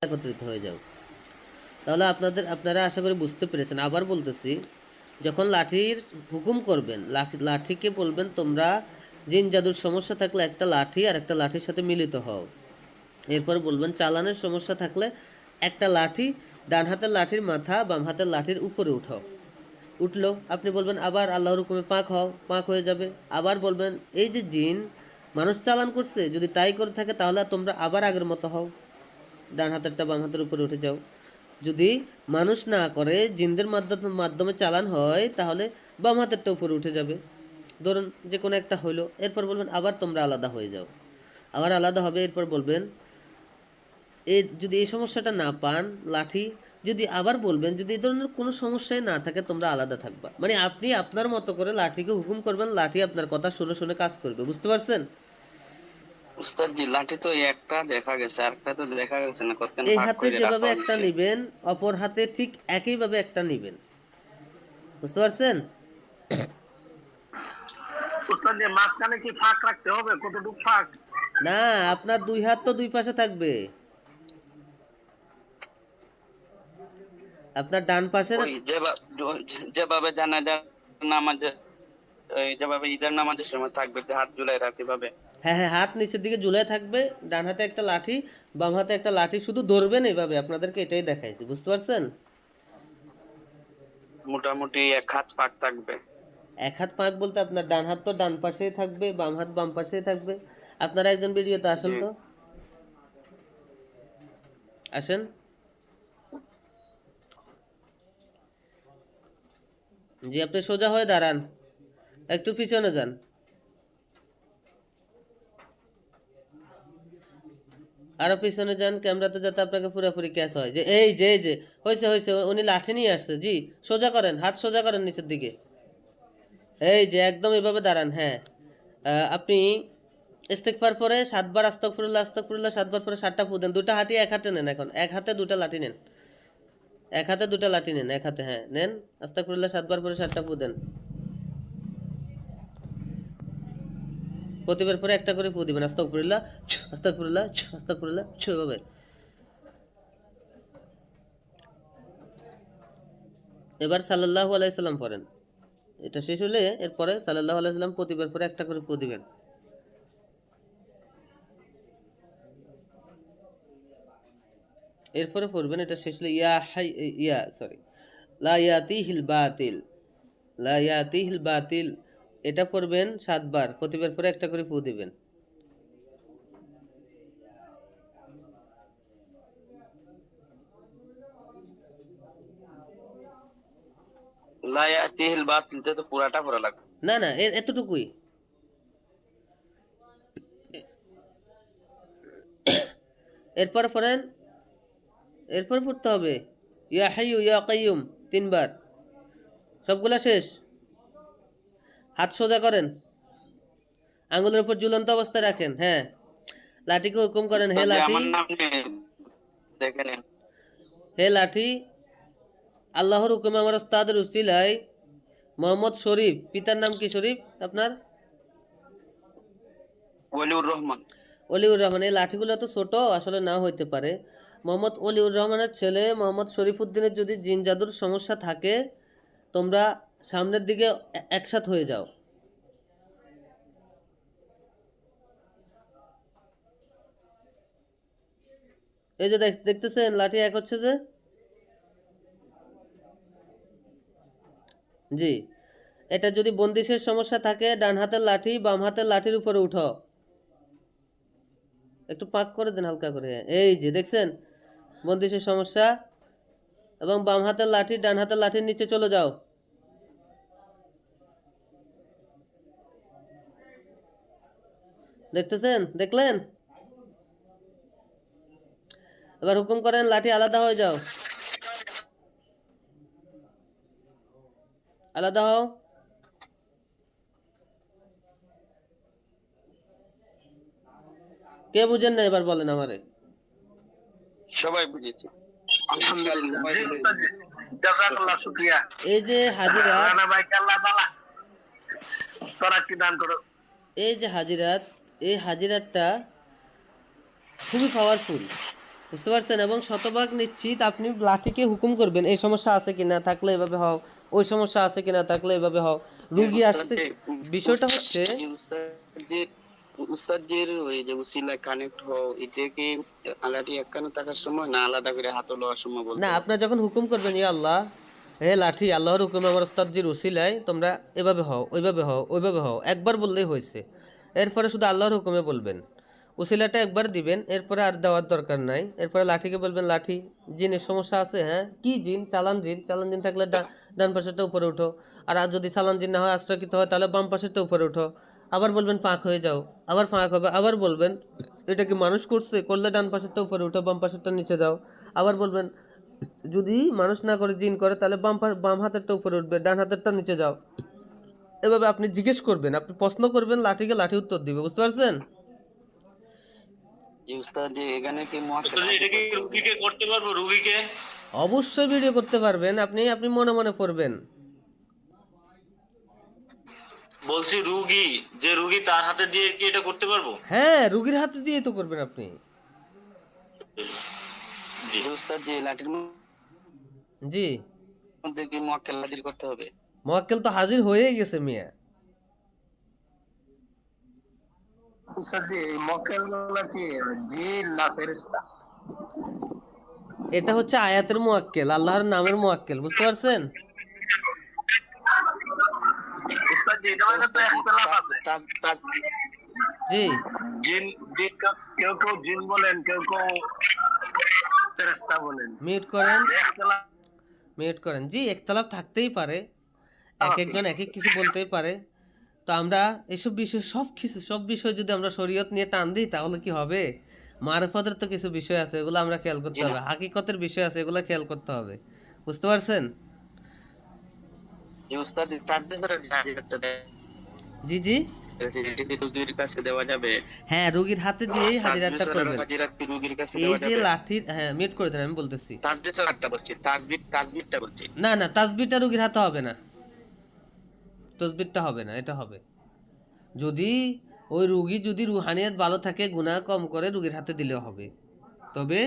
একত্রিত হয়ে যাও। তাহলে আপনারা আশা করি বুঝতে পেরেছেন। আবার বলতেছি, যখন লাঠির হুকুম করবেন, লাঠিকে বলবেন তোমরা জিন জাদুর সমস্যা থাকলে একটা লাঠি আর একটা লাঠির সাথে মিলিত হও। এরপর বলবেন চালানের সমস্যা থাকলে একটা লাঠি, ডান হাতের লাঠির মাথা বাম হাতের লাঠির উপরে উঠাও। উঠলো, আপনি বলবেন আবার আল্লাহর হুকুমে পাক হও, পাক হয়ে যাবে। আবার বলবেন এই যে জিন মানুষ চালান করছে, যদি তাই করে থাকে তাহলে তোমরা আবার আগের মতো হও, ডান হাতেরটা বাম হাতের উপরে উঠে যাও। যদি মানুষ না করে জিনদের মাধ্যমে চালান হয় তাহলে বাম হাতেরটা উপরে উঠে যাবে। ধরুন যে কোনো একটা হইলো, এরপর বলবেন আবার তোমরা আলাদা হয়ে যাও, আবার আলাদা হবে। এরপর বলবেন যদি এই সমস্যাটা না পান, লাঠি যদি আবার বলবেন যদি এই ধরনের কোনো সমস্যাই না থাকে তোমরা আলাদা থাকবা, মানে আপনি আপনার মতো করে লাঠিকে হুকুম করবেন, লাঠি আপনার কথা শুনে শুনে কাজ করবে। বুঝতে পারছেন? উস্তাদ জি, লাঠি তো একটা দেখা গেছে, আরেকটা তো দেখা গেছে না, কতখানি এই ভাগ হাতে করে যেভাবে রাখা একটা হয়েছে। নিবেন অপর হাতে ঠিক একইভাবে একটা নিবেন। বুঝতে পারছেন? উস্তাদ জি, মাঝখানে কি ফাঁক রাখতে হবে? কতটুকু ফাঁক? না, আপনার দুই হাত তো দুই পাশে থাকবে। আপনার ডান পাশের, ওই যেভাবে জানাজার নামাজে, ওই যেভাবে ঈদের নামাজের সময় থাকবে যে হাত ঝুলাই রাখতে ভাবে। হ্যাঁ হ্যাঁ, হাত নিচের দিকে ঝুলে থাকবে, ডান হাতে একটা লাঠি বাম হাতে একটা লাঠি, শুধু ধরবেন এইভাবে। আপনাদেরকে এটাই দেখাইছি। বুঝতে পারছেন? মোটামুটি এক হাত ফাঁক থাকবে। এক হাত ফাঁক বলতে আপনার ডান হাত তো ডান পাশেই থাকবে, বাম হাত বাম পাশেই থাকবে। আপনারা একজন ভিডিওতে আসেন জি। তো, আসেন। জি, আপনি সোজা হয়ে দাঁড়ান, একটু পিছনে যান। আরো পিছনে যান ক্যামেরাতে, যাতে আপনাকে পুরোপুরি ক্যাচ হয়। যে এই যে হয়েছে হয়েছে, উনি লাঠি নিয়ে আসছে। জি, সোজা করেন, হাত সোজা করেন নিচের দিকে। এই যে একদম এভাবে দাঁড়ান। হ্যাঁ, আপনি ইস্তেগফার পরে 7 বার আস্তাগফিরুল্লাহ আস্তাগফিরুল্লাহ 7 বার পরে 7টা ফু দেন। দুটো হাতি এক হাতে নেন, এখন এক হাতে দুটো লাঠি নেন, এক হাতে দুটো লাঠি নেন, এক হাতে, হ্যাঁ নেন। আস্তাগফিরুল্লাহ 7 বার পরে 7টা ফু দেন। প্রতিবার পরে একটা করে ফু দিবেন। আস্তাগফিরুল্লাহ আস্তাগফিরুল্লাহ আস্তাগফিরুল্লাহ, এভাবে। এবার সাল্লাল্লাহু আলাইহি সাল্লাম পড়েন। এটা শেষ হলে এরপরে সাল্লাল্লাহু আলাইহি সাল্লাম প্রতিবার পরে একটা করে ফু দিবেন। এরপরে পড়বেন, এটা শেষ হলে ইয়া হাই, ইয়া সরি, লা ইয়াতিহিল বাতিল, লা ইয়াতিহিল বাতিল, এটা পড়বেন 7 বার, প্রতিবার পরে একটা করে ফু দিবেন। লা ইয়াতিহিল বাতিল তো পুরাটা পড়া লাগবে। না না, এতটুকুই। এরপর পড়েন, এরপর পড়তে হবে ইয়া হাইয়ু ইয়া কাইয়ুম 3 বার। সবগুলা শেষ। হাত সোজা করেন, আঙ্গুলের উপর ঝুলন্ত অবস্থায় রাখেন। হ্যাঁ, লাঠিকে হুকুম করেন, হে উস্তাদ জি, লাঠি, আমার নাম নিয়ে দেখে নিন। হে লাঠি, আল্লাহর হুকুমে আমার ওস্তাদের উসিলায় মোহাম্মদ শরীফ, পিতার নাম কি শরীফ আপনার? ওয়ালিউর রহমান। অলিউর রহমান। এই লাঠিগুলো তো ছোট, আসলে না হইতে পারে। মোহাম্মদ অলিউর রহমানের ছেলে মোহাম্মদ শরীফ উদ্দিনের যদি জিন জাদুর সমস্যা থাকে, তোমরা সামনের দিকে একসাথ হয়ে যাও। এই যে দেখতেছেন লাঠি এক হচ্ছে যে। জি, এটা যদি বন্দিশের সমস্যা থাকে, ডান হাতের লাঠি বাম হাতের লাঠির উপরে উঠো, একটু পাক করে দেন হালকা করে। এই যে দেখছেন বন্দিশের সমস্যা, এবং বাম হাতের লাঠি ডান হাতের লাঠির নিচে চলে যাও। দেখতেছেন, দেখলেন? এবার হুকুম করেন লাঠি আলাদা হয়ে যাও, আলাদা হও। কে বুঝেন না এবার বলেন আমারে। সবাই বুঝেছি। আলহামদুলিল্লাহ। জি উস্তাদ জি, জাযাকাল্লাহ, শুকরিয়া। এই যে হাজিরাত, রানা ভাইকে আল্লাহ তাআলা তরাক্কি দান করো। এই যে হাজিরাত, এই হাজিরাতটা খুবই পাওয়ারফুল। বুঝতে পারছেন? এবং শতভাগ নিশ্চিত আপনি লাঠিকে হুকুম করবেন এই সমস্যা আছে কিনা, থাকলে এভাবে হও, ওই সমস্যা আছে কিনা, থাকলে এভাবে হও। রুগী উস্তাদ আসছে, যে বিষয়টা হচ্ছে উস্তাদজির ওই যে উসিলা কানেক্ট হও, এটা কি আলাদা একখানে থাকার সময় না আলাদা করে হাত লওয়ার সময় না, বলতে হবে? আপনার যখন হুকুম করবেন ইয়া আল্লাহ, হে লাঠি আল্লাহর হুকুমে আমার ওস্তাদজির উসিলায় তোমরা এভাবে হও, ওইভাবে হও, ওইভাবে হও, একবার বললেই হয়েছে। এরপরে শুধু আল্লাহর হুকুমে বলবেন, উসিলাটা একবার দিবেন, এরপরে আর দেওয়ার দরকার নাই। এরপরে লাঠিকে বলবেন লাঠি জিনের সমস্যা আছে, হ্যাঁ কি জিন, চালান জিন, চালান জিন থাকলে ডান পাশেরটা উপরে উঠো, আর যদি চালান জিন না হয়, আশ্রয়কৃত হয়, তাহলে বাম পাশেরটা উপরে উঠো। আবার বলবেন পাক হয়ে যাও, আবার ফাঁক হবে, আবার বলবেন এটা কি মানুষ করছে, করলে ডান পাশেরটা উপরে উঠো, বাম পাশেরটা নিচে যাও। আবার বলবেন যদি মানুষ না করে জিন করে, তাহলে বাম হাতেরটা উপরে উঠবে, ডান হাতেরটা নিচে যাও। এভাবে আপনি জিজ্ঞেস করবেন, আপনি প্রশ্ন করবেন, লাঠিকে লাঠি উত্তর দিবে। বুঝতে পারছেন? যে উস্তাদ যে এখানে কি তো যে এটা কি রুগীকে করতে পারবো, রুগীকে? অবশ্যই ভিডিও করতে পারবেন, আপনি আপনি মনে মনে পড়বেন। বলছি রুগী, যে রুগী তার হাতে দিয়ে কি এটা করতে পারবো? হ্যাঁ, রুগীর হাতে দিয়ে তো করবেন আপনি। জি। যে উস্তাদ যে লাঠির জি, মধ্যে কি মোয়াক্কেল হাজির করতে হবে? মোয়াক্কেল তো হাজির হয়েই গেছে মিয়া। উস্তাদ জি, এই মক্কেল গুলা কি জিন না ফেরেশতা? এটা হচ্ছে আয়াতের মোয়াক্কেল, আল্লাহর নামের মোয়াক্কেল। বুঝতে পারছেন? উস্তাদ জি, এটা মানে তো ইখতিলাফ আছে। জি, জিন জিন কেউ কেউ জিন বলেন, কেউ কেউ ফেরেশতা বলেন। মিউট করেন, ইখতিলাফ মিউট করেন। জি, একতলাপ থাকতেই পারে, এক আছে। একজন এক এক কিছু বলতেই পারে। তো আমরা এসব বিষয় সব বিষয় যদি আমরা শরীয়ত নিয়ে টান দিই, তাহলে কি হবে? মারফতের তো কিছু বিষয় আছে, এগুলো আমরা খেয়াল করতে হবে। হাকিকতের বিষয় আছে, এগুলো খেয়াল করতে হবে। বুঝতে পারছেন? যে উস্তাদ তাকবীরের হাজিরটা জি জি, এটা কি রুগীর কাছে দেওয়া যাবে? হ্যাঁ, রুগীর হাতে দিয়েই হাজিরাতটা তাকবীরের করবেন। হাজিরা কি রুগীর কাছে এই দেওয়া যে যাবে? লাঠির, হ্যাঁ মিউট করে দেন, আমি বলতেছি। তাকবীরের একটা বলছি, তাকবীরটা বলছি। না না, তাসবিহটা রুগীর হাতে হবে না, তসবিহটা হবে না, এটা হবে যদি ওই রুগী যদি রুহানিয়াত ভালো থাকে, গুনাহ কম করে, রুগীর হাতে দিলেও হবে। তবে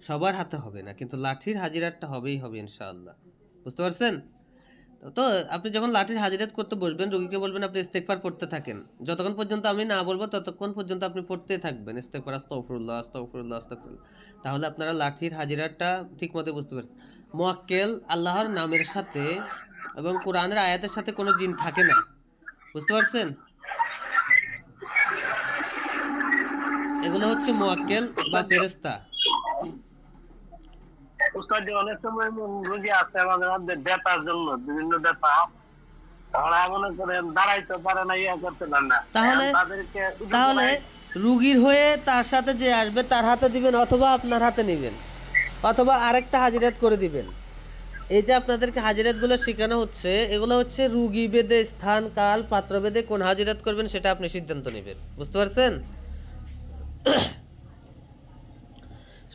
সবার হাতে হবে না, কিন্তু লাঠির হাজিরাতটা হবেই হবে ইনশাআল্লাহ। বুঝতে পারছেন? তো আপনি যখন লাঠির হাজিরাত করতে বসবেন, রুগীকে বলবেন আপনি ইস্তেগফার পড়তে থাকেন, যতক্ষণ পর্যন্ত আমি না বলবো ততক্ষণ পর্যন্ত আপনি পড়তেই থাকবেন ইস্তেগফার, আস্তাগফিরুল্লাহ আস্তাগফিরুল্লাহ আস্তাগফিরুল্লাহ। তাহলে আপনারা লাঠির হাজিরাতটা ঠিকমতো বুঝতে পারছেন। মুয়াক্কেল আল্লাহর নামের সাথে এবং কোরআনের আয়াতের সাথে কোনো জিন থাকে না। বুঝতে পারছেন? এগুলো হচ্ছে মুয়াক্কেল বা ফেরেশতা। উস্তাদ জি, অনেক সময় রোগী আছে আমাদের মধ্যে ব্যথার জন্য, বিভিন্ন ব্যথা, ওরা মনে করেন দাঁড়াইতে পারে না, ইয়া করতে পারে না। তাহলে তাদেরকে তাহলে রুগীর হয়ে তার সাথে যে আসবে তার হাতে দিবেন, অথবা আপনার হাতে নেবেন, অথবা আরেকটা হাজিরাত করে দিবেন। এই যে আপনাদেরকে হাজিরাতগুলো শেখানো হচ্ছে, এগুলো হচ্ছে রুগী ভেদে, স্থান কাল পাত্র ভেদে কোন হাজিরাত করবেন সেটা আপনি সিদ্ধান্ত নেবেন। বুঝতে পারছেন?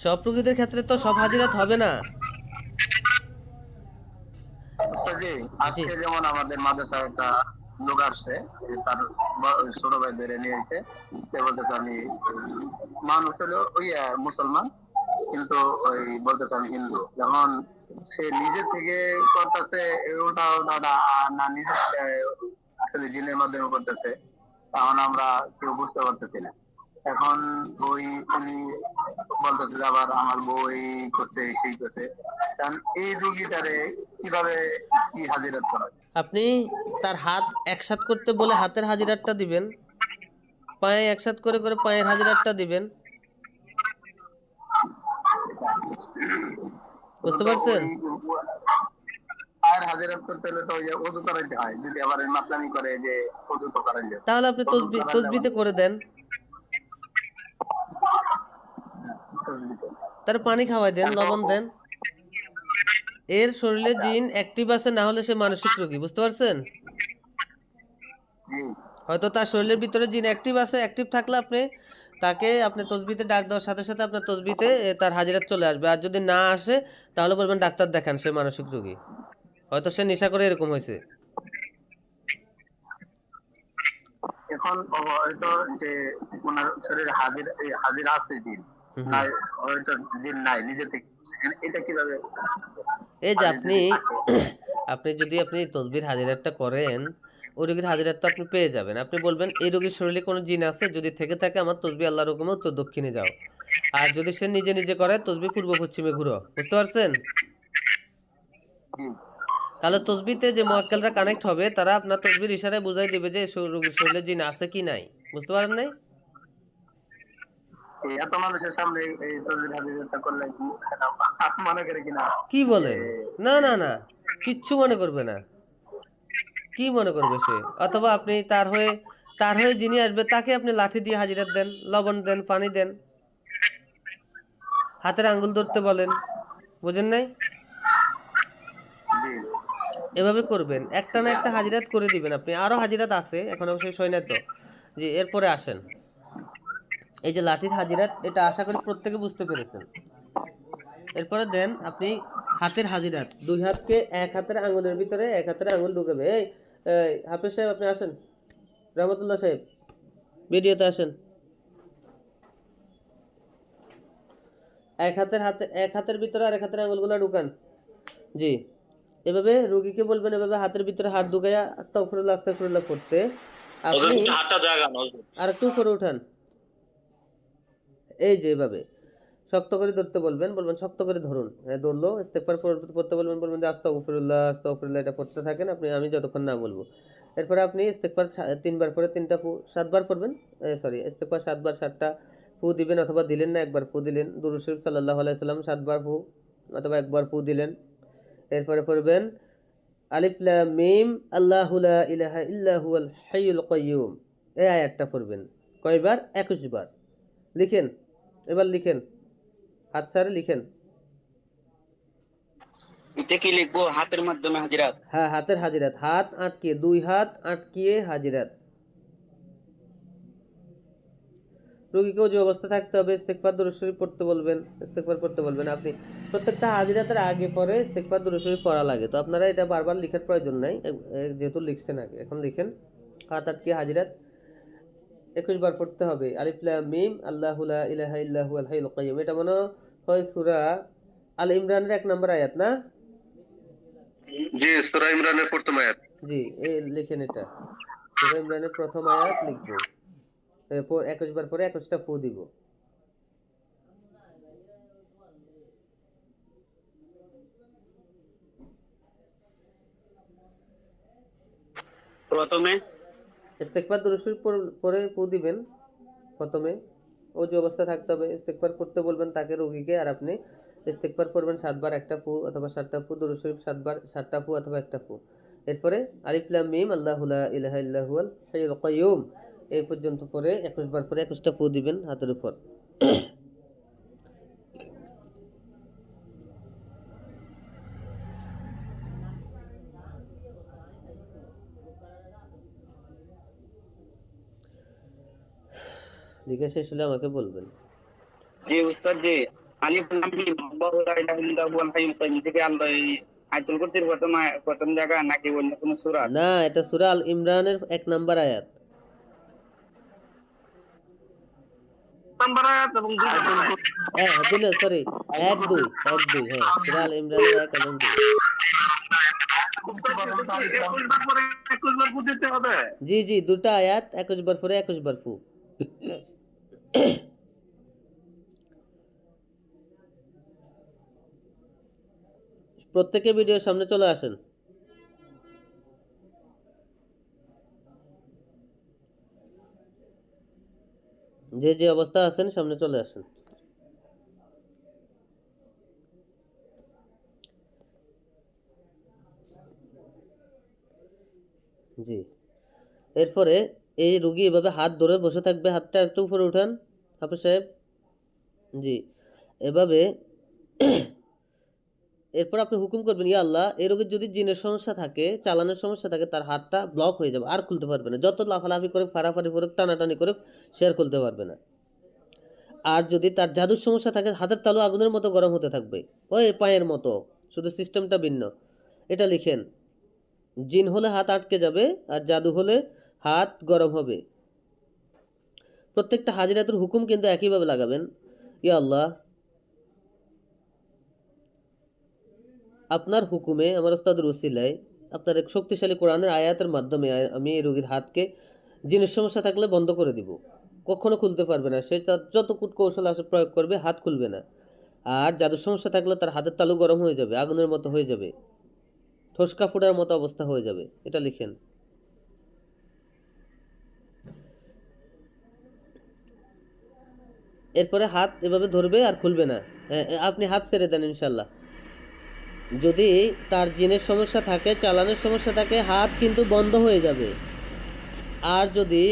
সব রুগীদের ক্ষেত্রে তো সব হাজিরাত হবে না। উস্তাদ জি, জি আজকে যেমন আমাদের মাদ্রাসায় একটা লোক আসছে, তার ছোট ভাই ধরে নিয়ে এসে সে বলতেছে আমি মানুষ হলো ওই মুসলমান, কিন্তু ওই বলতেছে আমি হিন্দু। যখন সে নিজে থেকে করতেছে ওটা ওটা না, নিজে আসলে জিনের মাধ্যমে করতেছে, তখন আমরা কেউ বুঝতে পারতেছি না। এখন ওই উনি বলতেছে যে আবার আমার বউ এই করছে সেই করছে, কারণ এই রুগীটারে কিভাবে কি হাজিরাত করা যায়? আপনি তার হাত একসাথ করতে বলে হাতের হাজিরাতটা দিবেন, পায়ে একসাথ করে করে পায়ের হাজিরাতটা দিবেন। বুঝতে পারছেন? আর হাজিরাত করতে হলে তো ওই যে অজু করাইতে হয়, যদি আবার মাতলামি করে যে অজু তো করাইলে, তাহলে আপনি অজু করালে তসবিতে করে দেন, তার পানি খাওয়াই দেন, লবণ দেন। এর শরীরে জিন অ্যাক্টিভ আছে, না হলে সে মানসিক রোগী। বুঝতে পারছেন? হয়তো তার শরীরের ভিতরে জিন অ্যাক্টিভ আছে, অ্যাক্টিভ থাকলে আপনি তসবিতে ডাক দেওয়ার সাথে সাথে আপনার তসবিতে তার হাজিরাত চলে আসবে। আর যদি না আসে, তাহলে বলবেন ডাক্তার দেখান, সে মানসিক রোগী, হয়তো সে নেশা করে এরকম হয়েছে। এখন হয়তো যে ওনার শরীরে হাজির আছে জিন, হুম, নাই হয়তো জিন নাই নিজে থেকে এটা কিভাবে এই যে মানে আপনি যদি থাকে? আপনি তসবির হাজিরাতটা করেন, ওই রোগীর হাজিরাত তো আপনি পেয়ে যাবেন। আপনি বলবেন এই রোগীর শরীরে কোনো জিন আছে, যদি থেকে থাকে আমার তসবি আল্লাহর হুকুমে উত্তর দক্ষিণে যাও। আর যদি সে নিজে নিজে করে তসবি পূর্ব পশ্চিমে ঘুরো। বুঝতে পারছেন? হুম, তাহলে তসবিতে যে মুয়াক্কেলরা কানেক্ট হবে তারা আপনার তসবির ইশারায় বুঝাই দিবে যে রোগীর শরীরে জিন আছে কি নাই। বুঝতে পারেন নাই? এই এত মানুষের সামনে এই তসবির হাদিসটা করলে কি এটা মনে করে কিনা কি যে বলেন? না না না, কিচ্ছু মনে করবে না। কি মনে করবে সে? অথবা আপনি তার হয়ে যিনি আসবে তাকে আপনি লাঠি দিয়ে হাজিরাত দেন, লবণ দেন, পানি দেন, হাতের আঙ্গুল ধরতে বলেন। বুঝেন নাই? জি এভাবে করবেন, একটা না একটা হাজিরাত করে দিবেন আপনি। আরো হাজিরাত আছে, এখন অবশ্যই সই না তো। জি, এরপরে আসেন। এই যে লাঠির হাজিরাত, এটা আশা করি প্রত্যেকে বুঝতে পেরেছেন। এরপরে দেন আপনি হাতের হাজিরাত, দুই হাতকে এক হাতের আঙ্গুলের ভিতরে এক হাতের আঙ্গুল ঢুকাবে। এই হাফিজ সাহেব আপনি আসেন, রহমতুল্লাহ সাহেব ভিডিওতে আসেন। এক হাতের ভিতরে আর এক হাতের আঙ্গুলগুলো ঢুকান। জি, এভাবে রোগীকে বলবেন, এভাবে হাতের ভিতরে হাত ঢুকাইয়া আস্তাগফিরুল্লাহ আস্তাগফিরুল্লাহ করতে। হুজুর আপনি একটু হাতটা জাগান হুজুর। আর একটু উপরে উঠান। এই যে এভাবে শক্ত করে ধরতে বলবেন, বলবেন শক্ত করে ধরুন। ধরলো ইস্তেগফার পড়তে বলবেন, বলবেন যে আস্তাগফিরুল্লাহ আস্তাগফিরুল্লাহ, এটা পড়তে থাকেন আপনি, আমি যতক্ষণ না বলবো। এরপরে আপনি ইস্তেগফার 3 বার পরে 3টা ফু 7 বার পড়বেন। সরি, ইস্তেগফার 7 বার 7টা ফু দিবেন, অথবা দিলেন না, একবার ফু দিলেন। দুরূদ শরীফ সাল্লাল্লাহু আলাইহি সাল্লাম 7 বার ফু অথবা একবার ফু দিলেন। এরপরে পড়বেন আলিফ লাম মিম আল্লাহু লা ইলাহা ইল্লা হুয়াল হাইয়ুল কাইয়্যুম, এই আয়াতটা পড়বেন। কয়বার? 21 বার। লিখেন, এবার লিখেন, হাত ছাড়ে লিখেন। এটা কি লিখবো হাতের মাধ্যমে হাজিরাত? হ্যাঁ, হাতের হাজিরাত, হাত আটকিয়ে, 2 হাত আটকিয়ে হাজিরাত। রোগীকেও যে অবস্থা থাকতে হবে, ইস্তেগফার দুরূদ শরীফ পড়তে বলবেন, ইস্তেগফার করতে বলবেন। আপনি প্রত্যেকটা হাজিরাতের আগে পরে ইস্তেগফার দুরূদ শরীফ পড়া লাগে, তো আপনারা এটা বারবার লিখার প্রয়োজন নাই, যেহেতু লিখছেন আগে, এখন লিখেন হাত আটকিয়ে হাজিরাত 21 বার পড়তে হবে। আলিফ লাম মিম আল্লাহু লা ইলাহা ইল্লা হুয়াল হাইয়ুল কাইয়্যুম, এটা মনে হয় সূরা আল ইমরানের 1 নম্বর আয়াত না? জি সূরা ইমরানের প্রথম আয়াত। জি, এই লিখেন এটা, সূরা ইমরানের প্রথম আয়াত লিখবো। 21 বার পরে 21টা ফু দিব। প্রথমে ইস্তেগফার দুরূদ শরীফ পরে ফু দিবেন প্রথমে। ও যে অবস্থা থাকতে হবে, ইস্তেগফার করতে বলবেন তাকে, রোগীকে, আর আপনি ইস্তেগফার করবেন 7 বার, একটা ফু অথবা 7টা ফু, দুরূদ শরীফ 7 বার, 7টা ফু অথবা একটা ফু। এরপরে আলিফ লাম মিম আল্লাহু লা ইলাহা ইল্লা হুয়াল হাইয়ুল কাইয়্যুম, এই পর্যন্ত পরে 21 বার পরে 21টা ফু দিবেন হাতের উপর। লিখে শেষ হলে আমাকে বলবেন। জি উস্তাদ জি, আলিফ লাম মিম আল্লাহু লা ইলাহা ইল্লা হুয়াল হাইয়ুল কাইয়্যুম থেকে আল্লাহ এই আয়াতুল কুরসির প্রথম জায়গা নাকি অন্য কোনো সূরা? না, এটা সূরা আল ইমরানের 1 নম্বর আয়াত। নাম্বার আয়াত এবং দুই নম্বর আয়াত। হ্যাঁ, দুই, সরি, 1 2 হ্যাঁ, সূরা আল ইমরানের 1 এবং 2। 21 বার পরে 21 বার ফু দিতে হবে। জি জি, দুটা আয়াত, 21 বার পরে 21 বার ফু। প্রত্যেকে ভিডিওর সামনে চলে আসেন। যে যে অবস্থা আছেন সামনে চলে আসেন। জি, এরপরে এই রুগী এভাবে হাত ধরে বসে থাকবে, হাতটা একটু উপরে উঠান হাফেজ সাহেব। জি, এভাবে এরপর আপনি হুকুম করবেন, ইয়া আল্লাহ, এই রোগীর যদি জিনের সমস্যা থাকে, চালানোর সমস্যা থাকে, তার হাতটা ব্লক হয়ে যাবে, আর খুলতে পারবে না। যত লাফালাফি করে, ফাড়াফাড়ি করে, টানাটানি করে, সে আর খুলতে পারবে না। আর যদি তার জাদুর সমস্যা থাকে, হাতের তালু আগুনের মতো গরম হতে থাকবে, ওই পায়ের মতো, শুধু সিস্টেমটা ভিন্ন। এটা লিখেন, জিন হলে হাত আটকে যাবে, আর জাদু হলে হাত গরম হবে। প্রত্যেকটা হাজিরাতুর হুকুম কিন্তু একইভাবে লাগাবেন। ইয়া আল্লাহ, আপনার হুকুমে আমার ওস্তাদের উসিলায় আপনার এক শক্তিশালী কোরআনের আয়াতের মাধ্যমে আমি এই রোগীর হাতকে জিনের সমস্যা থাকলে বন্ধ করে দিব, কখনো খুলতে পারবে না। সে তার যত কূট কৌশল আসে প্রয়োগ করবে, হাত খুলবে না। আর জাদুর সমস্যা থাকলে তার হাতের তালু গরম হয়ে যাবে, আগুনের মতো হয়ে যাবে, ঠোসকা ফোড়ার মতো অবস্থা হয়ে যাবে। এটা লিখেন। এরপরে হাত এভাবে ধরবে আর খুলবে না। আপনি হাত ছেড়ে দেন ইনশাল্লাহ। যদি তার জিনের সমস্যা থাকে, চালানোর সমস্যা থাকে, হাত কিন্তু বন্ধ হয়ে যাবে। আর যদি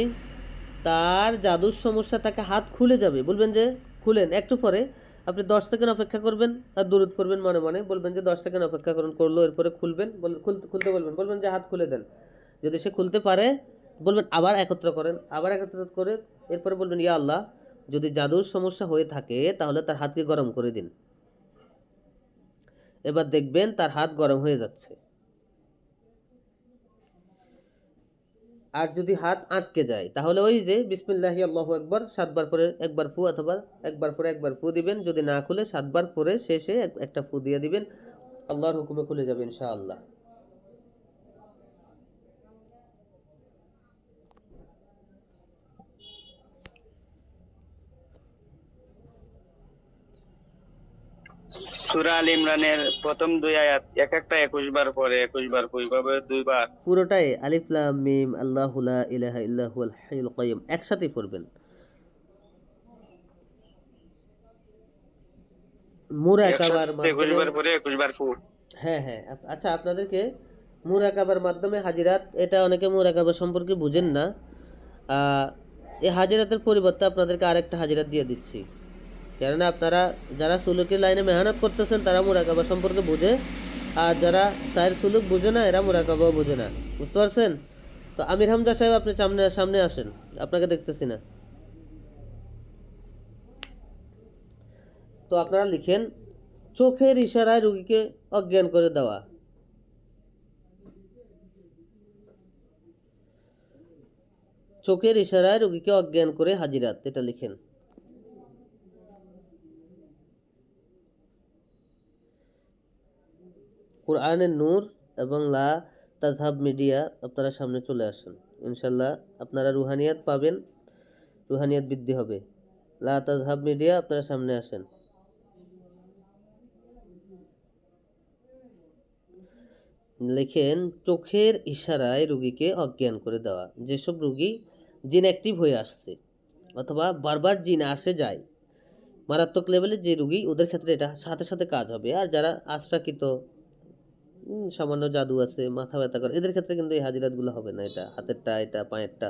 তার জাদুর সমস্যা থাকে, হাত খুলে যাবে। বলবেন যে খুলেন, একটু পরে আপনি 10 সেকেন্ড অপেক্ষা করবেন আর দুরূদ পড়বেন মনে মনে। বলবেন যে 10 সেকেন্ড অপেক্ষা করুন, করলো, এরপরে খুলবেন, খুলতে বলবেন, বলবেন যে হাত খুলে দেন। যদি সে খুলতে পারে বলবেন আবার একত্র করেন, আবার একত্র করে এরপরে বলবেন ইয়া আল্লাহ, যদি জাদুর সমস্যা হয়ে থাকে তাহলে তার হাতকে গরম করে দিন। এবার দেখবেন তার হাত গরম হয়ে যাচ্ছে। আর যদি হাত আটকে যায় তাহলে ওই যে বিসমিল্লাহি আল্লাহু আকবার 7 বার পরে একবার ফু, অথবা একবার পরে একবার ফু দিবেন। যদি না খুলে 7 বার পরে শেষে একটা ফু দিয়ে দিবেন, আল্লাহর হুকুমে খুলে যাবে ইনশাআল্লাহ। সূরা আল ইমরানের প্রথম 2 আয়াত এক একটা 21 বার পরে 21 বার, ওইভাবে 2 বার। পুরোটাই আলিফ লাম মিম আল্লাহু লা ইলাহা ইল্লা হুয়াল হাইয়ুল কাইয়্যুম একসাথেই পড়বেন। মুরাকাবার 21 মাধ্যমে, বার পরে 21 বার ফু। হ্যাঁ হ্যাঁ, আচ্ছা আপনাদেরকে মুরাকাবার মাধ্যমে হাজিরাত, এটা অনেকে মুরাকাবা সম্পর্কে বুঝেন না। এই হাজিরাতের পরিবর্তে আপনাদেরকে আরেকটা হাজিরাত দিয়ে দিচ্ছি। কেননা আপনারা যারা সুলুকের লাইনে মেহনত করতেছেন তারা মুরাকাবা সম্পর্কে বুঝে, আর যারা সাইর সুলুক বুঝে না এরা মুরাকাবাও বুঝে না। বুঝতে পারছেন? তো আমির হামজা সাহেব আপনি সামনে সামনে আসেন, আপনাকে দেখতেছি না। তো আপনারা লিখেন চোখের ইশারায় রোগীকে অজ্ঞান করে দেওয়া। চোখের ইশারায় রোগীকে অজ্ঞান করে হাজিরাত, এটা লিখেন। কোরআনের নূর এবং লা তাজহাব মিডিয়া আপনারা সামনে চলে আসেন। ইনশাল্লাহ আপনারা রুহানিয়াত পাবেন, রুহানিয়াত বৃদ্ধি হবে। লা তাজহাব মিডিয়া আপনারা সামনে আসেন। লিখেন চোখের ইশারায় রোগীকে অজ্ঞান করে দেওয়া। যেসব রোগী জিন অ্যাক্টিভ হয়ে আসছে অথবা বারবার জিন আসে যায়, মারাত্মক লেভেলে যে রোগী, ওদের ক্ষেত্রে এটা সাথে সাথে কাজ হবে। আর যারা আশ্রাকিত, সামান্য জাদু আছে, মাথা ব্যথা করে, এদের ক্ষেত্রে কিন্তু এই হাজিরাতগুলো হবে না। এটা হাতেরটা, এটা পায়েরটা।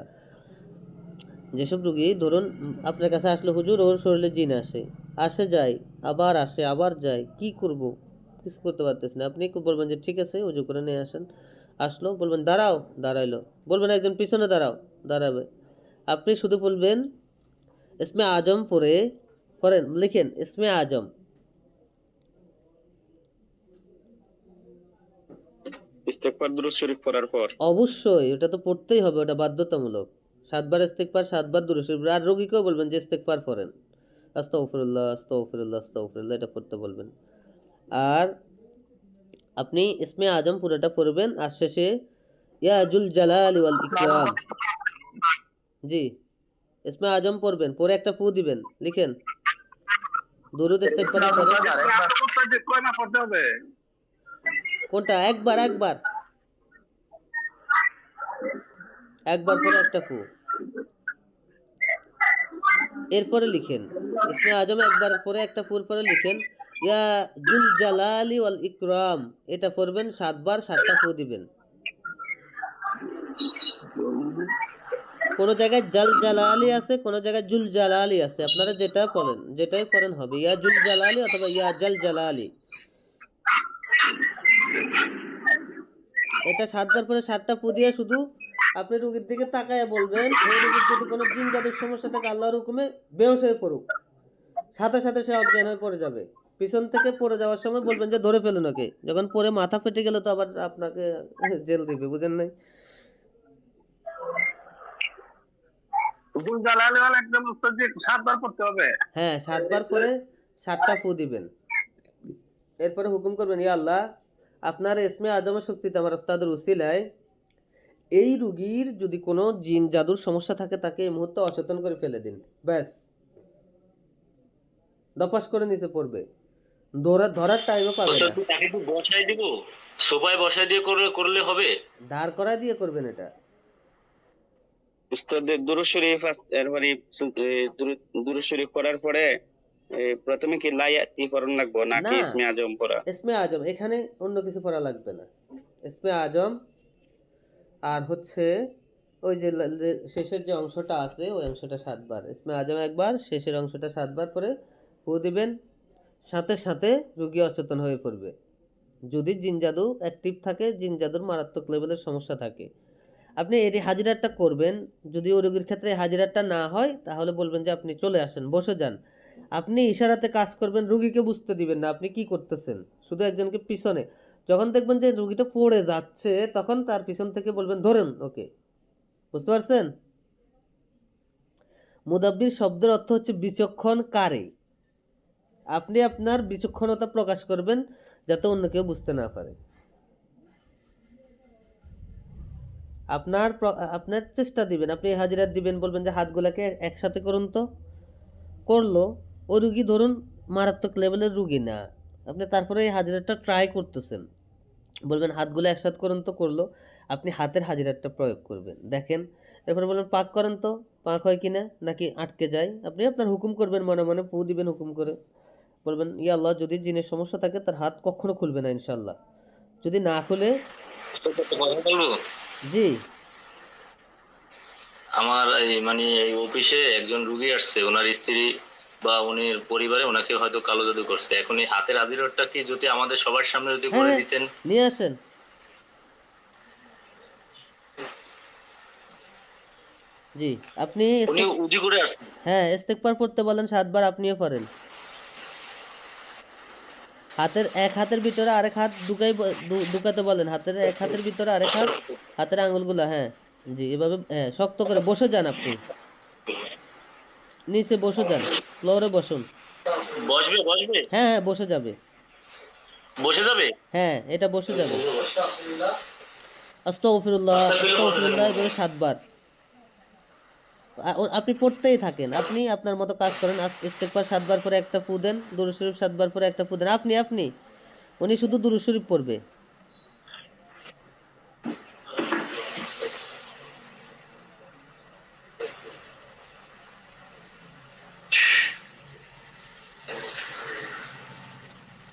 যেসব রোগী ধরুন আপনার কাছে আসলে হুজুর ওর শরীরে জিন আসে, আসে যায়, আবার আসে আবার যায়, কি করব, কিছু করতে পারতেছি না। আপনি বলবেন যে ঠিক আছে উজু করে নিয়ে আসেন। আসলো, বলবেন দাঁড়াও, দাঁড়াইলো। বলবেন একজন পিছনে দাঁড়াও, দাঁড়াবে। আপনি শুধু বলবেন ইসমে আজম পড়েন, লিখেন ইসমে আজম। ইস্তেগফার দুরূদ শরীফ পড়ার পর অবশ্যই ওটা তো পড়তেই হবে, ওটা বাধ্যতামূলক। 7 বার ইস্তেগফার, 7 বার দুরূদ শরীফ। আর রোগীকেও বলবেন যে ইস্তেগফার পড়েন, আস্তাগফিরুল্লাহ আস্তাগফিরুল্লাহ আস্তাগফিরুল্লাহ, এটা পড়তে বলবেন। আর আপনি ইসমে আজম পুরোটা পড়বেন, আর শেষে ইয়া জুল জালালি ওয়াল ইকরাম। জি, ইসমে আজম পড়বেন, পরে একটা ফু দিবেন। লিখেন দুরূদ ইস্তেগফারের পরে কয় না পড়তে হবে? কোনটা? একবার পরে একটা ফু। এরপরে লিখেন ইসমে আজম একবার পরে একটা ফুর পরে লিখেন ইয়া জুল জালালি ওয়াল ইকরাম, এটা পড়বেন 7 বার, 7টা ফু দিবেন। কোন জায়গায় জাল জালালি আছে, কোন জায়গায় জুল জালালি আছে, আপনারা যেটা পড়েন, যেটাই পড়েন হবে, ইয়া জুল জালালি অথবা ইয়া জাল জালালি। এটা 7 বার পরে 7টা ফু দিয়ে শুধু আপনি রোগীর দিকে তাকায় বলবেন এই রোগীর যদি কোনো জিন জাদুর সমস্যা থাকে আল্লাহর হুকুমে বেহুশ হয়ে পড়ুক, সাথে সাথে সে অজ্ঞান হয়ে পড়ে যাবে। পিছন থেকে পড়ে যাওয়ার সময় বলবেন যে ধরে ফেলুন ওকে। যখন পরে মাথা ফেটে গেলে তো আবার আপনাকে জেল দিবে, বুঝেন নাই? জালালি ওয়াল একদম উস্তাদ জি 7 বার পড়তে হবে। হ্যাঁ 7 বার পরে 7টা ফু দিবেন। এরপরে হুকুম করবেন, ইয়া আল্লাহ আপনার ইসমে আজমের শক্তিতে আমার ওস্তাদের উসিলায় এই রুগীর যদি কোনো জিন জাদুর সমস্যা থাকে তাকে এই মুহূর্তে অচেতন করে ফেলে দিন। ব্যাস, দপাস করে নিচে পড়বে, ধরার টাইমও পাবে ওস্তাদ না। কি তাকে কি বসায় দিব? সোফায় বসায় দিয়ে করলে হবে? দাঁড় করায় দিয়ে করবেন এটা। উস্তাদের দুরূদ শরীফ এরপরে দুরূদ শরীফ পড়ার পরে প্রথমে কি লা ইয়াতি পড়ন লাগবো নাকি না, ইসমে আজম পড়া? ইসমে আজম, এখানে অন্য কিছু পড়া লাগবে না। ইসমে আজম আর হচ্ছে ওই যে শেষের যে অংশটা আছে ওই অংশটা 7 বার, ইসমে আজম একবার, শেষের অংশটা 7 বার করে ফু দিবেন। সাথে সাথে রুগী অচেতন হয়ে পড়বে। যদি জিন জাদু অ্যাক্টিভ থাকে, জিন জাদুর মারাত্মক লেভেলের সমস্যা থাকে, আপনি এটি হাজিরাটা করবেন। যদি ওই রোগীর ক্ষেত্রে হাজিরাটা না হয় তাহলে বলবেন যে আপনি চলে আসেন, বসে যান। আপনি ইশারাতে কাজ করবেন, রুগীকে বুঝতে দিবেন না আপনি কি করতেছেন, শুধু একজনকে পিছনে যখন দেখবেন যে রুগীটা পড়ে যাচ্ছে তখন তার পিছন থেকে বলবেন ধরুন ওকে। বুঝতে পারছেন? মুদাব্বির শব্দের অর্থ হচ্ছে বিচক্ষণকারী। আপনি আপনার বিচক্ষণতা প্রকাশ করবেন যাতে অন্য কেউ বুঝতে না পারে। আপনার চেষ্টা দিবেন, আপনি হাজিরাত দিবেন, বলবেন যে হাতগুলাকে একসাথে করুন তো, করলো। ওই রুগী ধরুন মারাত্মক লেভেলের রুগী না, আপনি তারপরে এই হাজিরাতটা ট্রাই করতেছেন, বলবেন হাতগুলো একসাথে করুন তো, করলো। আপনি হাতের হাজিরাতটা প্রয়োগ করবেন, দেখেন। এরপরে বলবেন পাক করেন তো, পাক হয় কিনা নাকি আটকে যায়। আপনি আপনার হুকুম করবেন, মনে মনে পু দিবেন হুকুম করে, বলবেন ইয়া আল্লাহ যদি জিনের সমস্যা থাকে তার হাত কখনো খুলবে না ইনশাল্লাহ। যদি না খুলে, ওস্তাদ একটা কথা বলবো? জি আমার এই অফিসে একজন রুগী আসছে, ওনার স্ত্রী বা উনির পরিবারে ওনাকে হয়তো কালো জাদু করছে। এখন এই হাতের আদিরটা কি যদি আমাদের সবার সামনে যদি হ্যাঁ করে হ্যাঁ দিতেন? নিয়ে আসেন। জি আপনি উনি উজু করে আসছেন। হ্যাঁ ইস্তেগফার পড়তে বলেন 7 বার, আপনিও পড়েন। এক হাতের ভিতরে আরেক হাত ঢুকাতে বলেন, এক হাতের ভিতরে আরেক হাত, হাতের আঙুলগুলা, হ্যাঁ জি এভাবে, হ্যাঁ শক্ত করে বসে যান, আপনি নিচে বসে যান, ফ্লোরে বসুন। বসবে বসবে হ্যাঁ হ্যাঁ বসে যাবে, বসে যাবে। হ্যাঁ এটা বসে যাবে। আস্তাগফিরুল্লাহ আস্তাগফিরুল্লাহ এভাবে 7 বার আপনি পড়তেই থাকেন। আপনি আপনার মতো কাজ করেন, ইস্তেগফার 7 বার পরে একটা ফু দেন, দুরূদ শরীফ 7 বার পরে একটা ফু দেন। আপনি উনি শুধু দুরূদ শরীফ পড়বে।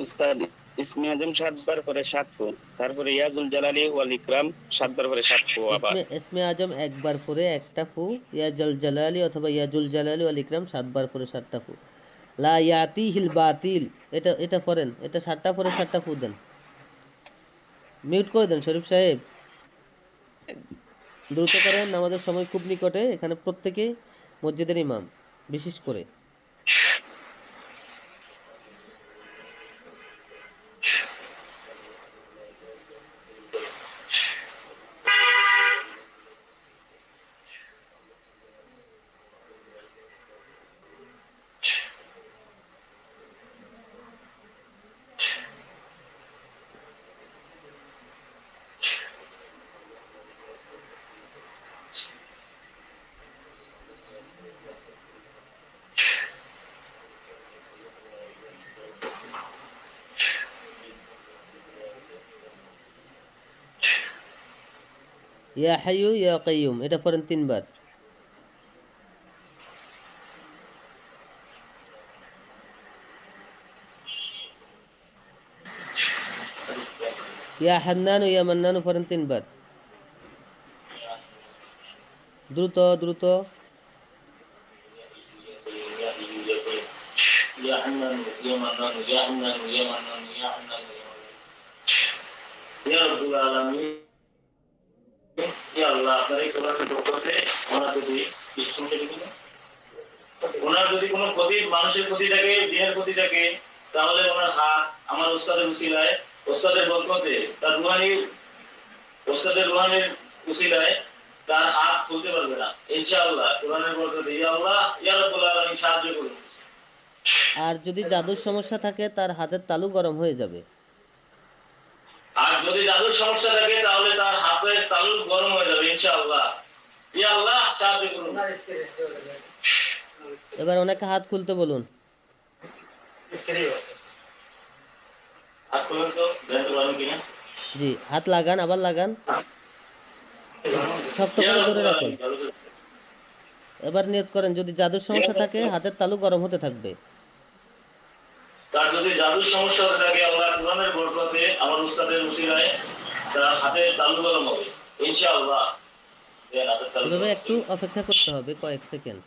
উস্তাদ ইসমে আজম 7 বার পরে 7 ফু, তারপরে ইয়াজুল জালালি ওয়াল ইকরাম 7 বার পরে 7 ফু আবার। ইসমে আজম একবার পরে একটা ফু, ইয়া জল জালালি অথবা ইয়াজুল জালালি ওয়াল ইকরাম 7 বার পরে 7টা ফু। লা ইয়াতিহিল বাতিল, এটা পড়েন, এটা 7টা পরে 7টা ফু দেন। মিউট করে দেন শরীফ সাহেব, দ্রুত করেন, আমাদের সময় খুব নিকটে। এখানে প্রত্যেকে মসজিদের ইমাম, বিশেষ করে ইয়া হাইয়ু ইয়া কাইয়ুম এটা পড়েন 3 বার। ইয়া হান্নানু ইয়া মান্নানু পড়েন 3 বার। দ্রুত দ্রুত। ইয়া হান্নান ইয়া মান্নান ইয়া হান্নান ইয়া মান্নান ইয়া হান্নান ইয়া রাব্বুল আলামিন। ইয়া আল্লাহ আপনার এই কোরআনের বরকতে ওনার যদি কোনো ক্ষতি, মানুষের ক্ষতি থাকে, দিনের ক্ষতি থাকে, তাহলে ওনার হাত আমার ওস্তাদের উসিলায়, ওস্তাদের বরকতে, তার ওস্তাদের রুহানির উসিলায় তার হাত খুলতে পারবে না ইনশাআল্লাহ। কোরআনের বরকতে ইয়া আল্লাহ ইয়া রাব্বুল আলামিন সাহায্য করুন। আর যদি জাদুর সমস্যা থাকে তার হাতের তালু গরম হয়ে যাবে। আর যদি জাদুর সমস্যা থাকে তাহলে তার হাতের তালু গরম হয়ে যাবে ইনশাআল্লাহ। ইয়া আল্লাহ সাহায্য করুন। এবার ওনাকে হাত খুলতে বলুন। হাত খুলুন তো, দেখতে পারেন কিনা। জি, হাত লাগান, আবার লাগান, শক্ত করে ধরে রাখুন। এবার নিয়ত করেন যদি জাদুর সমস্যা থাকে হাতের তালু গরম হতে থাকবে। তার যদি জাদুর সমস্যা হতে থাকে আল্লাহ কোরআনের বরকতে আমার উস্তাদের উসিলায় তার হাতের তালু গরম হবে ইনশাআল্লাহ। দেন হাতের তালু এভাবে গরম একটু অপেক্ষা করতে হবে কয়েক সেকেন্ড।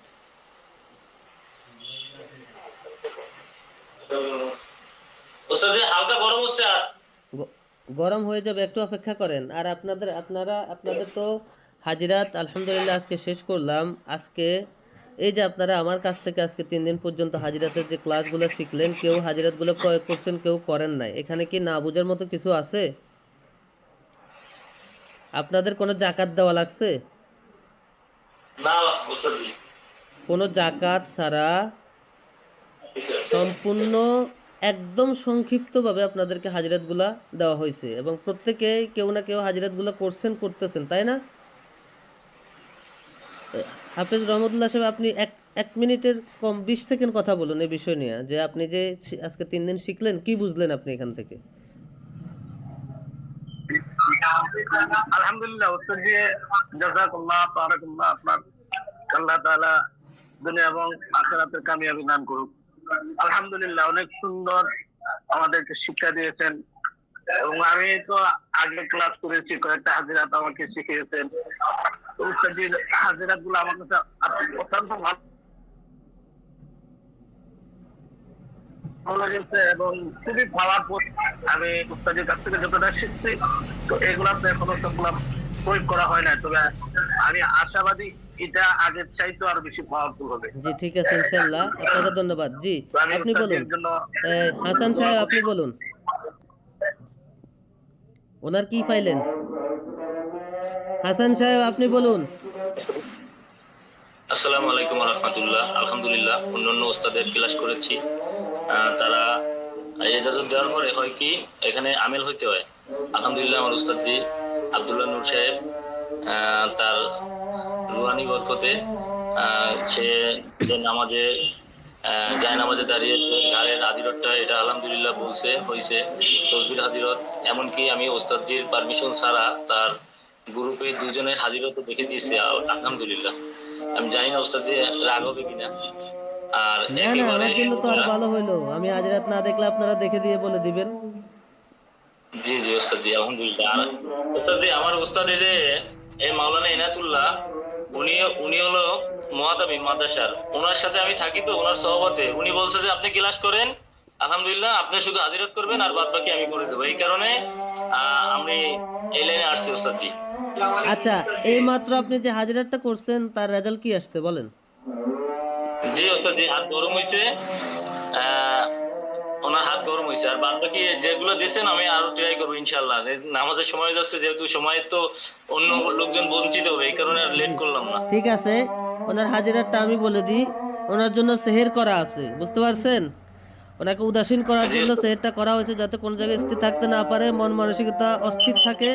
উস্তাদ জি হালকা গরম হচ্ছে আর গরম হয়ে যাবে, একটু অপেক্ষা করেন। আর আপনাদের তো হাজিরাত আলহামদুলিল্লাহ আজকে শেষ করলাম। আজকে এই যে আপনারা আমার কাছ থেকে আজকে 3 দিন পর্যন্ত হাজিরাতের যে ক্লাসগুলো শিখলেন, কেউ হাজিরাতগুলো প্রয়োগ করছেন, কেউ করেন নাই। এখানে কি না বোঝার মতো কিছু আছে? আপনাদের কোনো জাকাত দেওয়া লাগছে? না উস্তাদ জি। কোনো জাকাত ছাড়া সম্পূর্ণ একদম সংক্ষিপ্তভাবে আপনাদেরকে হাজিরাতগুলা দেওয়া হয়েছে এবং প্রত্যেকেই কেউ না কেউ হাজিরাতগুলো করতেছেন, তাই না? হাফেজ রহমতুল্লাহ সাহেব, আপনি এক মিনিটের কম 20 সেকেন্ড কথা বলুন এই বিষয় নিয়ে, যে আপনি যে আজকে 3 দিন শিখলেন, কি বুঝলেন আপনি এখান থেকে? আলহামদুলিল্লাহ উস্তাদ জি, জাযাকাল্লাহ বারাকাল্লাহ, আপনার আল্লাহ তাআলা দুনিয়া এবং আখিরাতের কামিয়াবি দান করুক। আলহামদুলিল্লাহ অনেক সুন্দর আমাদেরকে শিক্ষা দিয়েছেন এবং আমি তো আগে ক্লাস করেছি, কয়েকটা হাজিরাত আমাকে শিখিয়েছেন। তো উস্তাদ জি হাজিরাত গুলো আমার কাছে অত্যন্ত ভালো লেগেছে এবং খুবই পাওয়ারফুল। আমি উস্তাদের কাছ থেকে যতটা শিখছি, তো এগুলাতে এখনো সবগুলা প্রয়োগ করা হয় না, তবে আমি আশাবাদী এটা আগের চাইতে আরো বেশি পাওয়ারফুল হবে। জি ঠিক আছে, ইনশাআল্লাহ। আপনাকে ধন্যবাদ। জি আপনি বলুন, হাসান সাহেব আপনি বলুন, ওনার কি পাইলেন? হাসান সাহেব আপনি বলুন। আসসালামু আলাইকুম ওয়া রাহমাতুল্লাহ। আলহামদুলিল্লাহ অন্যান্য ওস্তাদের ক্লাস করেছি, তারা ইজাজত দেওয়ার পরে হয় কি এখানে আমেল হইতে হয়। আলহামদুলিল্লাহ আমার উস্তাদ জি আব্দুল্লাহ নূর সাহেব তার রুহানি বরকতে সে নামাজে নামাজে দাঁড়িয়ে ঘাড়ের হাজিরতটা এটা আলহামদুলিল্লাহ বলছে হয়েছে তসবির হাজিরত। এমনকি আমি ওস্তাদজির পারমিশন ছাড়া তার গ্রুপে 2 জনের হাজিরত দেখে দিয়েছি আলহামদুলিল্লাহ। আমি জানি না ওস্তাদ জি রাগ হবে কিনা। আর না না, আমার জন্য তো আরো ভালো হইলো, আমি হাজিরাত না দেখলে আপনারা দেখে দিয়ে বলে দিবেন। জি জি ওস্তাদ জি আলহামদুলিল্লাহ। আর ওস্তাদ জি আমার ওস্তাদ এই যে এই মাওলানা ইনায়াতুল্লাহ, উনি হলো মুআতামিম মাদ্রাসার, ওনার সাথে আমি থাকি, তো ওনার সহবতে উনি বলছে যে আপনি ক্লাস করেন, আলহামদুলিল্লাহ আপনি শুধু হাজিরত করবেন আর বাদ বাকি আমি করে দেবো। এই কারণে আমি এই লাইনে আসছি ওস্তাদ জি। আচ্ছা, এই মাত্র আপনি যে হাজিরাতটা করছেন তার রেজাল্ট কি আসছে বলেন? জি ওস্তাদ জি হাত গরম হইছে, ওনার হাত গরম হয়েছে। আর বাদ বাকি যেগুলো দিয়েছেন আমি আরো ট্রাই করবো ইনশাআল্লাহ। নামাজের সময় যাচ্ছে, যেহেতু সময় তো অন্য লোকজন বঞ্চিত হবে, এই কারণে আর লেট করলাম না। ঠিক আছে, ওনার হাজিরাতটা আমি বলে দিই। ওনার জন্য সেহের করা আছে, বুঝতে পারছেন? ওনাকে উদাসীন করার জন্য সেহেরটা করা হয়েছে, যাতে কোন জায়গায় স্থির থাকতে না পারে, মন মানসিকতা অস্থির থাকে,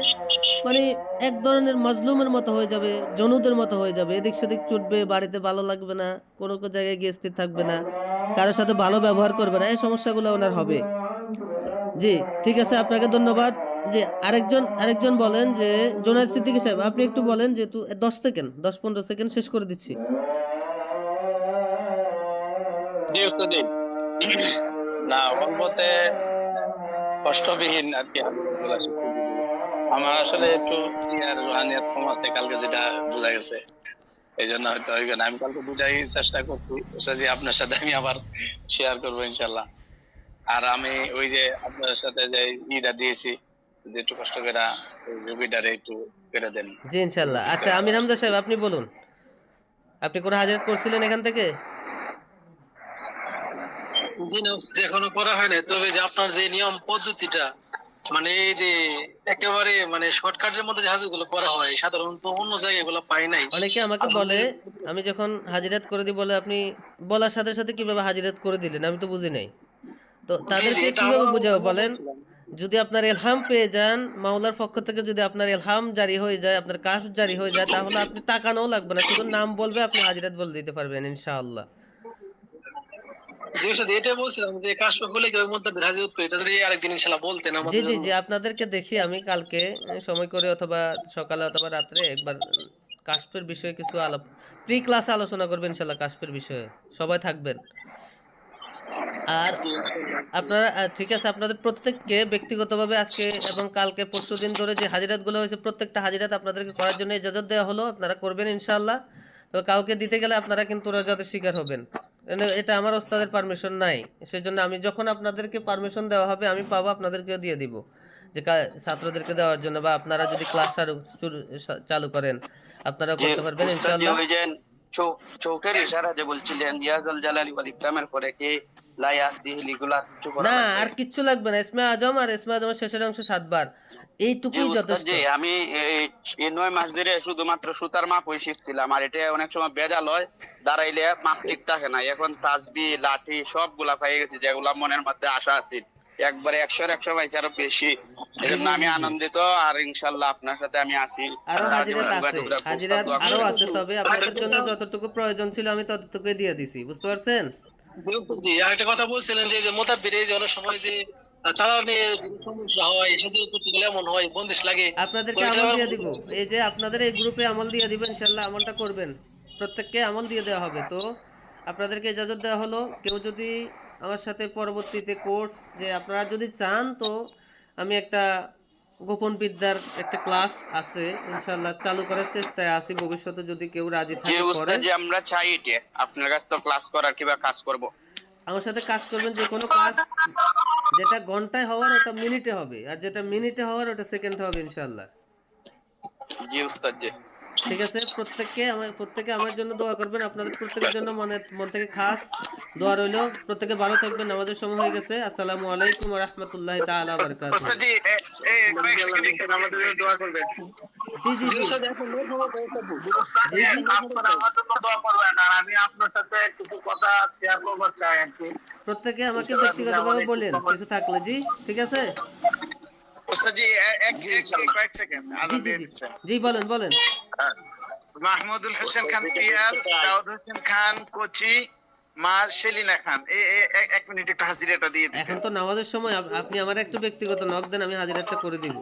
মানে এক ধরনের মাজলুমের মতো হয়ে যাবে, জনুদের মতো হয়ে যাবে, এদিক সেদিক ছুটবে, বাড়িতে ভালো লাগবে না, কোনো জায়গায় গিয়ে স্থির থাকবে না, কারোর সাথে ভালো ব্যবহার করবে না, এই সমস্যাগুলো ওনার হবে। জি ঠিক আছে, আপনাকে ধন্যবাদ। যে আরেকজন বলেন যে জোনায়েদ সিদ্দিকী সাহেব, আপনি একটু বলেন, যেহেতু 10-15 সেকেন্ড শেষ করে দিচ্ছি। জি উস্তাদ জি, না বলতে কষ্টবিহীন আর কি আলহামদুলিল্লাহ শিখতে দিবি। আমার আসলে একটু রুহানিয়াত কম আছে, কালকে যেটা বোঝা গেছে, এই জন্য হয়তো হইবে না। আমি কালকে বুঝাই চেষ্টা করছি উস্তাদ জি, আপনার সাথে আমি আবার শেয়ার করবো ইনশাল্লাহ। আর আমি ওই যে আপনার সাথে যে ইটা দিয়েছি, যে একটু কষ্ট করে রুগীটারে একটু করে দেন। জি ইনশাল্লাহ। আচ্ছা আমির হামজা সাহেব আপনি বলুন, আপনি কোনো হাজিরাত করছিলেন এখান থেকে? জি না, এখনো করা হয় না, তবে যে আপনার যে নিয়ম পদ্ধতিটা মানে এই যে একেবারে মানে শর্টকাটের মধ্যে যে হাজিরগুলো করা হয় সাধারণত অন্য জায়গায় এগুলো পাই নাই। অনেকে আমাকে বলে, আমি যখন হাজিরাত করে দিই বলে আপনি বলার সাথে সাথে কিভাবে হাজিরাত করে দিলেন, আমি তো বুঝি নাই। তো জি জি, তাদেরকে এটা কিভাবে আমারও বুঝাবো আমিও বলেন? বলছিলাম। যদি আপনার এলহাম পেয়ে যান মাওলার পক্ষ থেকে, যদি আপনার এলহাম জারি হয়ে যায়, আপনার কাশফ জারি হয়ে যায়, তাহলে আপনি তাকানোও লাগবে না, শুধু নাম বলবে, আপনি হাজিরাত বলে দিতে পারবেন ইনশাআল্লাহ। জি ওস্তাদ, এটাই বলছিলাম যে কাশফ হলে কি ওই মধ্যে হাজির করি, এটা যদি আরেকদিন ইনশাআল্লাহ বলতেন জি আমাদের জি জন্য। জি, আপনাদেরকে দেখি আমি কালকে সময় করে, অথবা সকালে অথবা রাত্রে একবার কাশফের বিষয়ে কিছু প্রি ক্লাসে আলোচনা করবেন ইনশাআল্লাহ। কাশফের বিষয়ে সবাই থাকবেন। আর জি, ইনশাআল্লাহ। আপনারা ঠিক আছে, আপনাদের প্রত্যেককে ব্যক্তিগতভাবে আজকে এবং কালকে পরশুদিন ধরে যে হাজিরাতগুলো হয়েছে, প্রত্যেকটা হাজিরাত আপনাদেরকে করার জন্য ইজাজত দেওয়া হলো, আপনারা করবেন ইনশাআল্লাহ। তো কাউকে দিতে গেলে আপনারা কিন্তু রোজাদের শিকার হবেন। এটা আমার ওস্তাদের পারমিশন নাই, সেজন্য আমি যখন আপনাদেরকে পারমিশন দেওয়া হবে আমি পাবো, আপনাদেরকেও দিয়ে দিব, যে ছাত্রদেরকে দেওয়ার জন্য, বা আপনারা যদি ক্লাস চালু করেন আপনারা যে করতে পারবেন উস্তাদ যে ইনশাআল্লাহ। ওই যে চোখের ইশারা যে বলছিলেন ইয়াজুল জালালি ওয়াল ইকরামের পরে কি লা ইয়াহদিহি লিগুলা কিছু করা না, লাগবে? আর কিচ্ছু লাগবে না। ইসমে আজম আর ইসমে আজমের শেষের অংশ 7 বার, যে এইটুকুই উস্তাদ যথেষ্ট। যে আমি এই 9 মাস ধরে শুধুমাত্র সুতার মাপই শিখছিলাম, আর এটা অনেক সময় ভেজাল হয়, দাঁড়াইলে মাপ ঠিক থাকে না। এখন তাসবি লাঠি সবগুলা পেয়ে গেছি, যেগুলা মনের মধ্যে আশা আছিল একবারে 100-100 পাইছি, আরো বেশি। এই জি জন্য জি আমি জি জি, আনন্দিত, আর ইনশাল্লাহ আপনার সাথে আমি আছি। আরো সারা জীবন হাজিরাত ডুবা আছে, ডুবা উস্তাদ হাজিরাত দোয়া আরো করবেন। আছে, তবে আপনাদের জন্য যতটুকু প্রয়োজন ছিল আমি ততটুকুই দিয়ে দিছি, বুঝতে পারছেন? জি, আরেকটা কথা বলছিলেন যে মোতাব্বির এই যে অনেক সময় যে চালানের সমস্যা হয়, হাজির করতে গেলে এমন হয় বন্দিশ লাগে। তো আপনাদেরকে এটা আমল আবার দিয়ে দিব, এই যে আপনাদের এই গ্রুপে আমল দিয়ে দিব ইনশাল্লাহ, আমলটা করবেন, প্রত্যেককে আমল দিয়ে দেওয়া হবে। তো আপনাদেরকে ইজাজত দেওয়া হলো, কেউ যদি আমার সাথে পরবর্তীতে কোর্স, যে আপনারা যদি চান, তো আমি একটা গোপন বিদ্যার একটা ক্লাস আছে ইনশাল্লাহ, চালু করার চেষ্টায় আছি, ভবিষ্যতে যদি কেউ রাজি যে থাকে করে। উস্তাদ যে আমরা চাই এটা আপনার কাছে তো ক্লাস করার কিবা কাজ করব। আমার সাথে কাজ করবেন, যে কোনো কাজ যেটা ঘন্টায় হওয়ার ওটা মিনিটে হবে, আর যেটা মিনিটে হওয়ার ওটা সেকেন্ডে হবে ইনশাল্লাহ। জি উস্তাদ জি। ঠিক আছে, প্রত্যেকে আমার জন্য দোয়া করবেন, আপনাদের প্রত্যেকের জন্য মন থেকে খাস দোয়া রইল। প্রত্যেকে ভালো থাকবেন, নামাজের সময় হয়ে গেছে। আসসালামু আলাইকুম ওয়া রাহমাতুল্লাহি তাআলা ওয়া বারাকাতুহু। ওস্তাদ জি কয়েক সেকেন্ড একটু আমাদের জন্য দোয়া করবেন। জি জি জি জি ওস্তাদ, এখন লোক হচ্ছে ওস্তাদ জি। জি জি, আপনারা আমার জন্য দোয়া করবেন, আর আমি আপনার সাথে কিছু কথা শেয়ার করবার চাই আর কি। প্রত্যেকে আমাকে ইনশাআল্লাহ যদি আমার ব্যক্তিগতভাবে একটু বলেন সময়। কিছু থাকলে। জি ঠিক আছে। ওস্তাদ জি কয়েক সেকেন্ড জি আজান জি দিয়ে জি দিচ্ছে। জি, বলেন বলেন। মাহমুদুল হোসেন খান পিয়ার, দাউদ হোসেন খান কোচি, মা সেলিনা খান। এক মিনিট একটু হাজিরাটা দিয়ে এখন দিতেন। তো নামাজের সময়, আপনি আমার একটু ব্যক্তিগত নক দেন, আমি হাজিরাতটা করে দিব।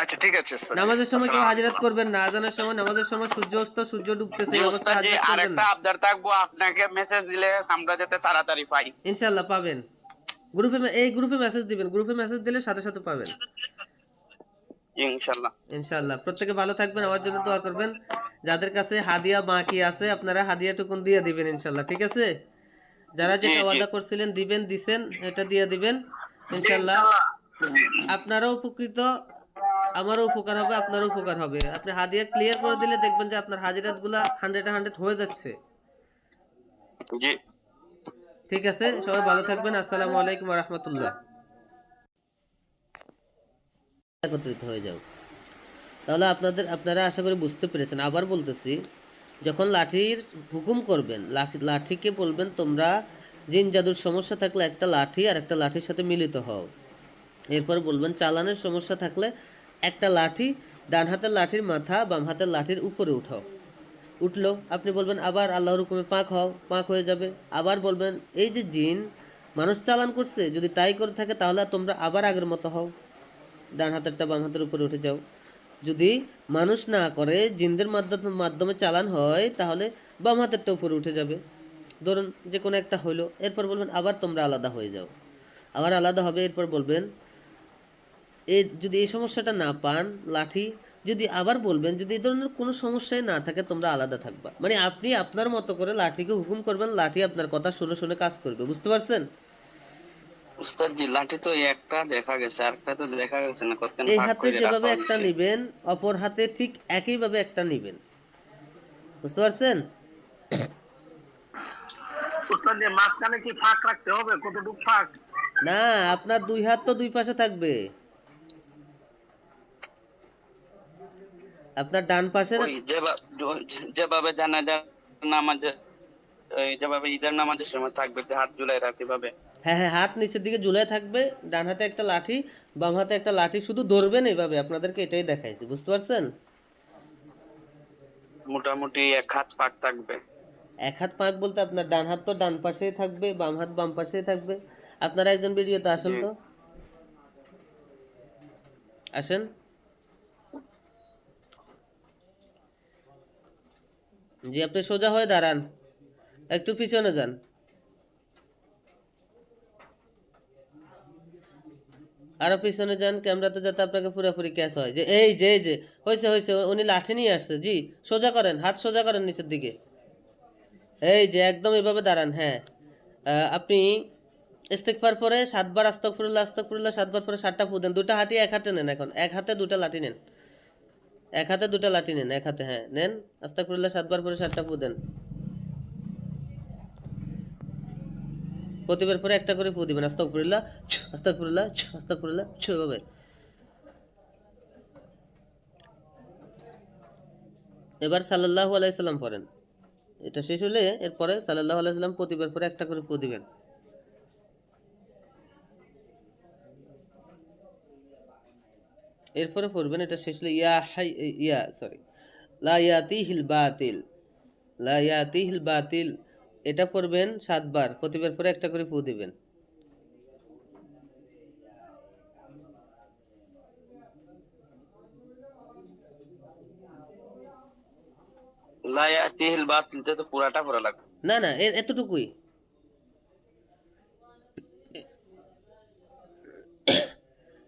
আচ্ছা ঠিক আছে ওস্তাদ জি। নামাজের সময় কেউ আসসালামু হাজিরাত আলাইকুম। করবেন না, আজানের সময়, নামাজের সময় সূর্য অস্ত সূর্য ডুবতেছে, জি এই অবস্থায় উস্তাদ জি, হাজিরাত করবেন আরেকটা না। আবদার থাকবো, আপনাকে মেসেজ দিলে আমরা যাতে তাড়াতাড়ি পাই। ইনশাল্লাহ পাবেন। এই গ্রুপে মেসেজ দিবেন, গ্রুপে মেসেজ দিলে সাথে সাথে পাবেন ইনশাল্লাহ। ইনশাল্লাহ। প্রত্যেকে ভালো থাকবেন, আমার জন্য দোয়া করবেন। যাদের কাছে হাদিয়া বাকি আছে আপনারা হাদিয়া টুকুন দিয়ে দিবেন ইনশাল্লাহ, ঠিক আছে? যারা জি যেটা জি ওয়াদা করছিলেন দিবেন, দিছেন, এটা দিয়ে দিবেন ইনশাল্লাহ। আপনারাও উপকৃত, আমারও উপকার হবে, আপনারও উপকার হবে। আপনি হাদিয়া ক্লিয়ার করে দিলে দেখবেন যে আপনার হাজিরাতগুলা 100-100 হয়ে যাচ্ছে। জি। ঠিক আছে, সবাই ভালো থাকবেন। আসসালামু আলাইকুম ওয়া রাহমাতুল্লাহ। একত্রিত হয়ে যাও। তাহলে আপনারা আশা করি বুঝতে পেরেছেন। আবার বলতেছি, যখন লাঠির হুকুম করবেন, লাঠিকে বলবেন তোমরা জিন জাদুর সমস্যা থাকলে একটা লাঠি আর একটা লাঠির সাথে মিলিত হও। এরপর বলবেন চালানের সমস্যা থাকলে একটা লাঠি, ডান হাতের লাঠির মাথা বাম হাতের লাঠির উপরে উঠাও। উঠলো, আপনি বলবেন আবার আল্লাহর হুকুমে পাক হও, পাক হয়ে যাবে। আবার বলবেন এই যে জিন মানুষ চালান করছে, যদি তাই করে থাকে তাহলে তোমরা আবার আগের মতো হও, ডান হাতেরটা বাম হাতের উপরে উঠে যাও। যদি মানুষ না করে, জিনদের মাধ্যমে চালান হয়, তাহলে বাম হাতেরটা উপরে উঠে যাবে। ধরুন যে কোনো একটা হইলো, এরপর বলবেন আবার তোমরা আলাদা হয়ে যাও, আবার আলাদা হবে। এরপর বলবেন যদি এই সমস্যাটা না পান, লাঠি যদি আবার বলবেন যদি এই ধরনের কোনো সমস্যাই না থাকে তোমরা আলাদা থাকবা। মানে আপনি আপনার মতো করে লাঠিকে হুকুম করবেন, লাঠি আপনার কথা শুনে শুনে কাজ করবে, বুঝতে পারছেন? উস্তাদ জি, লাঠি তো একটা দেখা গেছে, আরেকটা তো দেখা গেছে না, কতক্ষণ এই ভাগ হাতে করে রাখা যেভাবে একটা হয়েছে। নিবেন, অপর হাতে ঠিক একইভাবে একটা নিবেন, বুঝতে পারছেন? উস্তাদ যে মাঝখানে কি ফাঁক রাখতে হবে? কতটুকু ফাঁক? না, আপনার দুই হাত তো দুই পাশে থাকবে। আপনার ডান পাশের ওই যেভাবে জানাজার নামাজে যেভাবে ঈদের নামাজের সময় থাকবে যে হাত ঝুলাই রাখতে ভাবে। হ্যাঁ হ্যাঁ, হাত নিচের দিকে ঝুলে থাকবে, ডান হাতে একটা লাঠি, বাম হাতে একটা লাঠি, শুধু ধরবেন এইভাবে। আপনাদেরকে এটাই দেখাইছি, বুঝতে পারছেন? মোটামুটি এক হাত ফাঁক থাকবে। এক হাত ফাঁক বলতে আপনার ডান হাত তো ডান পাশেই থাকবে, বাম হাত বাম পাশেই থাকবে। আপনারা একজন ভিডিওতে আসেন তো, আসেন। জি, আপনি সোজা হয়ে দাঁড়ান, একটু পিছনে যান। আরো পিছনে যান, ক্যামেরাতে যাতে আপনাকে পুরোপুরি ক্যাচ হয়। যে এই যে হয়েছে হয়েছে, উনি লাঠি নিয়ে আসছে। জি, সোজা করেন, হাত সোজা করেন নিচের দিকে। এই যে একদম এভাবে দাঁড়ান। হ্যাঁ, আপনি ইস্তেগফার পরে 7 বার আস্তাগফিরুল্লাহ আস্তাগফিরুল্লাহ 7 বার পরে 7টা ফু দেন। দুটো হাতি এক হাতে নেন। এখন এক হাতে দুটো লাঠি নেন, এক হাতে দুটো লাঠি নেন, এক হাতে। হ্যাঁ, নেন। আস্তাগফিরুল্লাহ 7 বার পরে 7টা ফু দেন। প্রতিবার পরে একটা করে ফু দিবেন। আস্তাগফিরুল্লাহ আস্তাগফিরুল্লাহ আস্তাগফিরুল্লাহ, এভাবে। এবার সাল্লাল্লাহু আলাইহি সাল্লাম পড়েন। এটা শেষ হলে এরপরে সাল্লাল্লাহু আলাইহি সাল্লাম প্রতিবার পরে একটা করে ফু দিবেন। এরপরে পড়বেন, এটা শেষ হলে লা ইয়াতিহিল বাতিল, লা ইয়াতিহিল বাতিল, এটা পড়বেন 7 বার, প্রতিবার পরে একটা করে ফু দিবেন। লা ইয়াতিহিল বাতিল তো পুরাটা পড়া লাগবে। না না, এতটুকুই।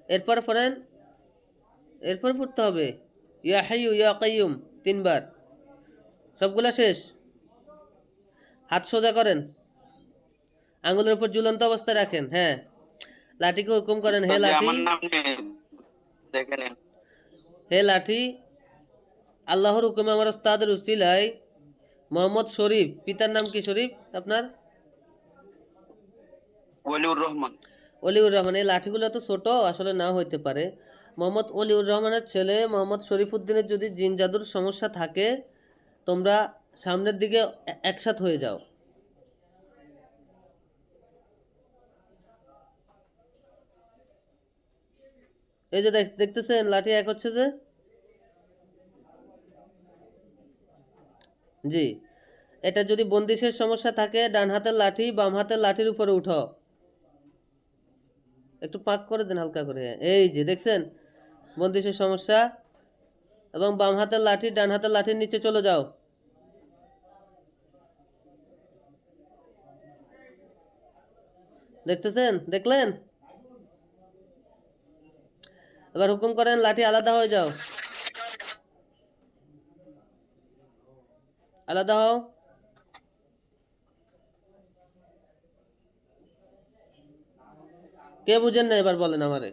এরপরে পড়েন, এরপরে পড়তে হবে ইয়া হাইয়ু ইয়া কাইয়ুম 3 বার। সবগুলা শেষ। হাত সোজা করেন, আঙ্গুলের উপর ঝুলন্ত অবস্থায় রাখেন। হ্যাঁ, লাঠিকে হুকুম করেন, হে লাঠি, আমার নাম দেখে নেন। হে লাঠি, আল্লাহর হুকুমে আমার ওস্তাদের উসিলায় মোহাম্মদ শরীফ, পিতার নাম কি শরীফ আপনার? ওয়ালিউর রহমান। অলিউর রহমান। এই লাঠিগুলো তো ছোট, আসলে না হইতে পারে। মোহাম্মদ অলিউর রহমানের ছেলে মোহাম্মদ শরীফ উদ্দিনের যদি জিন জাদুর সমস্যা থাকে, তোমরা সামনের দিকে একসাথ হয়ে যাও। এই যে দেখতেছেন লাঠি এক হচ্ছে যে। জি, এটা যদি বন্দিশের সমস্যা থাকে, ডান হাতের লাঠি বাম হাতের লাঠির উপরে উঠো, একটু পাক করে দেন হালকা করে। এই যে দেখছেন বন্দিশের সমস্যা, এবং বাম হাতের লাঠি ডান হাতের লাঠির নিচে চলে যাও। দেখতেছেন, দেখলেন? এবার হুকুম করেন লাঠি আলাদা হয়ে যাও, আলাদা হও। কে বুঝেন না এবার বলেন আমারে।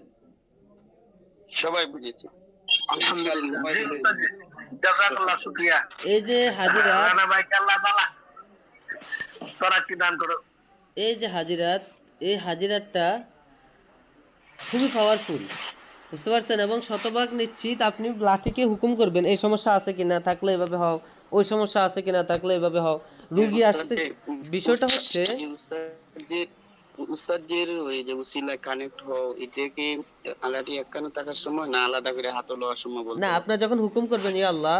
সবাই বুঝেছি। আলহামদুলিল্লাহ। জি উস্তাদ জি, জাযাকাল্লাহ, শুকরিয়া। এই যে হাজিরাত, রানা ভাইকে আল্লাহ তাআলা তরাক্কি দান করো। এই যে হাজিরাত, এই হাজিরাতটা খুবই পাওয়ারফুল, বুঝতে পারছেন? এবং শতভাগ নিশ্চিত আপনি লাঠিকে হুকুম করবেন এই সমস্যা আছে কিনা, থাকলে এভাবে হও, ওই সমস্যা আছে কিনা, থাকলে এভাবে হও। রুগী আসছে, বিষয়টা হচ্ছে উস্তাদজির ওই যে উসিলা কানেক্ট হও, এটা কি আলাদা একখানে থাকার সময় না আলাদা করে হাতে লওয়ার সময় বলতে না, হবে? আপনার যখন হুকুম করবেন ইয়া আল্লাহ,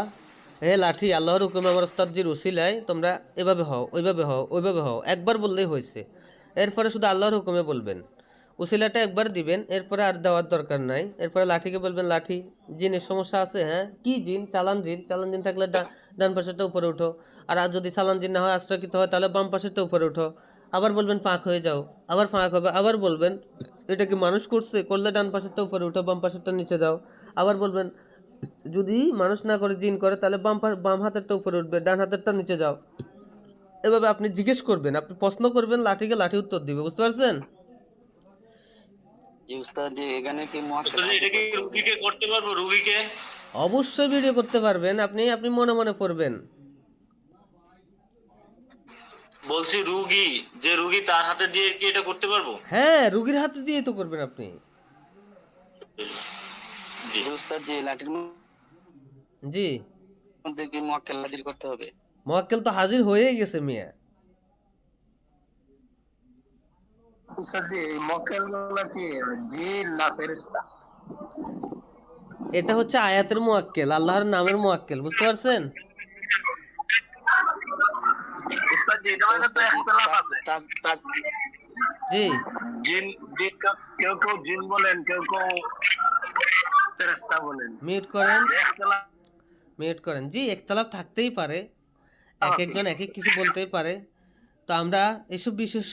হে লাঠি, আল্লাহর হুকুমে আমার ওস্তাদজির উসিলায় তোমরা এভাবে হও, ওইভাবে হও, ওইভাবে হও, একবার বললেই হয়েছে। এরপরে শুধু আল্লাহর হুকুমে বলবেন, উসিলাটা একবার দিবেন, এরপরে আর দেওয়ার দরকার নাই। এরপরে লাঠিকে বলবেন, লাঠি, জিনের সমস্যা আছে, হ্যাঁ কি জিন? চালান জিন। চালান জিন থাকলে ডান পাশেরটা উপরে উঠো, আর যদি চালান জিন না হয়, আশ্রয়কৃত হয়, তাহলে বাম পাশেরটা উপরে উঠো। আবার বলবেন ফাঁক হয়ে যাও, আবার ফাঁক হবে। আবার বলবেন এটা কি মানুষ করছে? করলে ডান পাশেরটা উপরে উঠো, বাম পাশেরটা নিচে যাও। আবার বলবেন যদি মানুষ না করে জিন করে, তাহলে বাম হাতেরটা উপরে উঠবে, ডান হাতেরটা নিচে যাও। এভাবে আপনি জিজ্ঞেস করবেন, আপনি প্রশ্ন করবেন, লাঠিকে লাঠি উত্তর দিবে, বুঝতে পারছেন? জি উস্তাদজি, এখানে কি উস্তাদ, এটা কি রুগীকে করতে পারবো? রুগীকে অবশ্যই ভিডিও করতে পারবেন। আপনি আপনি মনে মনে পড়বেন। বলছি বলছি রুগী তার হাতে দিয়ে কি এটা করতে পারবো? হ্যাঁ, রুগীর হাতে দিয়ে তো করবেন আপনি। জি। উস্তাদ জি, লাঠির জি, মধ্যে কি মুয়াক্কেল হাজির করতে হবে? মোয়াক্কেল তো হাজির হয়ে গেছে মিয়া। উস্তাদ জি, এই মক্কেল গুলা কি জিন না ফেরেশতা? এটা হচ্ছে আয়াতের মোয়াক্কেল, আল্লাহর নামের মোয়াক্কেল, বুঝতে পারছেন? উস্তাদ জি, এটা মানে তো ইখতিলাফ আছে। জি, জিন জিন কেউ কেউ জিন বলেন, কেউ কেউ ফেরেশতা বলেন। মিউট করেন, ইখতিলাফ মিউট করেন। জি, একতলাপ থাকতেই পারে, এক একজন এক এক কিছু বলতেই পারে। তো আমরা এসব বিষয়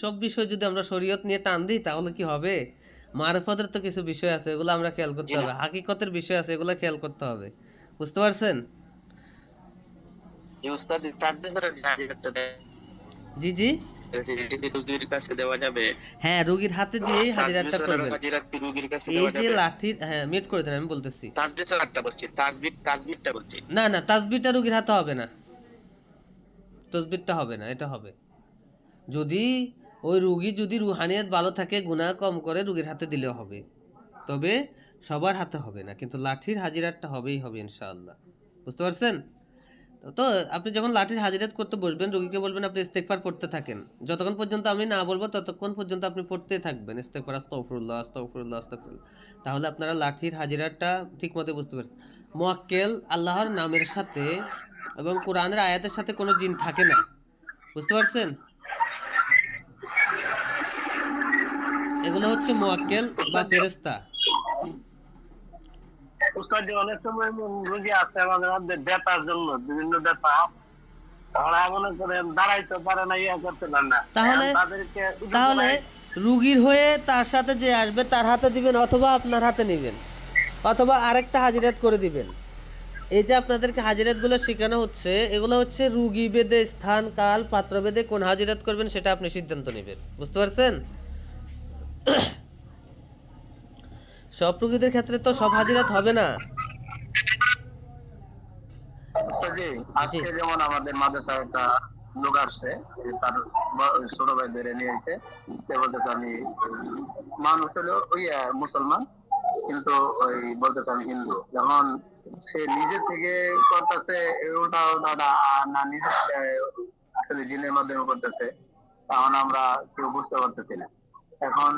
সব বিষয় যদি আমরা শরীয়ত নিয়ে টান দিই তাহলে কি হবে? মারফতের তো কিছু বিষয় আছে, এগুলো আমরা খেয়াল করতে হবে। হাকিকতের বিষয় আছে, এগুলো খেয়াল করতে হবে, বুঝতে পারছেন? এই উস্তাদ তাকবীরের হাজিরাতটা জি জি, এটা কি রুগীর কাছে দেওয়া যাবে? হ্যাঁ, রুগীর হাতে দিয়েই হাজিরাতটা তাকবীরের করবেন। হাজিরাত কি রুগীর কাছে এই দেওয়া যে যাবে? লাঠির, হ্যাঁ মিউট করে দেন, আমি বলতেছি। তাকবীরটা বলছি, তাকবীরটা বলছি। না না, তাসবিহটা রুগীর হাতে হবে না, তসবিহটা হবে না, এটা হবে যদি ওই রুগী যদি রুহানিয়াত ভালো থাকে, গুনাহ কম করে, রুগীর হাতে দিলেও হবে, তবে সবার হাতে হবে না। কিন্তু লাঠির হাজিরাতটা হবেই হবে ইনশাআল্লাহ, বুঝতে পারছেন? তো আপনি যখন লাঠির হাজিরাত করতে বসবেন, রুগীকে বলবেন আপনি ইস্তেগফার পড়তে থাকেন। যতক্ষণ পর্যন্ত আমি না বলবো ততক্ষণ পর্যন্ত আপনি পড়তে থাকবেন ইস্তেগফার, আস্তাগফিরুল্লাহ আস্তাগফিরুল্লাহ আস্তাগফিরুল্লাহ। তাহলে আপনারা লাঠির হাজিরাতটা ঠিকমতো বুঝতে পারছেন। মুয়াক্কেল আল্লাহর নামের সাথে এবং কোরআনের আয়াতের সাথে কোনো জিন থাকে না, বুঝতে পারছেন? এগুলো হচ্ছে মুয়াক্কেল বা ফেরেশতা। উস্তাদ জি, অনেক সময় রোগী আছে আমাদের মধ্যে ব্যথার জন্য, বিভিন্ন ব্যথা, ওরা মনে করেন দাঁড়াইতে পারে না, ইয়া করতে পারে না। তাহলে- তাদেরকে তাহলে রুগীর হয়ে তার সাথে যে আসবে তার হাতে দিবেন, অথবা আপনার হাতে নেবেন, অথবা আরেকটা হাজিরাত করে দিবেন। এই যে আপনাদেরকে হাজিরাতগুলো শেখানো হচ্ছে, এগুলো হচ্ছে রুগী ভেদে, স্থান কাল পাত্র ভেদে কোন হাজিরাত করবেন সেটা আপনি সিদ্ধান্ত নেবেন, বুঝতে পারছেন? সব রুগীদের ক্ষেত্রে তো সব হাজিরাত হবে না। উস্তাদ জি, আজকে যেমন আমাদের মাদ্রাসায় একটা লোক আসছে, তার ছোট ভাই ধরে নিয়ে এসে সে বলতেছে আমি মানুষ হলো ওই মুসলমান, কিন্তু ওই বলতেছে আমি হিন্দু। যখন সে নিজে থেকে করতেছে ওটা দাদা, না নিজে আসলে জিনের মাধ্যমে করতেছে, তখন আমরা কেউ বুঝতে পারতেছি না। এখন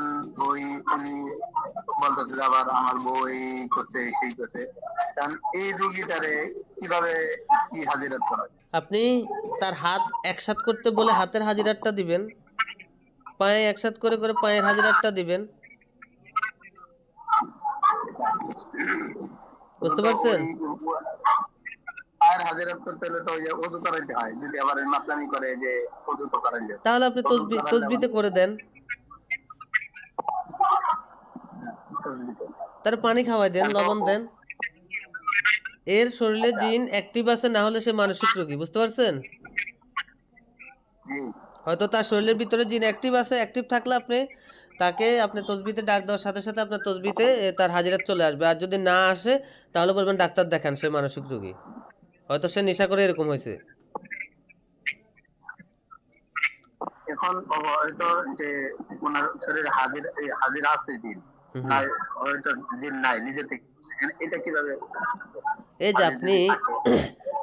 উনি বলতেছে যে আবার আমার বই করছে, সেই করছে। কারণ এই রুগীটারে কিভাবে কি হাজিরাত করা হয়? আপনি তার হাত একসাথ করতে বলে হাতের হাজিরাতটা দিবেন, পায়ে একসাথ করে করে পায়ের হাজিরাতটা দিবেন, বুঝতে পারছেন? পায়ের হাজিরাত করতে হলে তো ওই যে ওযু করাইতে হয়, যদি আবার মাতলামি করে যে ওযু তো করাই যায়। তাহলে আপনি তসবিতে করে দেন, তার পানি খাওয়াই দেন, লবণ দেন। এর শরীরে জিন অ্যাক্টিভ আছে, না হলে সে মানসিক রোগী, বুঝতে পারছেন? হয়তো তার শরীরের ভিতরে জিন অ্যাক্টিভ আছে, অ্যাক্টিভ থাকলে আপনি তসবিতে ডাক দেওয়ার সাথে সাথে আপনার তসবিতে তার হাজিরাত চলে আসবে। আর যদি না আসে তাহলে বলবেন ডাক্তার দেখান, সে মানসিক রোগী, হয়তো সে নেশা করে এরকম হয়েছে। এখন হয়তো যে ওনার শরীরে হাজির আছে জিন, নাই হয়তো জিন নাই, নিজে থেকে এটা কিভাবে? এই যে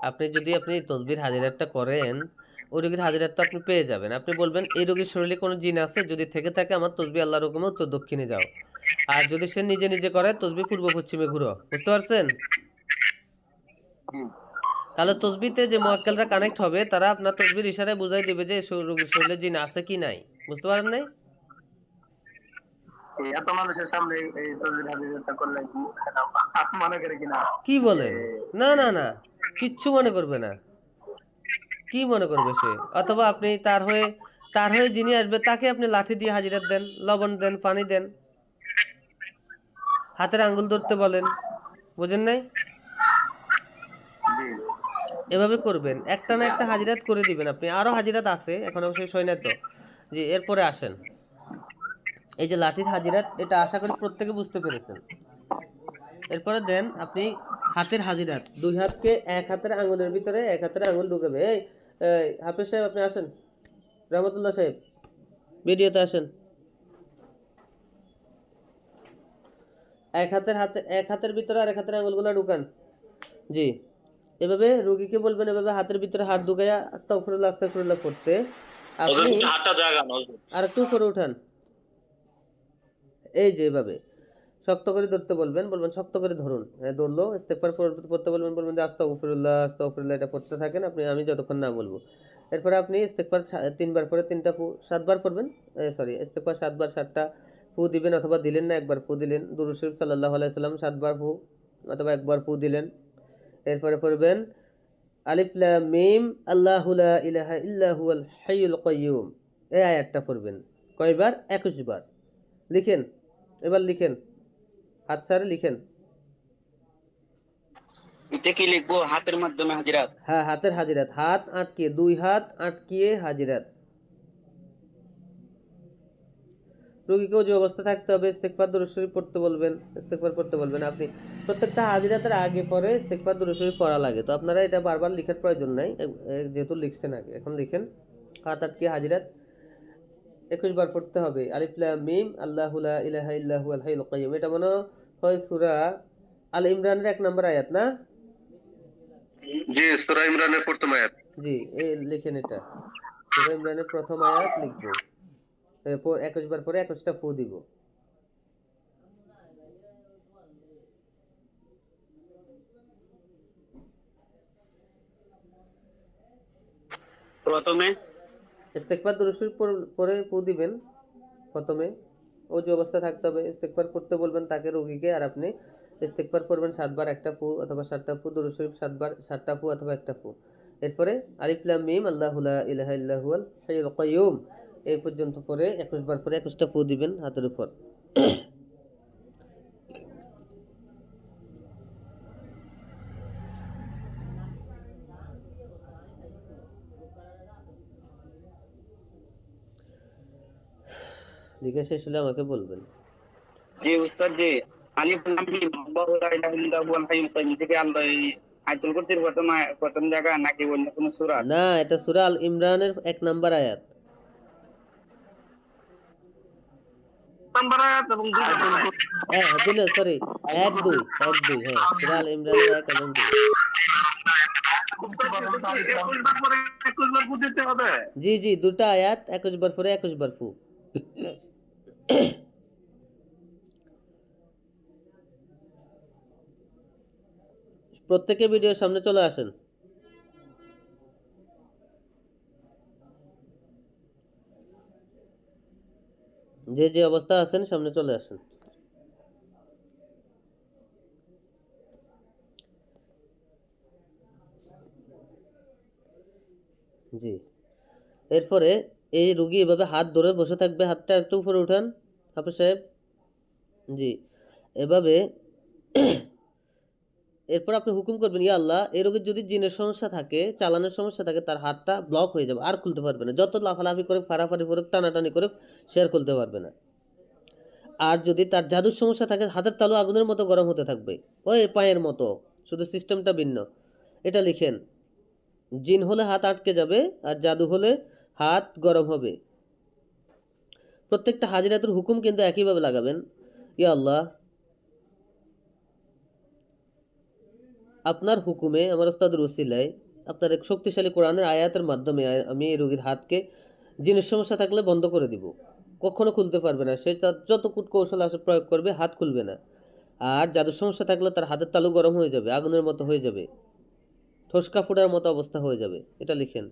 আপনি যদি তসবির হাজিরাতটা করেন, ওই রোগীর হাজিরাতটা আপনি পেয়ে যাবেন। আপনি বলবেন এই রোগীর শরীরে কোনো জিন আছে, যদি থেকে থাকে আমার তসবি আল্লাহর হুকুমে উত্তর দক্ষিণে যাও। আর যদি সে নিজে নিজে করে, তসবি পূর্ব পশ্চিমে ঘুরো, বুঝতে পারছেন? তাহলে তসবিতে যে মুয়াক্কেলরা কানেক্ট হবে, তারা আপনার তসবির ইশারায় বুঝাই দিবে যে রোগীর শরীরে জিন আছে কি নাই, বুঝতে পারেন নাই? এত মানুষের সামনে এই তসবির হাজিরাতটা করলে মনে করে কিনা? কি বলেন? না না না, কিচ্ছু মনে করবে না। কি মনে করবে সে? অথবা আপনি তার হয়ে যিনি আসবে তাকে আপনি লাঠি দিয়ে হাজিরাত দেন, লবণ দেন, পানি দেন, হাতের আঙ্গুল ধরতে বলেন, বুঝেন নাই? এভাবে করবেন, একটা না একটা হাজিরাত করে দিবেন আপনি। আরো হাজিরাত আছে, এখন অবশ্যই শেষ হয় না তো। জি, এরপরে আসেন এই যে লাঠির হাজিরাত, এটা আশা করি প্রত্যেকে বুঝতে পেরেছেন। এরপরে দেন আপনি হাতের হাজিরাত, দুই হাতকে এক হাতের আঙ্গুলের ভিতরে এক হাতের আঙ্গুল ঢুকাবে। এই হাফেজ সাহেব, আপনি আসেন। রহমতুল্লাহ সাহেব ভিডিওতে আসেন। এক হাতের ভিতরে আর এক হাতের আঙুলগুলো ঢুকান। জি, এভাবে রোগীকে বলবেন এভাবে হাতের ভিতরে হাত ঢুকাইয়া আস্তাগফিরুল্লাহ আস্তাগফিরুল্লাহ করতে। হুজুর আপনি একটু হাতটা জাগান হুজুর। আর একটু উপরে উঠান, এই যে এভাবে শক্ত করে ধরতে বলবেন, বলবেন শক্ত করে ধরুন, ধরলো ইস্তেগফার পড়তে বলবেন, বলবেন যে আস্তাগফিরুল্লাহ আস্তাগফিরুল্লাহ, এটা পড়তে থাকেন আপনি, আমি যতক্ষণ না বলবো। এরপরে আপনি ইস্তেগফার 3 বার পরে 3টা ফু 7 বার পড়বেন, সরি ইস্তেগফার 7 বার 7টা ফু দিবেন, অথবা দিলেন না একবার ফু দিলেন, দুরূদ শরীফ সাল্লাল্লাহু আলাইহি সাল্লাম 7 বার ফু অথবা একবার ফু দিলেন। এরপরে পড়বেন আলিফ লাম মিম আল্লাহু লা ইলাহা ইল্লা হুয়াল হাইয়ুল কাইয়্যুম, এই আয়াতটা পড়বেন কয়বার? 21 বার। লিখেন, এবার লিখেন, হাত ছাড়ে লিখেন। এটা কি লিখবো হাতের মাধ্যমে হাজিরাত? হ্যাঁ, হাতের হাজিরাত, হাত আটকিয়ে, 2 হাত আটকিয়ে হাজিরাত। রোগীকেও যে অবস্থা থাকতে হবে, ইস্তেগফার দুরূদ শরীফ পড়তে বলবেন, ইস্তেগফার পড়তে বলবেন। আপনি প্রত্যেকটা হাজিরাতের আগে পরে ইস্তেগফার দুরূদ শরীফ পড়া লাগে, তো আপনারা এটা বারবার লিখার প্রয়োজন নাই, যেহেতু লিখছেন আগে, এখন লিখেন হাত আটকিয়ে হাজিরাত 21 বার পড়তে হবে। আলিফ লাম মিম আল্লাহু লা ইলাহা ইল্লা হুয়াল হাইয়ুল কাইয়্যুম, এটা মনে হয় সূরা আল ইমরানের 1 নম্বর আয়াত না? জি, সূরা ইমরানের প্রথম আয়াত। জি, এই লিখেন, এটা সূরা ইমরানের প্রথম আয়াত লিখবো। 21 বার পরে 21টা ফু দিব। প্রথমে ইস্তেগফার দুরূদ শরীফ পরে ফু দিবেন প্রথমে, ওযু অবস্থা থাকতে হবে, ইস্তেগফার করতে বলবেন তাকে, রোগীকে, আর আপনি ইস্তেগফার করবেন 7 বার 1টা ফু অথবা 7টা ফু, দুরূদ শরীফ 7 বার 7টা ফু অথবা 1টা ফু। এরপরে আলিফ লাম মিম আল্লাহু লা ইলাহা ইল্লা হুয়াল হাইয়ুল কাইয়্যুম এই পর্যন্ত পরে 21 বার পরে 21টা ফু দিবেন হাতের উপর। লিখে শেষ হলে আমাকে বলবেন। জি উস্তাদ জি, আলিফ লাম মিম আল্লাহু লা ইলাহা ইল্লা হুয়াল হাইয়ুল কাইয়্যুম থেকে আল্লাহ এই আয়াতুল কুরসির প্রথম জায়গা নাকি অন্য কোনো সূরা? না, এটা সূরা আল ইমরানের 1 নম্বর আয়াত। নাম্বার আয়াত এবং হ্যাঁ দিল, সরি 1 2 1 2, হ্যাঁ সূরা আল ইমরানের 1 এবং 2। 21 বার পরে 21 বার বুঝতে হবে। জি জি, দুটো আয়াত 21 বার পরে 21 বার ফু। প্রত্যেকে ভিডিওর সামনে চলে আসেন। যে যে অবস্থা আছেন সামনে চলে আসেন। জি, এরপরে এই রুগী এভাবে হাত ধরে বসে থাকবে, হাতটা একটু উপরে উঠান হাফেজ সাহেব। জি, এভাবে এরপর আপনি হুকুম করবেন, ইয়া আল্লাহ, এই রোগীর যদি জিনের সমস্যা থাকে, চালানোর সমস্যা থাকে, তার হাতটা ব্লক হয়ে যাবে, আর খুলতে পারবে না, যত লাফালাফি করে ফাড়াফাড়ি করে টানাটানি করে সে আর খুলতে পারবে না। আর যদি তার জাদুর সমস্যা থাকে, হাতের তালু আগুনের মতো গরম হতে থাকবে, ওই পায়ের মতো, শুধু সিস্টেমটা ভিন্ন। এটা লিখেন, জিন হলে হাত আটকে যাবে, আর জাদু হলে হাত গরম হবে। প্রত্যেকটা হাজিরাতুর হুকুম কিন্তু একইভাবে লাগাবেন। ইয়া আল্লাহ, আপনার হুকুমে, আমার ওস্তাদের ওসিলায়, আপনার এক শক্তিশালী কোরআনের আয়াতের মাধ্যমে আমি এই রোগীর হাতকে জিনের সমস্যা থাকলে বন্ধ করে দিব, কখনো খুলতে পারবে না, সে তার যত কূট কৌশল আসে প্রয়োগ করবে, হাত খুলবে না। আর জাদুর সমস্যা থাকলে তার হাতের তালু গরম হয়ে যাবে, আগুনের মতো হয়ে যাবে, ঠোসকা ফোড়ার মতো অবস্থা হয়ে যাবে। এটা লিখেন।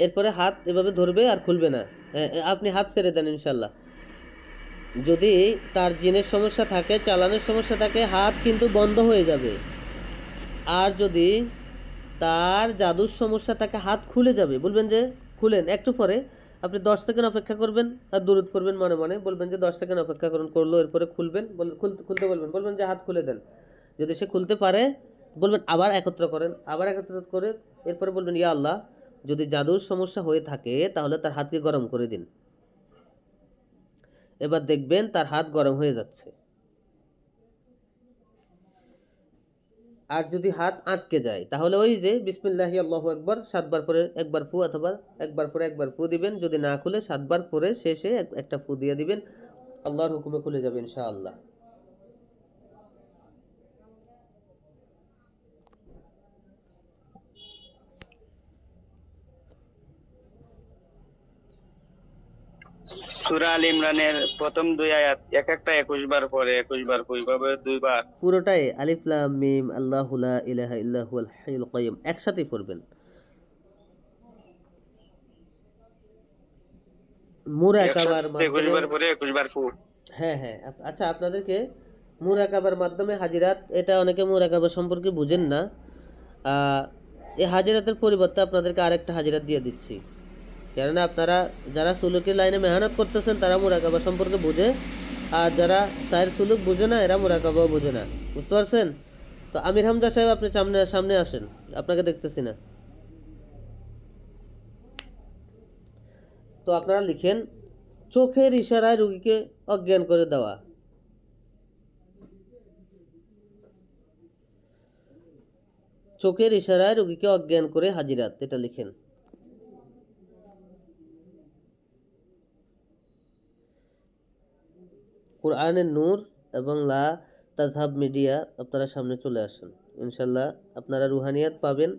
এরপরে হাত এভাবে ধরবে আর খুলবে না, আপনি হাত ছেড়ে দেন ইনশাল্লাহ। যদি তার জিনের সমস্যা থাকে, চালানোর সমস্যা থাকে, হাত কিন্তু বন্ধ হয়ে যাবে। আর যদি তার জাদুর সমস্যা থাকে, হাত খুলে যাবে, বলবেন যে খুলেন। একটু পরে আপনি 10 সেকেন্ড অপেক্ষা করবেন আর দরুদ পড়বেন মনে মনে, বলবেন যে 10 সেকেন্ড অপেক্ষা করলো, এরপরে খুলবেন, খুলতে বলবেন যে হাত খুলে দেন। যদি সে খুলতে পারে, বলবেন আবার একত্র করেন, আবার একত্র করে এরপরে বলবেন, ইয়া আল্লাহ, যদি জাদুর সমস্যা হয়ে থাকে তাহলে তার হাতকে গরম করে দিন। এবার দেখবেন তার হাত গরম হয়ে যাচ্ছে। আর যদি হাত আটকে যায় তাহলে ওই যে বিসমিল্লাহি আল্লাহু আকবার 7 বার পরে একবার ফু অথবা একবার পরে একবার ফু দিবেন। যদি না খুলে 7 বার পরে শেষে একটা ফু দিয়ে দিবেন, আল্লাহর হুকুমে খুলে যাবে ইনশাআল্লাহ। সূরা আল ইমরানের প্রথম 2 আয়াত এক একটা 21 বার পরে 21 বার ওইভাবে 2 বার। পুরোটাই আলিফ লাম মিম আল্লাহু লা ইলাহা ইল্লা হুয়াল হাইয়ুল কাইয়্যুম একসাথেই পড়বেন। মুরাকাবার 21 মাধ্যমে, বার পরে 21 বার ফু। হ্যাঁ হ্যাঁ আচ্ছা, আপনাদেরকে মুরাকাবার মাধ্যমে হাজিরাত, এটা অনেকে মুরাকাবা সম্পর্কে বুঝেন না। এই হাজিরাতের পরিবর্তে আপনাদেরকে আরেকটা হাজিরাত দিয়ে দিচ্ছি, কেননা আপনারা যারা সুলুকের লাইনে মেহনত করতেছেন তারা মুরাকাবা সম্পর্কে বুঝে, আর যারা সাইর সুলুক বুঝে না এরা মুরাকাবাও বুঝে না, বুঝতে পারছেন? তো আমির হামজা সাহেব আপনি সামনে আসেন, আপনাকে দেখতেছি না। তো আপনারা লিখেন চোখের ইশারায় রোগীকে অজ্ঞান করে দেওয়া। চোখের ইশারায় রোগীকে অজ্ঞান করে হাজিরাত, এটা লিখেন। কোরআনের নূর এবং লা তাজহাব মিডিয়া আপনারা সামনে চলে আসেন, ইনশাল্লাহ আপনারা রুহানিয়াত পাবেন,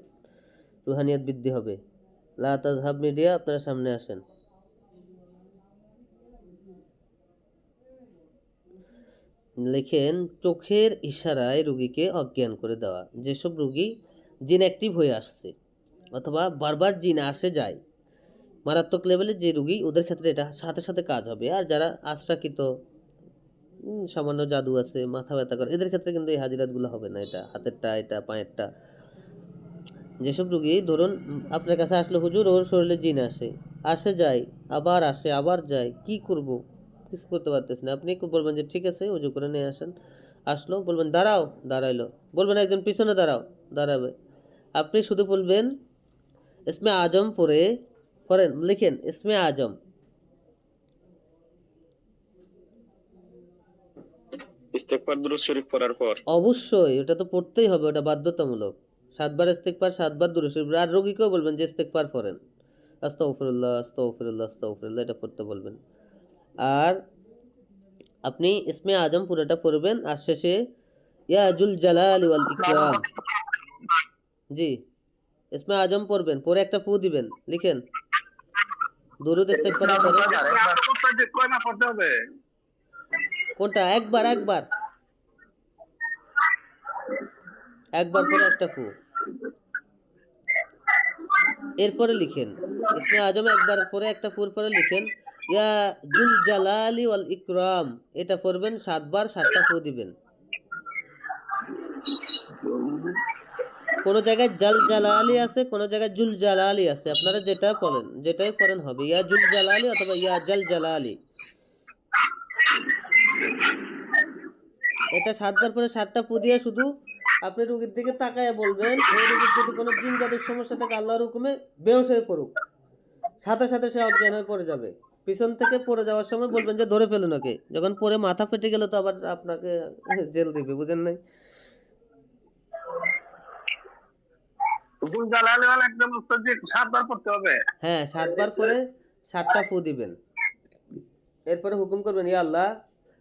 রুহানিয়াত বৃদ্ধি হবে। লা তাজহাব মিডিয়া আপনারা সামনে আসেন। লিখেন চোখের ইশারায় রোগীকে অজ্ঞান করে দেওয়া। যেসব রোগী জিন অ্যাক্টিভ হয়ে আসছে অথবা বারবার জিন আসে যায়, মারাত্মক লেভেলে যে রোগী, ওদের ক্ষেত্রে এটা সাথে সাথে কাজ হবে। আর যারা আশ্রাকিত, সামান্য জাদু আছে, মাথা ব্যথা করে, এদের ক্ষেত্রে কিন্তু এই হাজিরাতগুলো হবে না। এটা হাতেরটা, এটা পায়েরটা। যেসব রোগী ধরুন আপনার কাছে আসলো, হুজুর ওর শরীরে জিন আসে যায়, আবার আসে আবার যায়, কি করব, কিছু করতে পারতেছি না, আপনি বলবেন যে ঠিক আছে উজু করে নিয়ে আসেন। আসলো, বলবেন দাঁড়াও, দাঁড়াইলো, বলবেন একজন পিছনে দাঁড়াও, দাঁড়াবে। আপনি শুধু বলবেন ইসমে আজম পড়েন, লিখেন ইসমে আজম। ইস্তেগফার দুরূদ শরীফ পড়ার পর অবশ্যই ওটা তো পড়তেই হবে, ওটা বাধ্যতামূলক। 7 বার ইস্তেগফার, 7 বার দুরূদ শরীফ। আর রোগীকেও বলবেন যে ইস্তেগফার পড়েন, আস্তাগফিরুল্লাহ আস্তাগফিরুল্লাহ আস্তাগফিরুল্লাহ, এটা পড়তে বলবেন। আর আপনি ইসমে আজম পুরোটা পড়বেন, আর শেষে ইয়া জুল জালালি ওয়াল ইকরাম, জি ইসমে আজম পড়বেন, পরে একটা ফু দিবেন। লিখেন দুরূদ ইস্তেগফারের পরে কয় না পড়তে হবে? কোনটা? একবার পরে একটা ফু। এরপরে লিখেন ইসমে আজম একবার পরে একটা ফুর পরে লিখেন ইয়া জুল জালালি ওয়াল ইকরাম, এটা পড়বেন 7 বার, 7টা ফু দিবেন। কোন জায়গায় জাল জালালি আছে, কোন জায়গায় জুল জালালি আছে, আপনারা যেটাই পড়েন হবে, ইয়া জুল জালালি অথবা ইয়া জাল জালালি। এটা 7 বার পরে 7টা ফু দিয়ে শুধু আপনি রোগীর দিকে তাকায় বলবেন, এই রোগীর যদি কোনো জিন জাদুর সমস্যা থাকে আল্লাহর হুকুমে বেহুশ হয়ে পড়ুক, সাথে সাথে সে অজ্ঞান হয়ে পড়ে যাবে। পিছন থেকে পড়ে যাওয়ার সময় বলবেন যে ধরে ফেলুন ওকে, যখন পরে মাথা ফেটে গেলে তো আবার আপনাকে জেল দিবে, বুঝেন নাই? জুল জালালি ওয়াল একদম সহ্য 7 বার পড়তে হবে। হ্যাঁ 7 বার পরে 7টা ফু দিবেন। এরপরে হুকুম করবেন ইয়া আল্লাহ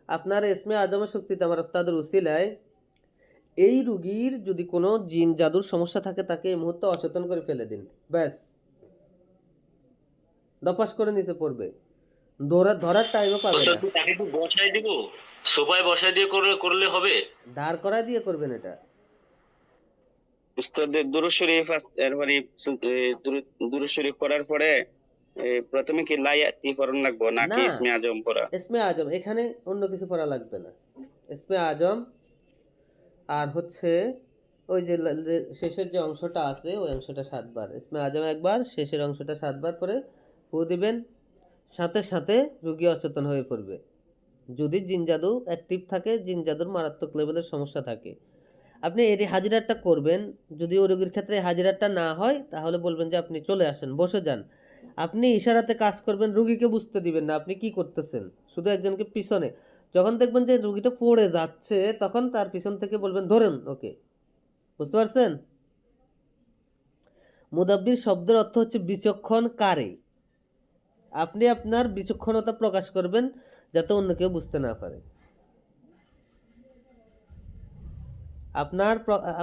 আপনার ইসমে আজমের শক্তিতে আমার ওস্তাদের উসিলায় এই রুগীর যদি কোনো জিন জাদুর সমস্যা থাকে তাকে এই মুহূর্তে অচেতন করে ফেলে দিন। ব্যাস, দপাস করে নিচে পড়বে, ধরার টাইমও পাবে না। তাকে একটু বসাই দিব, সোফায় বসাই দিয়ে করলে হবে? দাঁড় করায় দিয়ে করবেন এটা। উস্তাদের দুরূদ শরীফ এরপরে দুরূদ শরীফ পড়ার পরে প্রথমে কি লায়াতি পড়ন লাগবো নাকি না, ইসমে আজম পড়া? ইসমে আজম, এখানে অন্য কিছু পড়া লাগবে না। ইসমে আজম আর হচ্ছে ওই যে শেষের যে অংশটা আছে ওই অংশটা 7 বার, ইসমে আজম একবার, শেষের অংশটা 7 বার করে ফু দিবেন, সাথে সাথে রোগী অচেতন হয়ে পড়বে। যদি জিন জাদু অ্যাক্টিভ থাকে, জিন জাদুর মারাত্মক লেভেলের সমস্যা থাকে, আপনি এই হাজিরাতটা করবেন। যদি ওই রোগীর ক্ষেত্রে হাজিরাতটা না হয় তাহলে বলবেন যে আপনি চলে আসেন, বসে যান। আপনি ইশারাতে কাজ করবেন, রুগীকে বুঝতে দিবেন না আপনি কি করতেছেন, শুধু একজনকে পিছনে, যখন দেখবেন যে রুগীটা পড়ে যাচ্ছে তখন তার পিছন থেকে বলবেন ধরেন ওকে, বুঝতে পারছেন? মুদাব্বির শব্দের অর্থ হচ্ছে বিচক্ষণকারী। আপনি আপনার বিচক্ষণতা প্রকাশ করবেন যাতে অন্য কেউ বুঝতে না পারে।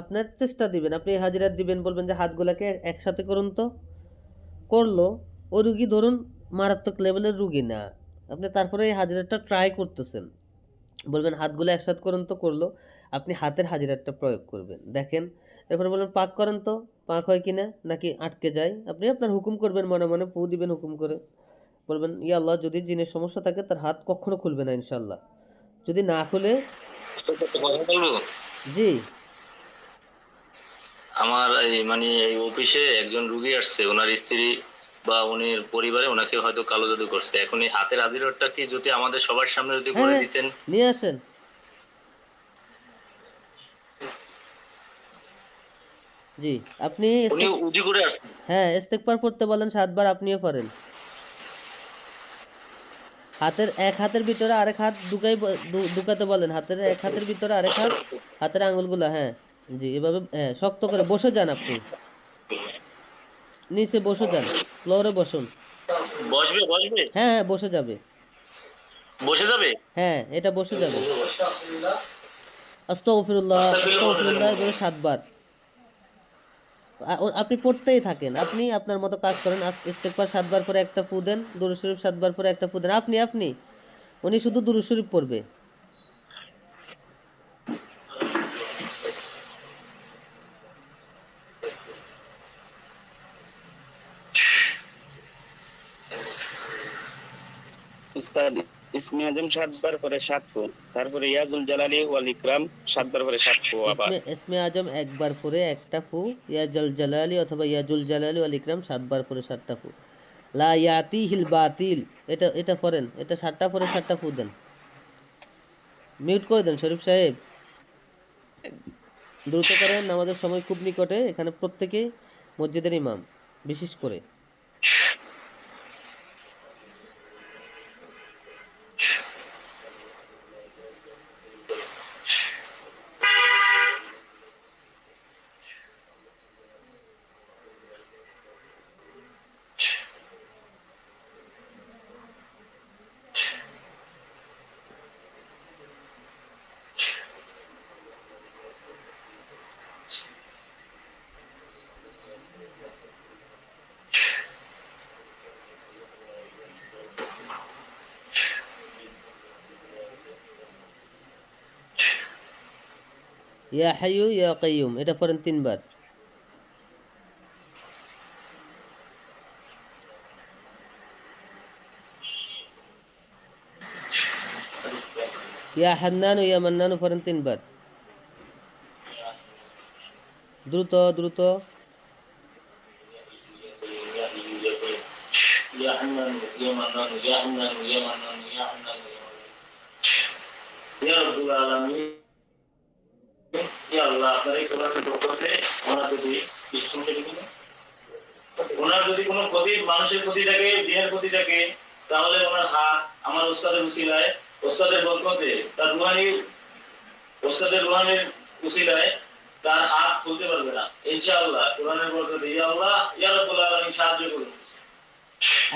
আপনার চেষ্টা দিবেন, আপনি হাজিরাত দিবেন, বলবেন যে হাতগুলাকে একসাথে করুন তো, করলো। ওই রুগী ধরুন মারাত্মক লেভেলের রুগী না, আপনি তারপরে এই হাজিরাতটা ট্রাই করতেছেন, বলবেন হাতগুলো একসাথে করুন তো, করলো। আপনি হাতের হাজিরাতটা প্রয়োগ করবেন, দেখেন। এরপরে বলবেন পাক করেন তো, পাক হয় কিনা নাকি আটকে যায়। আপনি আপনার হুকুম করবেন, মনে মনে ফু দিবেন হুকুম করে, বলবেন ইয়া আল্লাহ, যদি জিনের সমস্যা থাকে তার হাত কখনো খুলবে না ইনশাল্লাহ। যদি না খুলে, কথা বলবো? জি আমার এই অফিসে একজন রুগী আসছে, ওনার স্ত্রী বা উনির পরিবারে ওনাকে হয়তো কালো জাদু করছে। এখন এই হাতের আজিরতটা কি যদি আমাদের সবার সামনে যদি হ্যাঁ করে হ্যাঁ, দিতেন? নিয়ে আসেন। জি, আপনি উনি উজি করে আসছেন। হ্যাঁ, ইস্তেগফার পড়তে বলেন 7 বার, আপনিও পড়েন। এক হাতের ভিতরে আরেক হাত ঢুকাতে বলেন, এক হাতের ভিতরে আরেক হাত, হাতের আঙুলগুলো, হ্যাঁ জি, এভাবে হ্যাঁ, শক্ত করে বসে যান। আপনি নিচে বসে যান, ফ্লোরে বসুন। বসবে বসবে হ্যাঁ হ্যাঁ, বসে যাবে। বসে যাবে। হ্যাঁ, এটা বসে যাবে। আস্তাগফিরুল্লাহ আস্তাগফিরুল্লাহ, এভাবে 7 বার আপনি পড়তেই থাকেন। আপনি আপনার মতো কাজ করেন। ইস্তেগফার 7 বার পরে একটা ফু দেন, দুরূদ শরীফ 7 বার পরে একটা ফু দেন। আপনি উনি শুধু দুরূদ শরীফ পড়বে। উস্তাদ ইসমে আজম 7 বার করে 7 ফু, তারপরে ইয়াজুল জালালি ওয়াল ইকরাম 7 বার করে 7 ফু আবার। ইসমে আজম একবার পরে একটা ফু, ইয়াজুল জালালি অথবা ইয়াজুল জালালি ওয়াল ইকরাম 7 বার পরে 7টা ফু। লা ইয়াতিহিল বাতিল, এটা পড়েন, এটা 7টা পরে 7টা ফু দেন। মিউট করে দেন শরীফ সাহেব, দ্রুত করেন, আমাদের সময় খুব নিকটে। এখানে প্রত্যেকেই মসজিদের ইমাম, বিশেষ করে। ইয়া হাইয়ু ইয়া কাইয়ুম, এটা পড়েন 3 বার। ইয়া হান্নানু ইয়া মান্নানু পড়েন 3 বার। দ্রুত দ্রুত। ইয়া হান্নান ইয়া মান্নান ইয়া হান্নান ইয়া মান্নান ইয়া হান্নান ইয়া রাব্বুল আলামিন। ইয়া আল্লাহ, আপনার এই কোরআনের বরকতে ওনার যদি কোনো ক্ষতি, মানুষের ক্ষতি থাকে, দিনের ক্ষতি থাকে, তাহলে ওনার হাত আমার ওস্তাদের উসিলায়, ওস্তাদের বরকতে, তার রুহানির উসিলায় তার হাত খুলতে পারবে না ইনশাআল্লাহ। কোরআনের বরকতে ইয়া আল্লাহ ইয়া রাব্বুল আলামিন সাহায্য করুন।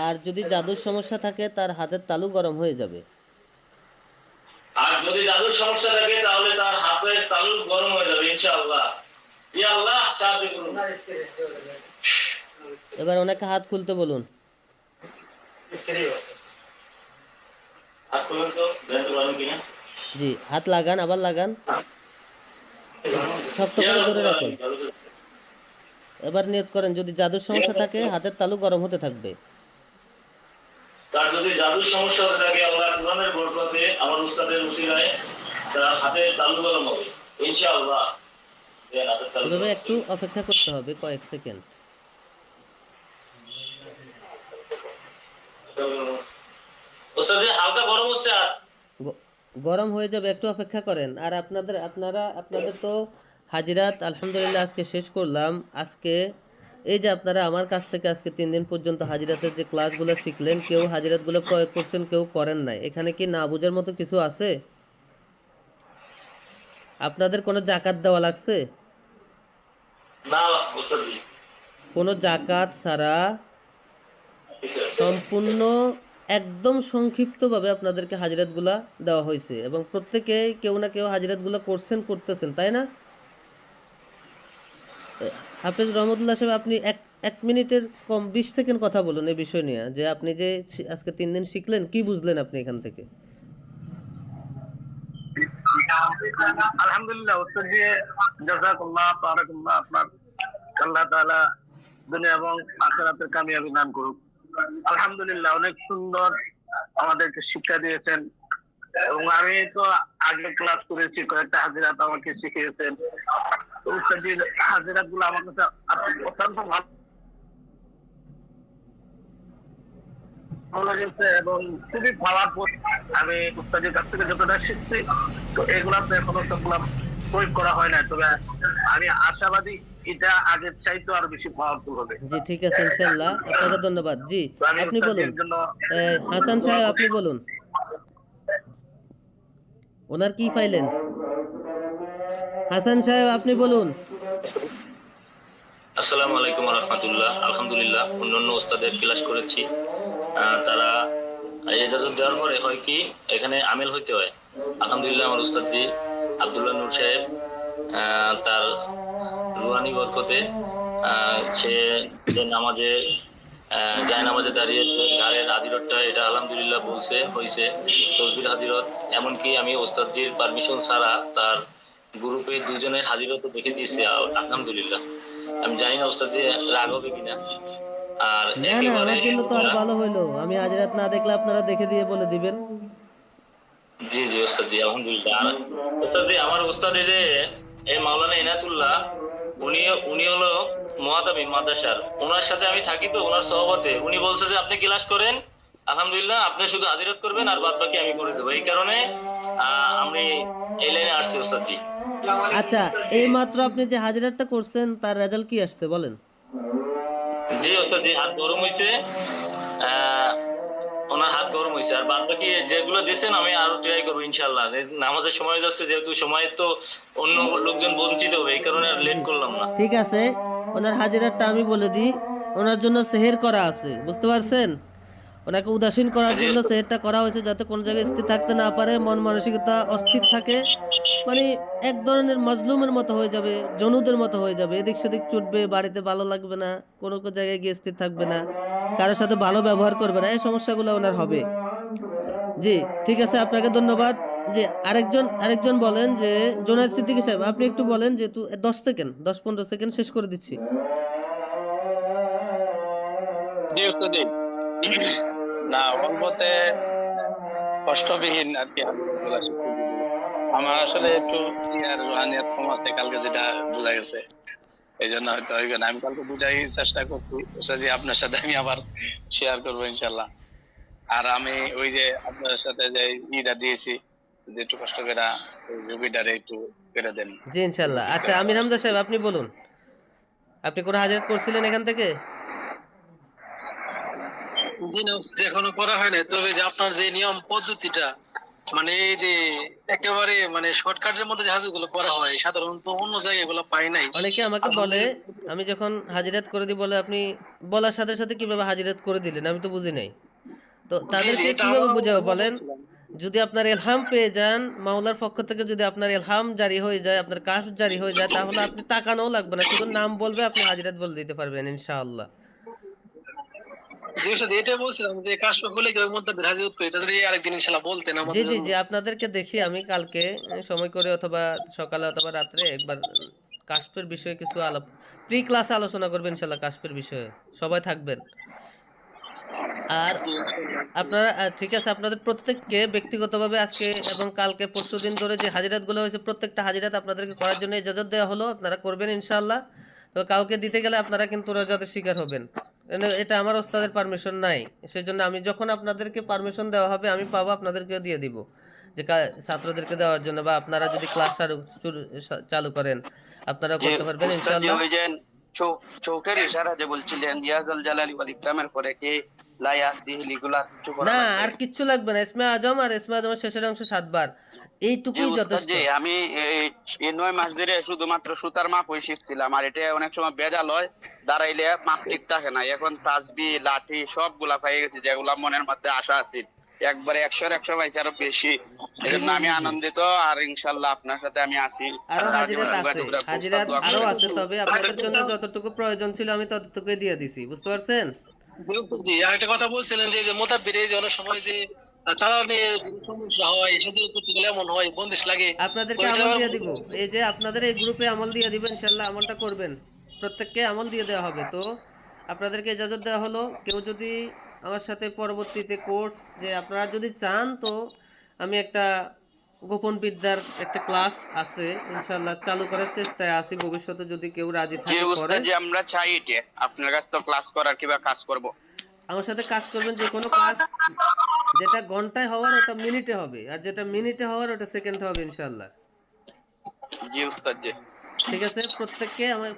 আর যদি জাদুর সমস্যা থাকে, তার হাতের তালু গরম হয়ে যাবে। আর যদি জাদুর সমস্যা থাকে তাহলে তার হাতের তালু গরম হয়ে যাবে ইনশাআল্লাহ। ইয়া আল্লাহ সাহায্য করুন। এবার ওনাকে হাত খুলতে বলুন। হাত খুলুন তো, দেখতে পারেন কিনা। জি, হাত লাগান, আবার লাগান, শক্ত করে ধরে রাখুন। এবার নিয়ত করেন, যদি জাদুর সমস্যা থাকে হাতের তালু গরম হতে থাকবে। তার যদি জাদুর সমস্যা হতে থাকে, আল্লাহ কোরআনের বরকতে আমার উস্তাদের উসিলায় তার হাতে তালু গরম হবে ইনশাআল্লাহ। এভাবে একটু অপেক্ষা করতে হবে কয়েক সেকেন্ড। উস্তাদ হালকা গরম হচ্ছে, আর গরম হয়ে যাবে, একটু অপেক্ষা করেন। আর আপনাদের তো হাজিরাত আলহামদুলিল্লাহ আজকে শেষ করলাম। আজকে এই যে আপনারা আমার কাছ থেকে আজকে 3 দিন পর্যন্ত হাজিরাতের যে ক্লাসগুলো শিখলেন, কেউ হাজিরাতগুলো প্রয়োগ করছেন, কেউ করেন নাই। এখানে কি না বোঝার মতো কিছু আছে? আপনাদের কোনো জাকাত দেওয়া লাগছে? না উস্তাদ জি। কোনো জাকাত ছাড়া সম্পূর্ণ একদম সংক্ষিপ্তভাবে আপনাদেরকে হাজিরাতগুলা দেওয়া হয়েছে এবং প্রত্যেকেই কেউ না কেউ হাজিরাতগুলা করতেছেন, তাই না? হাফেজ রহমতুল্লাহ সাহেব, আপনি এক মিনিটের কম 20 সেকেন্ড কথা বলুন এই বিষয় নিয়ে, যে আপনি যে আজকে 3 দিন শিখলেন, কি বুঝলেন আপনি এখান থেকে? আলহামদুলিল্লাহ উস্তাদ জি, জাযাকাল্লাহ, বারাকাল্লাহ, আপনার আল্লাহ তাআলা দুনিয়া এবং আখিরাতের কামিয়াবি দান করুক। আলহামদুলিল্লাহ, অনেক সুন্দর আমাদেরকে শিক্ষা দিয়েছেন এবং আমি তো আগে ক্লাস করেছি, কয়েকটা হাজিরাত আমাকে শিখিয়েছেন। তো উস্তাদ জির হাজিরাত গুলো আমার কাছে অত্যন্ত ভালো লেগেছে এবং খুবই পাওয়ারফুল। আমি উস্তাদের কাছ থেকে যতটা শিখছি, তো এগুলাতে এখনো সবগুলা প্রয়োগ করা হয় না, তবে আমি আশাবাদী এটা আগের চাইতে আরো বেশি পাওয়ারফুল হবে। জি ঠিক আছে, ইনশাআল্লাহ। আপনাকে ধন্যবাদ। জি তো আমি আপনি বলুন, উস্তাদের জন্য হাসান সাহেব আপনি বলুন, ওনার কি পাইলেন? হাসান সাহেব আপনি বলুন। আসসালামু আলাইকুম ওয়া রাহমাতুল্লাহ। আলহামদুলিল্লাহ অন্যান্য ওস্তাদের ক্লাস করেছি, তারা ইজাজত দেওয়ার পরে হয় কি এখানে আমেল হইতে হয়। আলহামদুলিল্লাহ আমার উস্তাদ জি আব্দুল্লাহ নূর সাহেব তার রুহানি বরকতে সে যে নামাজে যায় নামাজে দাঁড়িয়ে ঘাড়ের হাজিরতটা এটা আলহামদুলিল্লাহ বলছে হয়েছে তসবির হাজিরত। এমনকি আমি ওস্তাদজির পারমিশন ছাড়া তার গ্রুপে দুজনের হাজিরত দেখে দিয়েছি আলহামদুলিল্লাহ। আমি জানি না ওস্তাদজি রাগ হবে কিনা। আর না না, একেবারে আমার জন্য তো আরো ভালো হইলো, আমি হাজিরাত না দেখলে আপনারা দেখে দিয়ে বলে দিবেন। জি জি ওস্তাদজি আলহামদুলিল্লাহ। আর ওস্তাদজি আমার ওস্তাদ এই যে এই মাওলানা ইনায়াতুল্লাহ, উনি উনি হলো মুআতামিম মাদ্রাসার, ওনার সাথে আমি থাকি, তো ওনার সহবতে উনি বলছে যে আপনি ক্লাস করেন, আলহামদুলিল্লাহ আপনি শুধু হাজিরাত করবেন আর বাদ বাকি আমি করে দেবো। এই কারণে আমি এই লাইনে আসছি ওস্তাদজি। আচ্ছা, এই মাত্র আপনি যে হাজিরাতটা করছেন তার রেজাল্ট কি আসছে বলেন? জি ওস্তাদজি হাত গরম হইছে, ওনার হাত গরম হয়েছে, আর বাদ বাকি যেগুলো দিয়েছেন আমি আরো ট্রাই করবো ইনশাল্লাহ। নামাজের সময় যাচ্ছে যেহেতু, সময় তো অন্য লোকজন বঞ্চিত হবে, এই কারণে আর লেট করলাম না। ঠিক আছে, ওনার হাজিরাতটা আমি বলে দিই। ওনার জন্য সেহের করা আছে, বুঝতে পারছেন? ওনাকে উদাসীন করার জি জন্য ওস্তাদ। সেহেরটা করা হয়েছে, যাতে কোনো জায়গায় স্থির থাকতে না পারে, মন মানসিকতা অস্থির থাকে, মানে এক ধরনের মজলুমের মতো হয়ে যাবে, জনুদের মতো হয়ে যাবে, এদিক সেদিক ছুটবে, বাড়িতে ভালো লাগবে না, কোনো কোনো জায়গায় গিয়ে স্থির থাকবে না, কারোর সাথে ভালো ব্যবহার করবে না, এই সমস্যাগুলো ওনার হবে। জি ঠিক আছে, আপনাকে ধন্যবাদ। যে আরেকজন বলেন, যে জোনায়েদ সিদ্দিকী সাহেব আপনি একটু বলেন, যেহেতু 10-15 সেকেন্ড শেষ করে দিচ্ছি। জি উস্তাদি, না অল্পতে কষ্টবিহীন আর কি আলহামদুলিল্লাহ শিখতে দিবি। আমার আসলে একটু ইয়ার রুহানিয়াত কম আছে, কালকে যেটা বোঝা গেছে, এই জন্য হয়তো হইবে না। আমি কালকে বুঝাই চেষ্টা করছি উস্তাদি, আপনার সাথে আমি আবার শেয়ার করবো ইনশাল্লাহ। আর আমি ওই যে আপনার সাথে যে ইটা দিয়েছি, যে একটু কষ্ট করে রুগীটারে একটু করে দেন। জি ইনশাল্লাহ। আচ্ছা আমির হামজা সাহেব আপনি বলুন, আপনি কোনো হাজিরাত করছিলেন এখান থেকে? জি না, এখনো করা হয় না, তবে যে আপনার যে নিয়ম পদ্ধতিটা, মানে এই যে একেবারে মানে শর্টকাটের মধ্যে যে হাজিরগুলো করা হয়, সাধারণত অন্য জায়গায় এগুলো পাই নাই। অনেকে আমাকে বলে, আমি যখন হাজিরাত করে দিই বলে, আপনি বলার সাথে সাথে কিভাবে হাজিরাত করে দিলেন, আমি তো বুঝি নাই। তো জি জি, তাদেরকে এটা কিভাবে আমার বুঝাবো বলেন? বলছিলাম। যদি আপনার ইলহাম পেয়ে যান মাওলার পক্ষ থেকে, যদি আপনার ইলহাম জারি হয়ে যায়, আপনার কাশফ জারি হয়ে যায়, তাহলে আপনি তাকানোও লাগবে না, শুধু নাম বলবে, আপনি হাজিরাত বলে দিতে পারবেন ইনশাআল্লাহ। জি স্যার, এটা বলছিলাম যে কাশফ হলে কি ওই মধ্যে হাজির করে, এটা যদি আরেকদিন ইনশাআল্লাহ বলতেন জি আমাদের জি জন্য। জি, আপনাদেরকে দেখি আমি কালকে সময় করে, অথবা সকালে অথবা রাত্রে একবার কাশফের বিষয়ে কিছু প্রি ক্লাসে আলোচনা করবেন ইনশাআল্লাহ, কাশফের বিষয়ে সবাই থাকবেন। আর আপনারা ঠিক আছে, আপনাদের প্রত্যেককে ব্যক্তিগতভাবে আজকে এবং কালকে পরশুদিন ধরে যে হাজিরাতগুলো হয়েছে, প্রত্যেকটা হাজিরাত আপনাদেরকে করার জন্য ইজাজত দেওয়া হলো, আপনারা করবেন ইনশাআল্লাহ। তো কাউকে দিতে গেলে আপনারা কিন্তু রজাতের শিকার হবেন, এটা আমার ওস্তাদের পারমিশন নাই, সেজন্য আমি যখন আপনাদেরকে পারমিশন দেওয়া হবে আমি পাবো, আপনাদেরকে দিয়ে দিব, যে ছাত্রদেরকে দেওয়ার জন্য, বা আপনারা যদি ক্লাস চালু করেন আপনারা যে করতে পারবেন উস্তাদ জি ইনশাআল্লাহ। ওই যে চোখের ইশারা যে বলছিলেন, ইয়াজুল জালালি ওয়াল ইকরামের পরে কি লা ইয়াহদিহি লিগুলা কিছু করা না লাগবে। আর কিচ্ছু লাগবে না, ইসমে আজম আর ইসমে আজমের শেষের অংশ 7 বার, জি এইটুকুই উস্তাদ যথেষ্ট। জি, আমি এই 9 মাস ধরে শুধুমাত্র সুতার মাপই শিখছিলাম, আর এটা অনেক সময় ভেজাল হয়, দাঁড়াইলে মাপ ঠিক থাকে না। এখন তাসবি লাঠি সবগুলা পেয়ে গেছি, যেগুলা মনের মধ্যে আশা আছে একবারে 100-100 পাইছি, আরো বেশি। এই জি জন্য জি আমি জি জি। আনন্দিত, আর ইনশাল্লাহ আপনার সাথে আমি আছি আরো সারা জীবন হাজিরাত ডুবা আছে, ডুবা। উস্তাদ হাজিরাত দোয়া আরো করবেন। আছে, তবে আপনাদের জন্য যতটুকু প্রয়োজন ছিল আমি ততটুকুই দিয়ে দিছি, বুঝতে পারছেন? জি, আরেকটা কথা বলছিলেন যে মোতাব্বির এই যে অনেক সময় যে চালানের সমস্যা হয়, হাজিরা করতে গেলে এমন হয় বন্দিশ লাগে। তো আপনাদেরকে এটা আমল আবার দিয়ে দিব, এই যে আপনাদের এই গ্রুপে আমল দিয়ে দিব, ইনশাল্লাহ আমলটা করবেন, প্রত্যেককে আমল দিয়ে দেওয়া হবে। তো আপনাদেরকে ইজাজত দেওয়া হলো, কেউ যদি আমার সাথে পরবর্তীতে কোর্স, যে আপনারা যদি চান, তো আমি একটা গোপন বিদ্যার একটা ক্লাস আছে ইনশাল্লাহ চালু করার চেষ্টায় আছি, ভবিষ্যতে যদি কেউ রাজি জি থাকে করে। উস্তাদ জি, আমরা চাই এটা আপনার কাছে তো ক্লাস করার কিবা কাজ করব। আমার সাথে কাজ করবেন, যে কোনো কাজ যেটা ঘন্টায় হওয়ার ওটা মিনিটে হবে, আর যেটা মিনিটে হওয়ার ওটা সেকেন্ড হবে ইনশাল্লাহ। জি উস্তাদ জি। ঠিক আছে,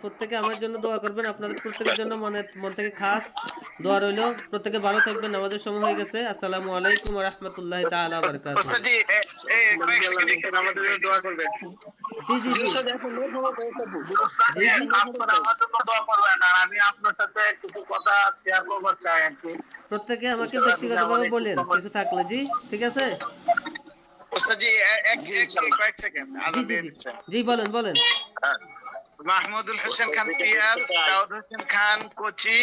প্রত্যেকে আমার জন্য দোয়া করবেন, আপনাদের প্রত্যেকের জন্য মন থেকে খাস দোয়া রইলো। প্রত্যেকে ভালো থাকবেন, নামাজের সময় হয়ে গেছে। আসসালামু আলাইকুম ওয়া রাহমাতুল্লাহি তাআলা ওয়া বারাকাতুহু। ওস্তাদ জি, কয়েক সেকেন্ড আমাদের জন্য দোয়া করবেন। জি জি জি জি উস্তাদ, এখন লোক হবে উস্তাদ জি। জি জি। আপনারা আমার জন্য দোয়া করবেন, আর আমি আপনার সাথে কিছু কথা শেয়ার করবার চাই আর কি। প্রত্যেকে আমাকে ইনশাআল্লাহ যদি ব্যক্তিগতভাবে আমাদের একটু বলেন সময়। কিছু থাকলে, জি ঠিক আছে। ওস্তাদ জি, কয়েক সেকেন্ড জি আজান জি দিয়ে জি দিচ্ছে। জি, বলেন বলেন। মাহমুদুল হোসেন খান পিয়ার, দাউদ হোসেন খান কোচি,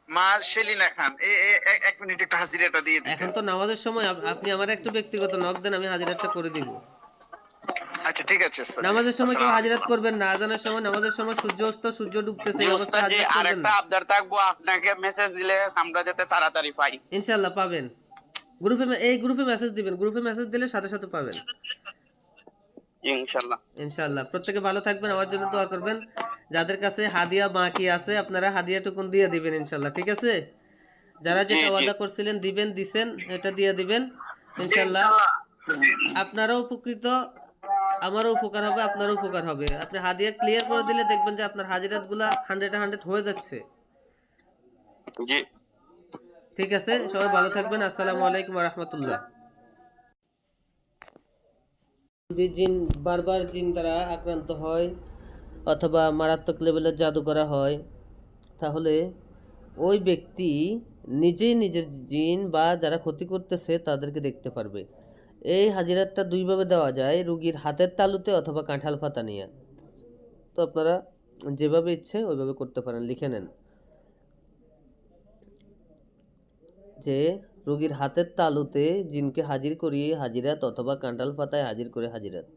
মা সেলিনা খান। 1 মিনিট একটু হাজিরাটা দিয়ে দিতে। এখন তো নামাজের সময়, আপনি আমার একটু ব্যক্তিগত নক দেন, আমি হাজিরাতটা করে দিব। আচ্ছা ঠিক আছে ওস্তাদ জি। নামাজের সময় কেউ আসসালামু হাজিরাত করবেন না, আজানের সময়, নামাজের সময় সূর্য অস্ত সূর্য ডুবতেছে, জি এই অবস্থায় উস্তাদ জি, হাজিরাত আর করবেন একটা না। আবদার থাকবো, আপনাকে মেসেজ দিলে আমরা যাতে তাড়াতাড়ি পাই। ইনশাল্লাহ পাবেন। এই গ্রুপে মেসেজ দিবেন, গ্রুপে মেসেজ দিলে সাথে সাথে পাবেন ইনশাল্লাহ। ইনশাল্লাহ। প্রত্যেকে ভালো থাকবেন, আমার জন্য দোয়া করবেন। যাদের কাছে হাদিয়া বাকি আছে, আপনারা হাদিয়া টুকুন দিয়ে দিবেন ইনশাল্লাহ, ঠিক আছে। যারা জি যেটা জি ওয়াদা করছিলেন দিবেন, দিছেন, এটা দিয়ে দিবেন ইনশাল্লাহ। আপনারাও উপকৃত, আমারও উপকার হবে, আপনারও উপকার হবে। আপনি হাদিয়া ক্লিয়ার করে দিলে দেখবেন যে আপনার হাজিরাত গুলা 100-100 হয়ে যাচ্ছে। জি। ঠিক আছে, সবাই ভালো থাকবেন। আসসালামু আলাইকুম ওয়া রাহমাতুল্লাহ। যদি বারবার জিন দ্বারা আক্রান্ত হয় অথবা মারাত্মক লেভেলের জাদু করা হয়, তাহলে ওই ব্যক্তি নিজেই নিজের জিন বা যারা ক্ষতি করতেছে তাদেরকে দেখতে পারবে। এই হাজিরাতটা দুইভাবে দেওয়া যায়, রুগীর হাতের তালুতে অথবা কাঁঠাল পাতা নিয়ে। তো আপনারা যেভাবে ইচ্ছে ওইভাবে করতে পারেন, লিখে নেন যে রুগীর হাতের তালুতে জিনকে হাজির করিয়ে হাজিরাত, অথবা কাঁঠাল পাতায় হাজির করে হাজিরাত।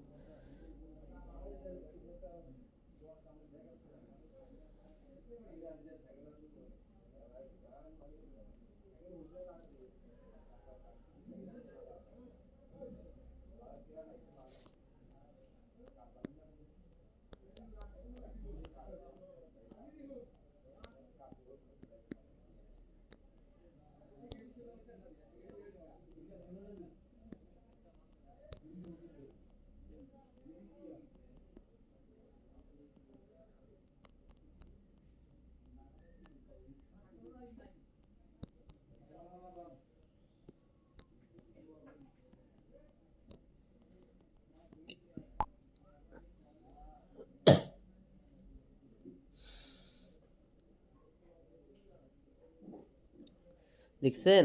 লিখছেন?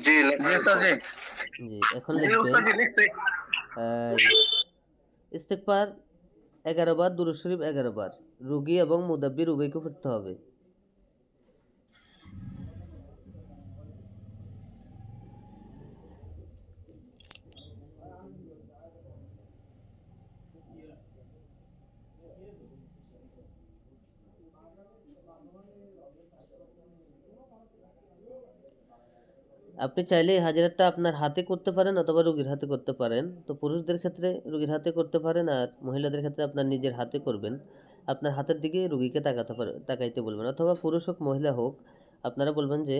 জি উস্তাদ জি। জি, এখন জি লিখবেন উস্তাদ জি, লিখছি। ইস্তেগফার 11 বার, দুরূদ শরীফ 11 বার, রুগী এবং মুদাব্বির উভয়কে পড়তে হবে। আপনি চাইলে এই হাজিরাতটা আপনার হাতে করতে পারেন অথবা রুগীর হাতে করতে পারেন। তো পুরুষদের ক্ষেত্রে রুগীর হাতে করতে পারেন, আর মহিলাদের ক্ষেত্রে আপনার নিজের হাতে করবেন। আপনার হাতের দিকে রুগীকে তাকাইতে বলবেন, অথবা পুরুষ হোক মহিলা হোক, আপনারা বলবেন যে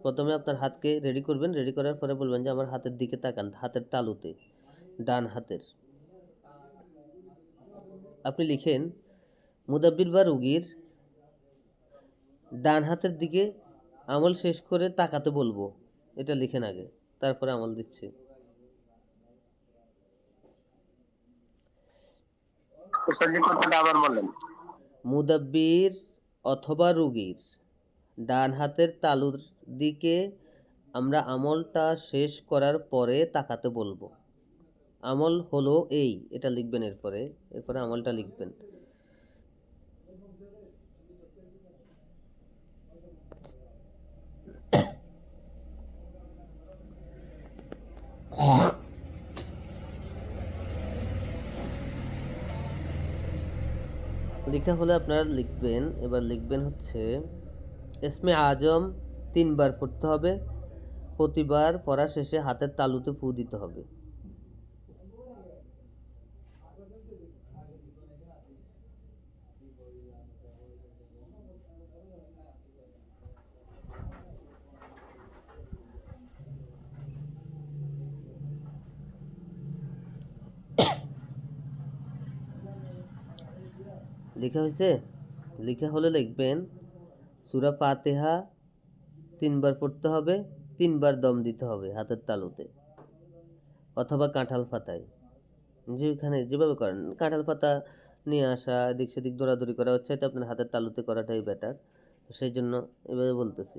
প্রথমে আপনার হাতকে রেডি করবেন, রেডি করার পরে বলবেন যে আমার হাতের দিকে তাকান, হাতের তালুতে, ডান হাতের। আপনি লিখেন মুদাব্বির বা রুগীর ডান হাতের দিকে আমল শেষ করে তাকাতে বলবো, এটা লিখেন আগে, তারপরে আমল দিচ্ছি। উস্তাদজি কথাটা আবার বলেন। মুদাব্বির অথবা রুগীর ডান হাতের তালুর দিকে আমরা আমলটা শেষ করার পরে তাকাতে বলবো। আমল হলো এই, এটা লিখবেন, এরপরে আমলটা লিখবেন। লেখা হলে আপনারা লিখবেন। এবার লিখবেন হচ্ছে ইসমে আজম 3 বার পড়তে হবে, প্রতিবার পড়া শেষে হাতের তালুতে ফু দিতে হবে। লেখা হয়েছে? লেখা হলে লিখবেন সূরা ফাতিহা 3 বার পড়তে হবে, 3 বার দম দিতে হবে হাতের তালুতে অথবা কাঁঠাল পাতায়, যেখানে যেভাবে করেন। কাঁঠাল পাতা নিয়ে আসা, এদিক সেদিক দৌড়াদৌড়ি করা হচ্ছে, তো আপনার হাতের তালুতে করাটাই বেটার, সেই জন্য এভাবে বলতেছি।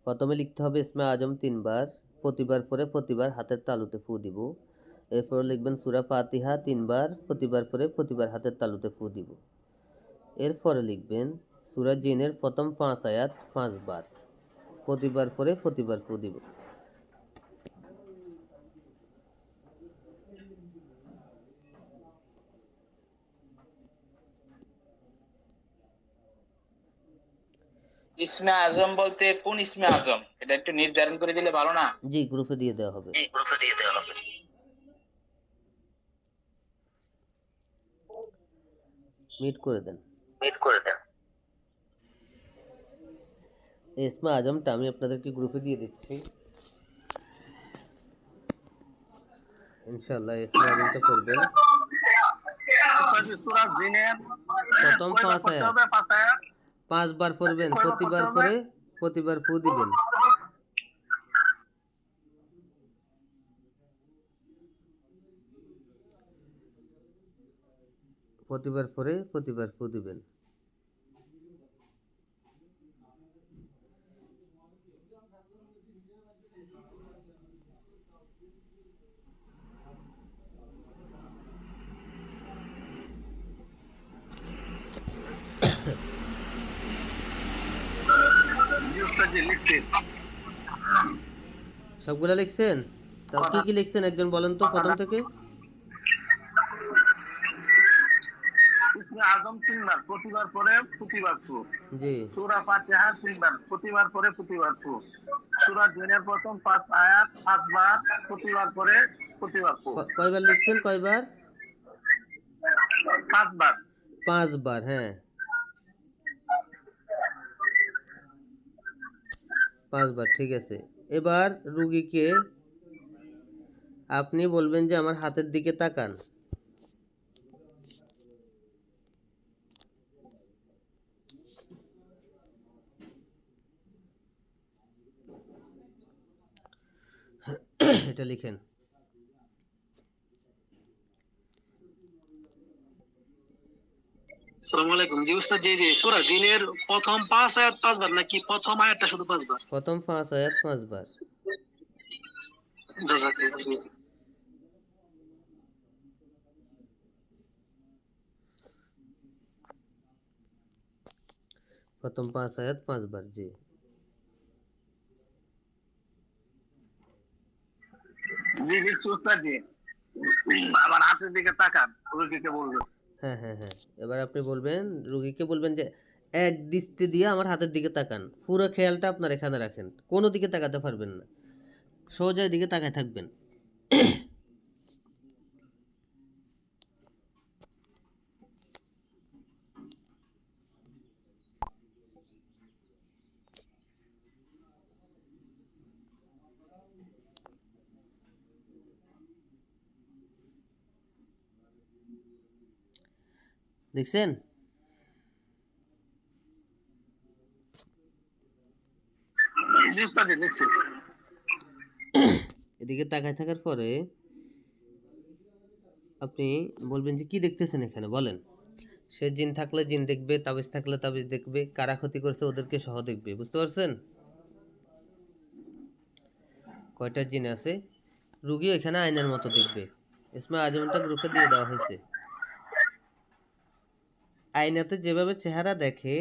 প্রথমে লিখতে হবে ইসমে আজম 3 বার, প্রতিবার পরে প্রতিবার হাতের তালুতে ফু দিব। এরপর লিখবেন সূরা ফাতিহা 3 বার, প্রতিবার পরে প্রতিবার হাতের তালুতে ফু দিব। এরপরে লিখবেন সূরা জিনের প্রথম 5 আয়াত 5 বার, প্রতিবার পরে প্রতিবার ফু দিব। ইসমে আজম বলতে কোন ইসমে আজম, এটা একটু নির্ধারণ করে দিলে ভালো না? জি, গ্রুপে দিয়ে দেওয়া হবে। মিট করে দেন। এই ইসমে আজমটা আমি আপনাদেরকে গ্রুপে দিয়ে দিচ্ছি, ইনশাআল্লাহ ইসমে আজমটা পড়বেন। উস্তাদজি সূরা জিনের প্রথম কয়বার 5 পড়তে আয়াত হবে? 5 আয়াত 5 বার পড়বেন, কয়বার প্রতিবার পড়তে হবে? পরে প্রতিবার ফু দিবেন। প্রতিবার পরে প্রতিবার ফু দিবেন। জি উস্তাদজি লিখছি। সবগুলা লিখছেন? তাও কি কি লিখছেন একজন বলেন তো প্রথম থেকে। ইসমে আজম 3 বার, প্রতিবার পরে প্রতিবার ফু। জি, সূরা ফাতিহা 3 বার, প্রতিবার পরে প্রতিবার ফু। সূরা জিনের প্রথম 5 আয়াত 5 বার, প্রতিবার পরে প্রতিবার ফু। কয়বার লিখছেন? কয়বার? 5 বার। 5 বার, হ্যাঁ 5 বার, ঠিক আছে। এবার রুগীকে আপনি বলবেন যে আমার হাতের দিকে তাকান। এটা লিখেন। আসসালামু আলাইকুম। জি উস্তাদ, জি সূরা জিনের প্রথম 5 আয়াত 5 বার নাকি প্রথম আয়াতটা শুধু 5 বার? প্রথম 5 আয়াত 5 বার। জাযাকাল্লাহ। জি জি। প্রথম 5 আয়াত 5 বার, জি। জি লিখছি উস্তাদজি। আবার হাতের দিকে তাকান, রোগীকে বলবেন। হ্যাঁ হ্যাঁ হ্যাঁ, এবার আপনি বলবেন, রুগীকে বলবেন যে এক দৃষ্টি দিয়ে আমার হাতের দিকে তাকান, পুরো খেয়ালটা আপনার এখানে রাখেন, কোনো দিকে তাকাতে পারবেন না, সোজা দিকে তাকায় থাকবেন। দেখছেন? জি উস্তাদ জি লিখছি। এদিকে তাকায় থাকার পরে আপনি বলবেন যে কি দেখতেছেন এখানে বলেন। সে জিন থাকলে জিন দেখবে, তাবিজ থাকলে তাবিজ দেখবে, কারা ক্ষতি করছে ওদেরকে সহ দেখবে। বুঝতে পারছেন কয়টা জিন আছে? রুগী এখানে আয়নার মতো দেখবে। ইসমা আজমটা গ্রুপে দিয়ে দেওয়া হয়েছে। আয়নাতে যেভাবে চেহারা দেখে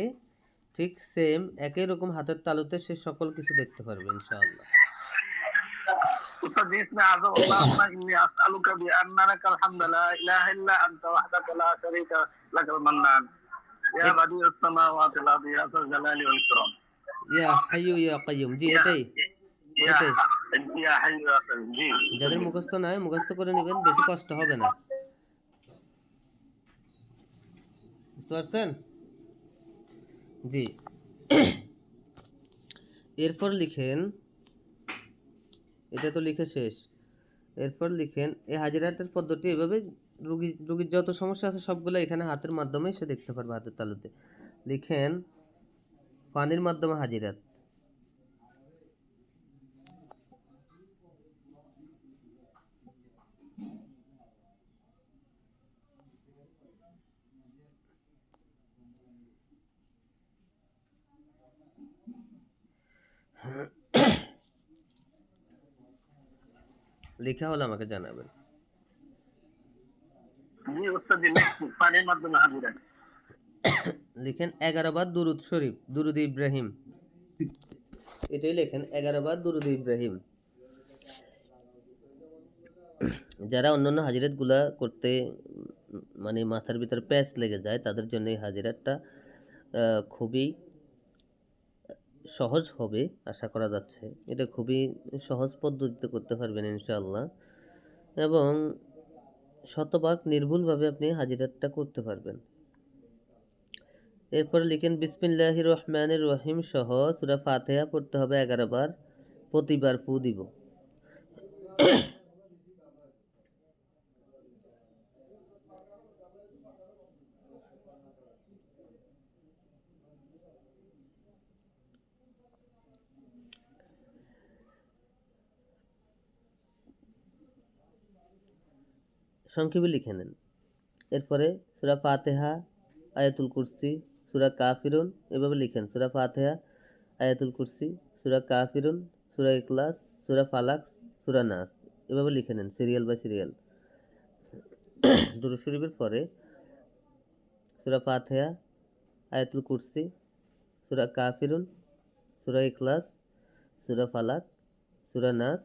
ঠিক সেম একই রকম হাতের তালুতে সে সকল কিছু দেখতে পারবে ইনশাআল্লাহ। উস্তাদ জি ইসমে আযম আল্লাহুম্মা ইন্নী আসআলুকা বিআন্না লাকাল হামদু লা ইলাহা ইল্লা আনতা ওয়াহদাকা লা শারীকা লাকাল মান্নান ইয়া বাদিউস সামাওয়াতি ওয়াল আরদি ইয়া যাল জালালি ওয়াল ইকরাম ইয়া হাইয়ু ইয়া কাইয়ুম, জি ইয়া এটাই ইয়া এটাই। ইয়া হাইয়ু ইয়া কাইয়ুম। জি যাদের মুখস্থ নাই মুখস্থ করে নেবেন, বেশি কষ্ট হবে না। বুঝতে পারছেন? জি। এরপর লিখেন, এটা তো লিখে শেষ। এরপর লিখেন এই হাজিরাতের পদ্ধতি এভাবে রুগীর যত সমস্যা আছে সবগুলো এখানে হাতের মাধ্যমে সে দেখতে পারবে, হাতের তালুতে। লিখেন পানির মাধ্যমে হাজিরাত। লেখা হলে আমাকে জানাবেন। জি উস্তাদ জি লিখছি পানির মাধ্যমে হাজিরা। লিখেন 11 বার দুরুদ শরীফ, দুরুদ ইব্রাহিম। এটাই লেখেন 11 বার দুরুদ ইব্রাহিম। যারা অন্যান্য হাজিরাত গুলা করতে মানে মাথার ভিতর প্যাচ লেগে যায় তাদের জন্য এই হাজিরাতটা খুবই সহজ হবে আশা করা যাচ্ছে। এটা খুবই সহজ পদ্ধতিতে করতে পারবেন ইনশাআল্লাহ, এবং শতভাগ নির্ভুলভাবে আপনি হাজিরাতটা করতে পারবেন। এরপরে লিখেন বিসমিল্লাহির রহমানির রহিম সহ সূরা ফাতিহা পড়তে হবে 11 বার, প্রতিবার ফু দিব। সংক্ষেপে লিখে নেন। এরপরে সূরা ফাতিহা, আয়াতুল কুরসি, সূরা কাফিরুন, এভাবে লিখেন সূরা ফাতিহা, আয়াতুল কুরসি, সূরা কাফিরুন, সূরা ইখলাস, সূরা ফালাক, সূরা নাস, এভাবে লিখে নেন সিরিয়াল বাই সিরিয়াল। দুরূদ শরীফের পরে সূরা ফাতিহা, আয়াতুল কুরসি, সূরা কাফিরুন, সূরা ইখলাস, সূরা ফালাক, সূরা নাস,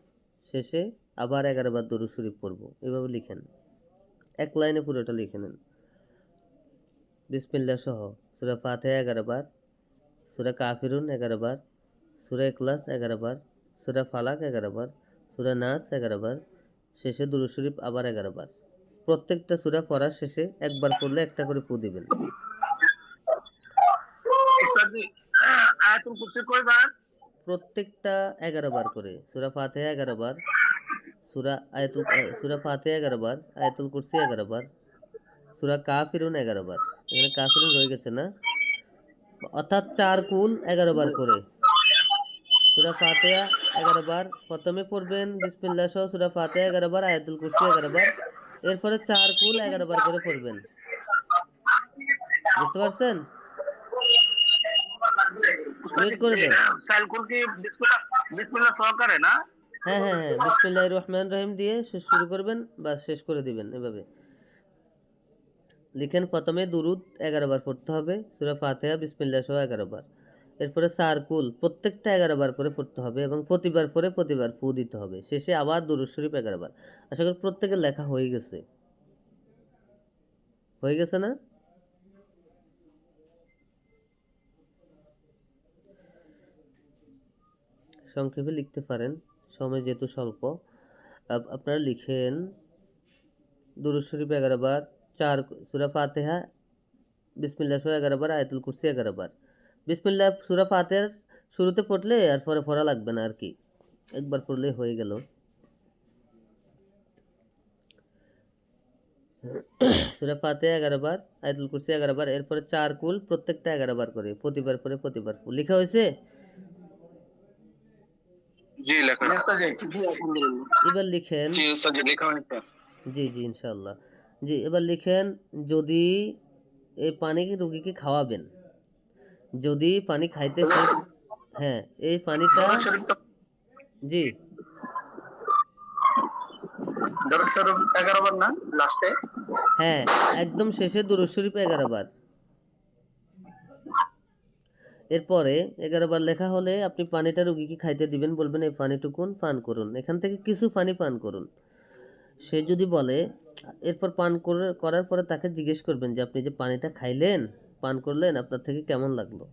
শেষে আবার 11 বার দুরূদ শরীফ পড়ব। এভাবে লিখেন, এক লাইনে পুরোটা লিখে নেন। বিসমিল্লাহ সহ সূরা ফাতিহা 11 বার, সূরা কাফিরুন 11 বার, সূরা ইখলাস 11 বার, সূরা ফালাক 11 বার, সূরা নাস 11 বার, শেষে দুরূদ শরীফ আবার 11 বার। প্রত্যেকটা সূরা পড়ার শেষে একবার পড়লে একটা করে ফু দিবেন। উস্তাদ জি আয়াতুল কুরসি কয়বার? প্রত্যেকটা 11 বার করে। সূরা ফাতিহা 11 বার, সূরা ফাতিহা 11 বার, আয়াতুল কুরসি 11 বার, সূরা কাফিরুন 11 বার। এখানে কাফিরুন রয়ে গেছে না, অর্থাৎ 4 কুল 11 বার করে। সূরা ফাতিহা 11 বার প্রথমে পড়বেন বিসমিল্লাহ সহ সূরা ফাতিহা 11 বার, আয়াতুল কুরসি 11 বার, এরপরে 4 কুল 11 বার করে পড়বেন। বুঝতে পারছেন? মিউট করে দেন। সাইলকুল কি বিসমিল্লাহ বিসমিল্লাহ সহকারে না? হ্যাঁ হ্যাঁ হ্যাঁ, বিসমিল্লাহির রহমানির রহিম দিয়ে শুরু করবেন, বাস শেষ করে দিবেন এভাবে। লিখেন প্রথমে দুরুদ 11 বার পড়তে হবে, সূরা ফাতিহা বিসমিল্লাহ সহ 11 বার, এরপরে সারকুল প্রত্যেকটা 11 বার করে পড়তে হবে এবং প্রতিবার পরে প্রতিবার ফু দিতে হবে, শেষে আবার দুরূদ শরীফ 11 বার। আশা করি প্রত্যেকের লেখা হয়ে গেছে। হয়ে গেছে না? সংক্ষেপে লিখতে পারেন, সময় যেহেতু স্বল্প। আপনারা লিখেন দুরূদ শরীফ 11 বার, সূরা ফাতিহা বিসমিল্লাহ সহ 11 বার, আয়াতুল কুরসি 11 বার। বিসমিল্লাহ সূরা ফাতিহার শুরুতে পড়লে আর পরে পড়া লাগবে না আর কি, একবার পড়লে হয়ে গেল। সূরা ফাতিহা 11 বার, আয়াতুল কুরসি 11 বার, এরপরে 4 কুল প্রত্যেকটা 11 বার করে, প্রতিবার পরে প্রতিবার লিখা হয়েছে। জি লেখা উস্তাদ জি আলহামদুলিল্লাহ। এবার লিখেন, জি উস্তাদ জি লেখা হয়েছে। জি জি ইনশাল্লাহ, জি এবার লিখেন, যদি এই পানি রুগীকে খাওয়াবেন, যদি পানি খাইতে সে, হ্যাঁ এই পানিটা, দরুদ শরীফ তো জি দরুদ শরীফ 11 বার না লাস্টে? হ্যাঁ একদম শেষে দুরূদ শরীফ 11 বার। এরপরে 11 বার লেখা হলে আপনি পানিটা রুগীকে খাইতে দিবেন, বলবেন এই পানিটুকুন পান করুন, এখান থেকে কিছু পানি পান করুন। সে যদি বলে, এরপর করার পরে তাকে জিজ্ঞেস করবেন যে আপনি যে পানিটা খাইলেন, পান করলেন, আপনার থেকে কেমন লাগলো।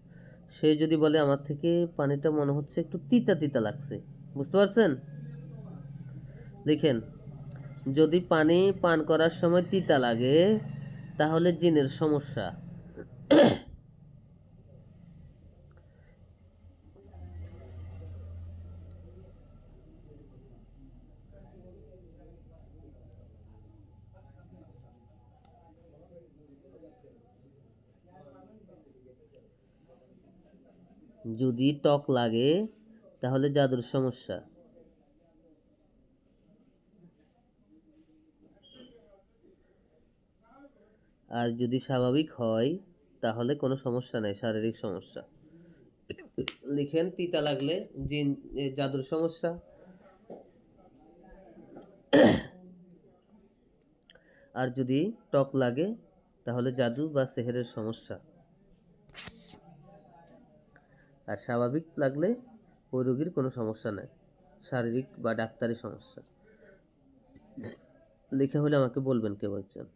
সে যদি বলে আমার থেকে পানিটা মনে হচ্ছে একটু তিতা তিতা লাগছে, বুঝতে পারছেন? লিখেন, যদি পানি পান করার সময় তিতা লাগে তাহলে জিনের সমস্যা। যদি টক লাগে তাহলে জাদুর সমস্যা। আর যদি স্বাভাবিক হয় তাহলে কোনো সমস্যা নাই, শারীরিক সমস্যা। লিখেন, তিতা লাগলে জিন, জাদুর সমস্যা। আর যদি টক লাগে তাহলে জাদু বা সেহেরের সমস্যা। আর স্বাভাবিক লাগলে ওই রোগীর কোনো সমস্যা নাই, শারীরিক বা ডাক্তারি সমস্যা। লেখা হলে আমাকে বলবেন কে বলছেন।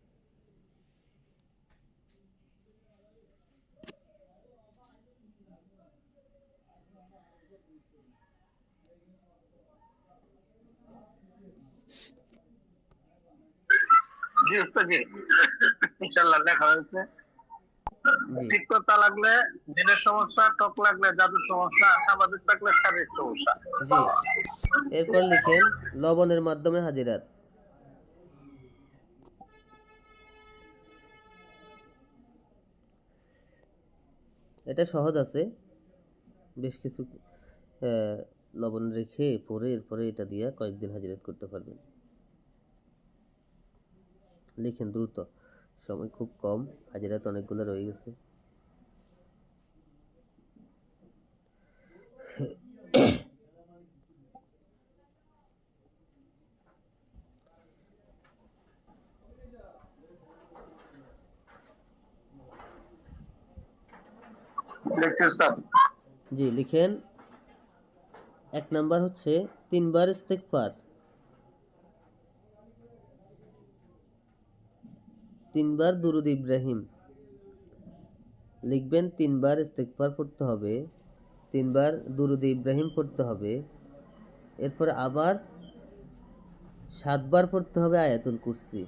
জি উস্তাদ জি ইনশাআল্লাহ লেখা হয়েছে। জি তিক্ততা লাগলে জিনের সমস্যা, টক লাগলে জাদুর সমস্যা, আর স্বাভাবিক থাকলে শারীরিক সমস্যা। জি এরপর লিখেন, লবণের মাধ্যমে হাজিরাত। এটা সহজ আছে, বেশ কিছু আহ, লবণ রেখে পরে এরপরে এটা দিয়ে কয়েকদিন হাজিরাত করতে পারবেন। লিখেন দ্রুত, সময় খুব কম, হাজিরাত অনেকগুলো রয়ে গেছে। দেখছি উস্তাদ। জি লিখেন, 1 নাম্বার হচ্ছে 3 বার ইস্তেগফার, 3 বার দুরূদ ইব্রাহিম। লিখবেন 3 বার ইস্তেগফার পড়তে হবে, 3 বার দুরূদ ইব্রাহিম পড়তে হবে, এরপর আবার 7 বার পড়তে হবে আয়াতুল কুরসি।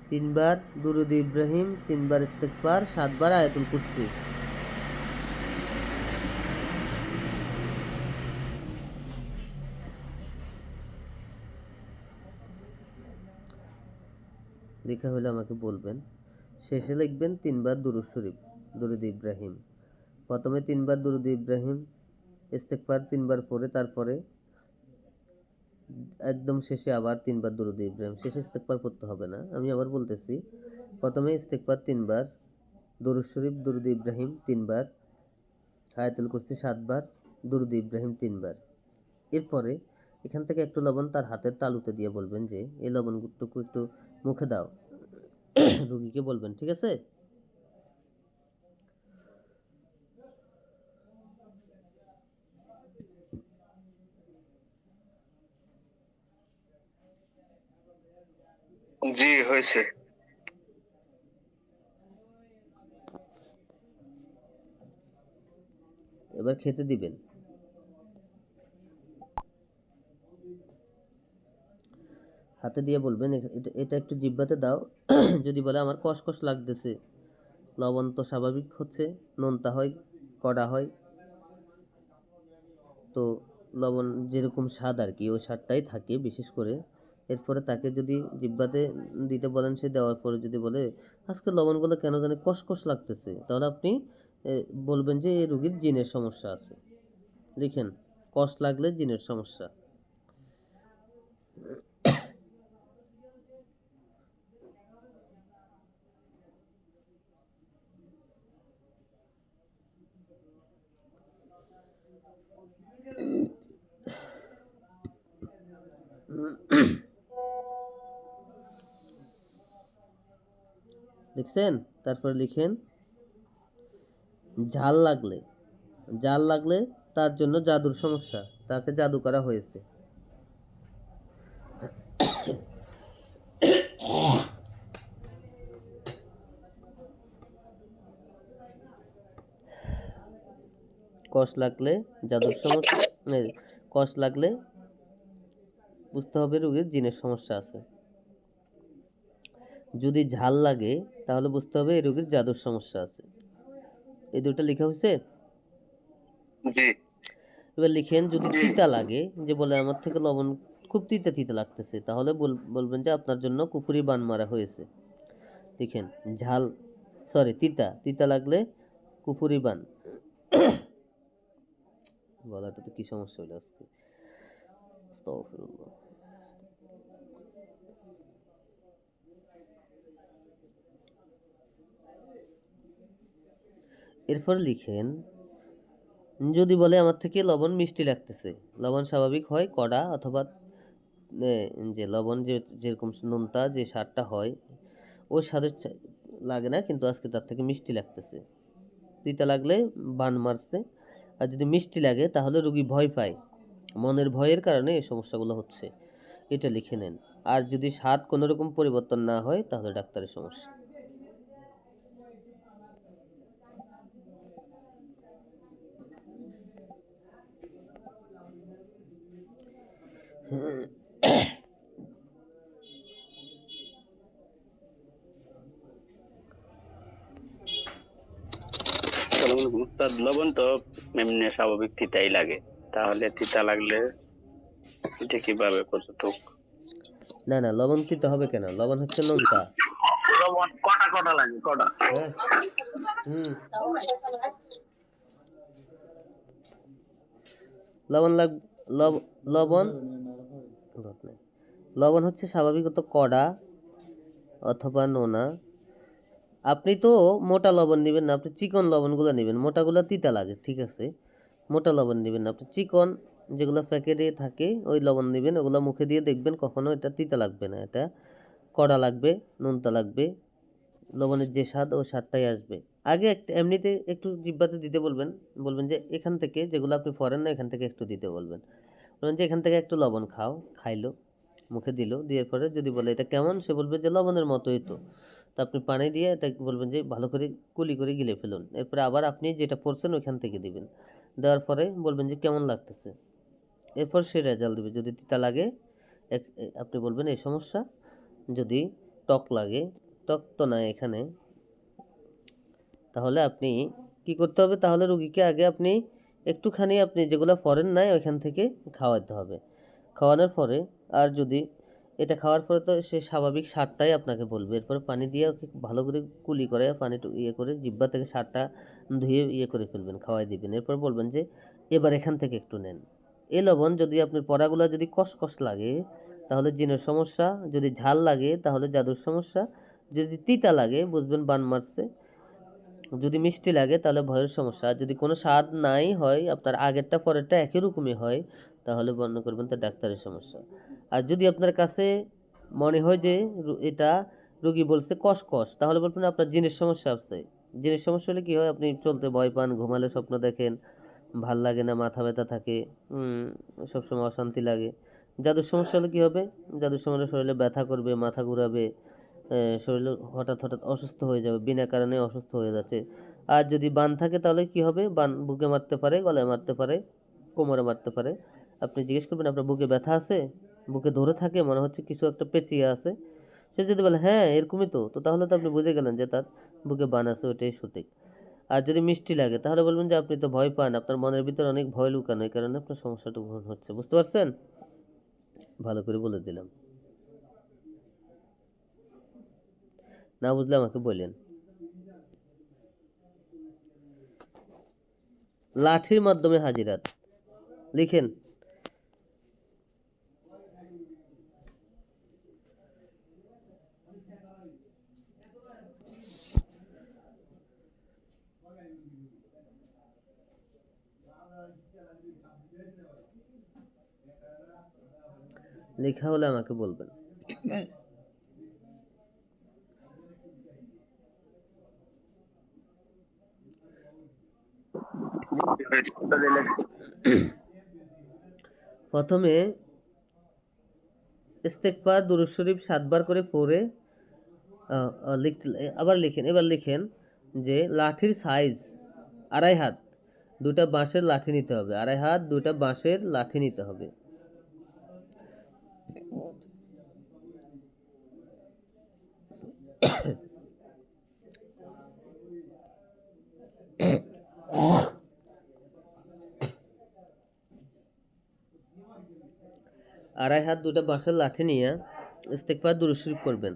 3 বার দুরূদ ইব্রাহিম, 3 বার ইস্তেগফার, 7 বার আয়াতুল কুরসি। লেখা হলে আমাকে বলবেন। শেষে লিখবেন 3 বার দুরূদ শরীফ, দুরূদ ইব্রাহিম। প্রথমে 3 বার দুরূদ ইব্রাহিম, ইস্তেগফার 3 বার পড়ে তারপরে একদম শেষে আবার 3 বার দুরূদ ইব্রাহিম। শেষে ইস্তেগফার পড়তে হবে না, আমি আবার বলতেছি। প্রথমে ইস্তেগফার 3 বার, দুরূদ শরীফ দুরূদ ইব্রাহিম 3 বার, আয়াতুল কুরসি 7 বার, দুরূদ ইব্রাহিম 3 বার। এরপরে এখান থেকে একটু লবণ তার হাতের তালুতে দিয়ে বলবেন যে এই লবণটুকু একটু মুখে দাও। রুগীকে বলবেন, ঠিক আছে? জি হয়েছে। এবার খেতে দিবেন। হাতে দিয়ে বলবেন এটা একটু জিহ্বাতে দাও। যদি বলে আমার কষকষ লাগতেছে, লবণ তো স্বাভাবিক হচ্ছে, নোনতা হয়, কড়া হয়, তো লবণ যেরকম স্বাদ আর কি ওই স্বাদটাই থাকে বিশেষ করে। এরপরে তাকে যদি জিহ্বাতে দিতে বলেন, সে দেওয়ার পরে যদি বলে আজকে লবণগুলো কেন জানি কষকষ লাগতেছে, তাহলে আপনি বলবেন যে এই রুগীর জিনের সমস্যা আছে। লিখেন, কষ লাগলে জিনের সমস্যা। দেখছেন? তারপরে লিখেন ঝাল লাগলে, জাল লাগলে তার জন্য জাদুর সমস্যা, তাকে জাদু করা হয়েছে। কষ লাগলে জাদুর সমস্যা, কষ লাগলে বুঝতে হবে রোগীর জিনের সমস্যা আছে। যদি ঝাল লাগে তাহলে বুঝতে হবে এই রোগীর জাদুর সমস্যা আছে। এই দুটো লেখা হয়েছে। জি এবার লিখেন যদি তিতা লাগে, যে বলে আমার থেকে লবণ খুব তিতা তিতা লাগতেছে, তাহলে বলবেন যে আপনার জন্য কুফুরি বান মারা হয়েছে। লিখেন ঝাল তিতা তিতা লাগলে কুফুরি বান। বলাটাতে কি সমস্যা হলো আজকে, আস্তাগফিরুল্লাহ। এরপর লিখেন যদি বলে আমার থেকে লবণ মিষ্টি লাগতেছে, লবণ স্বাভাবিক হয় কড়া অথবা যে লবণ যেরকম নোনতা যে স্বাদটা হয় ওই স্বাদের লাগে না, কিন্তু আজকে তার থেকে মিষ্টি লাগতেছে। তিতা লাগলে বান মারছে। আর যদি মিষ্টি লাগে তাহলে রোগী ভয় পায়, মনের ভয়ের কারণে এই সমস্যাগুলো হচ্ছে, এটা লিখে নেন। আর যদি স্বাদ কোনো রকম পরিবর্তন না হয় তাহলে ডাক্তারের সমস্যা। উস্তাদ, লবণ তো এমনি স্বাভাবিক তিতাই লাগে, তাহলে তিতা লাগলে এটা কিভাবে কতটুক? না না, লবণ তিতা হবে কেন? লবণ হচ্ছে নোনতা। লবণ কটা কটা লাগে, কটা? হ্যাঁ লবণ লবণ লবণ হচ্ছে স্বাভাবিকত কড়া অথবা নোনা। আপনি তো মোটা লবণ নেবেন না, আপনি চিকন লবণগুলো নেবেন, মোটাগুলো তিতা লাগে, ঠিক আছে। মোটা লবণ নেবেন না, আপনি চিকন যেগুলো প্যাকেটে থাকে ওই লবণ নেবেন, ওগুলো মুখে দিয়ে দেখবেন কখনো এটা তিতা লাগবে না, এটা কড়া লাগবে, নোনতা লাগবে, লবণের যে স্বাদ ও স্বাদটাই আসবে। আগে এমনিতে একটু জিহ্বাতে দিতে বলবেন, বলবেন যে এখান থেকে যেগুলো আপনি ফরেন না এখান থেকে একটু দিতে বলবেন, বলবেন যে এখান থেকে একটু লবণ খাইলো, মুখে দিল, দিয়ে পরে যদি বলে এটা কেমন, সে বলবে যে লবণের মতোই তো। তো আপনি পানি দিয়ে এটা বলবেন যে ভালো করে কুলি করে গিলে ফেলুন, এরপরে আবার আপনি যেটা পড়ছেন ওইখান থেকে দিবেন, দেওয়ার পরে বলবেন যে কেমন লাগতেছে, এরপর সে রেজাল্ট দেবে। যদি তিতা লাগে আপনি বলবেন এই সমস্যা, যদি টক লাগে, টক তো না এখানে, তাহলে আপনি কি করতে হবে, তাহলে রুগীকে আগে আপনি একটুখানি আপনি যেগুলো ফরেন নাই ওইখান থেকে খাওয়াতে হবে। খাওয়ানোর পরে আর যদি এটা খাওয়ার পরে তো সে স্বাভাবিক স্বাদটাই আপনাকে বলবে, এরপরে পানি দিয়ে ওকে ভালো করে কুলি করে পানি ইয়ে করে জিহ্বা থেকে স্বাদটা ধুয়ে ইয়ে করে ফেলবেন, খাওয়াই দিবেন। এরপর বলবেন যে এবার এখান থেকে একটু নেন। এই লবণ যদি আপনার পড়াগুলো যদি কষ লাগে তাহলে জিনের সমস্যা, যদি ঝাল লাগে তাহলে জাদুর সমস্যা, যদি তিতা লাগে বুঝবেন বান মারছে, যদি মিষ্টি লাগে তাহলে ভয়ের সমস্যা, আর যদি কোনো স্বাদ নাই হয় আপনার আগেরটা পরেরটা একই রকমই হয় তাহলে বর্ণনা করবেন তা ডাক্তারের সমস্যা। আর যদি আপনার কাছে মনে হয় যে এটা রোগী বলছে কষ তাহলে বলবেন আপনার জিনের সমস্যা আছে। জিনের সমস্যা হলে কি হয়, আপনি চলতে ভয় পান, ঘুমালে স্বপ্ন দেখেন, ভাল লাগে না, মাথা ব্যথা থাকে, সবসময় অশান্তি লাগে। জাদুর সমস্যা হলে কি হবে, জাদুর সমস্যা শরীরে ব্যথা করবে, মাথা ঘুরাবে, শরীরে হঠাৎ অসুস্থ হয়ে যাবে, বিনা কারণে অসুস্থ হয়ে যাচ্ছে। আর যদি বান থাকে তাহলে কি হবে, বান বুকে মারতে পারে, গলায় মারতে পারে, কোমরে মারতে পারে। আপনি জিজ্ঞেস করবেন আপনার বুকে ব্যথা আছে, বুকে ধরে থাকে, মনে হচ্ছে কিছু একটা পেঁচিয়ে আছে, সে যদি বলে হ্যাঁ এরকমই তো, তাহলে তো আপনি বুঝে গেলেন যে তার বুকে বান আছে, ওইটাই সঠিক। আর যদি মিষ্টি লাগে তাহলে বলবেন যে আপনি তো ভয় পান, আপনার মনের ভিতরে অনেক ভয় লুকানো, এই কারণে আপনার সমস্যাটা হচ্ছে। বুঝতে পারছেন? ভালো করে বলে দিলাম, না বুঝলে আমাকে বললেন। লাঠির মাধ্যমে হাজিরাত। লিখেন। লেখা হলে আমাকে বলবেন। প্রথমে ইস্তেগফার দুরূদ শরীফ 7 বার করে পড়ে আবার লিখেন। এবার লিখেন যে লাঠির সাইজ 2.5 হাত, 2টা বাঁশের লাঠি নিতে হবে। 2.5 হাত 2টা বাঁশের লাঠি নিতে হবে। আড়াই হাত 2টা বাঁশের লাঠি নিয়ে ইস্তেগফার দুরূদ শরীফ করবেন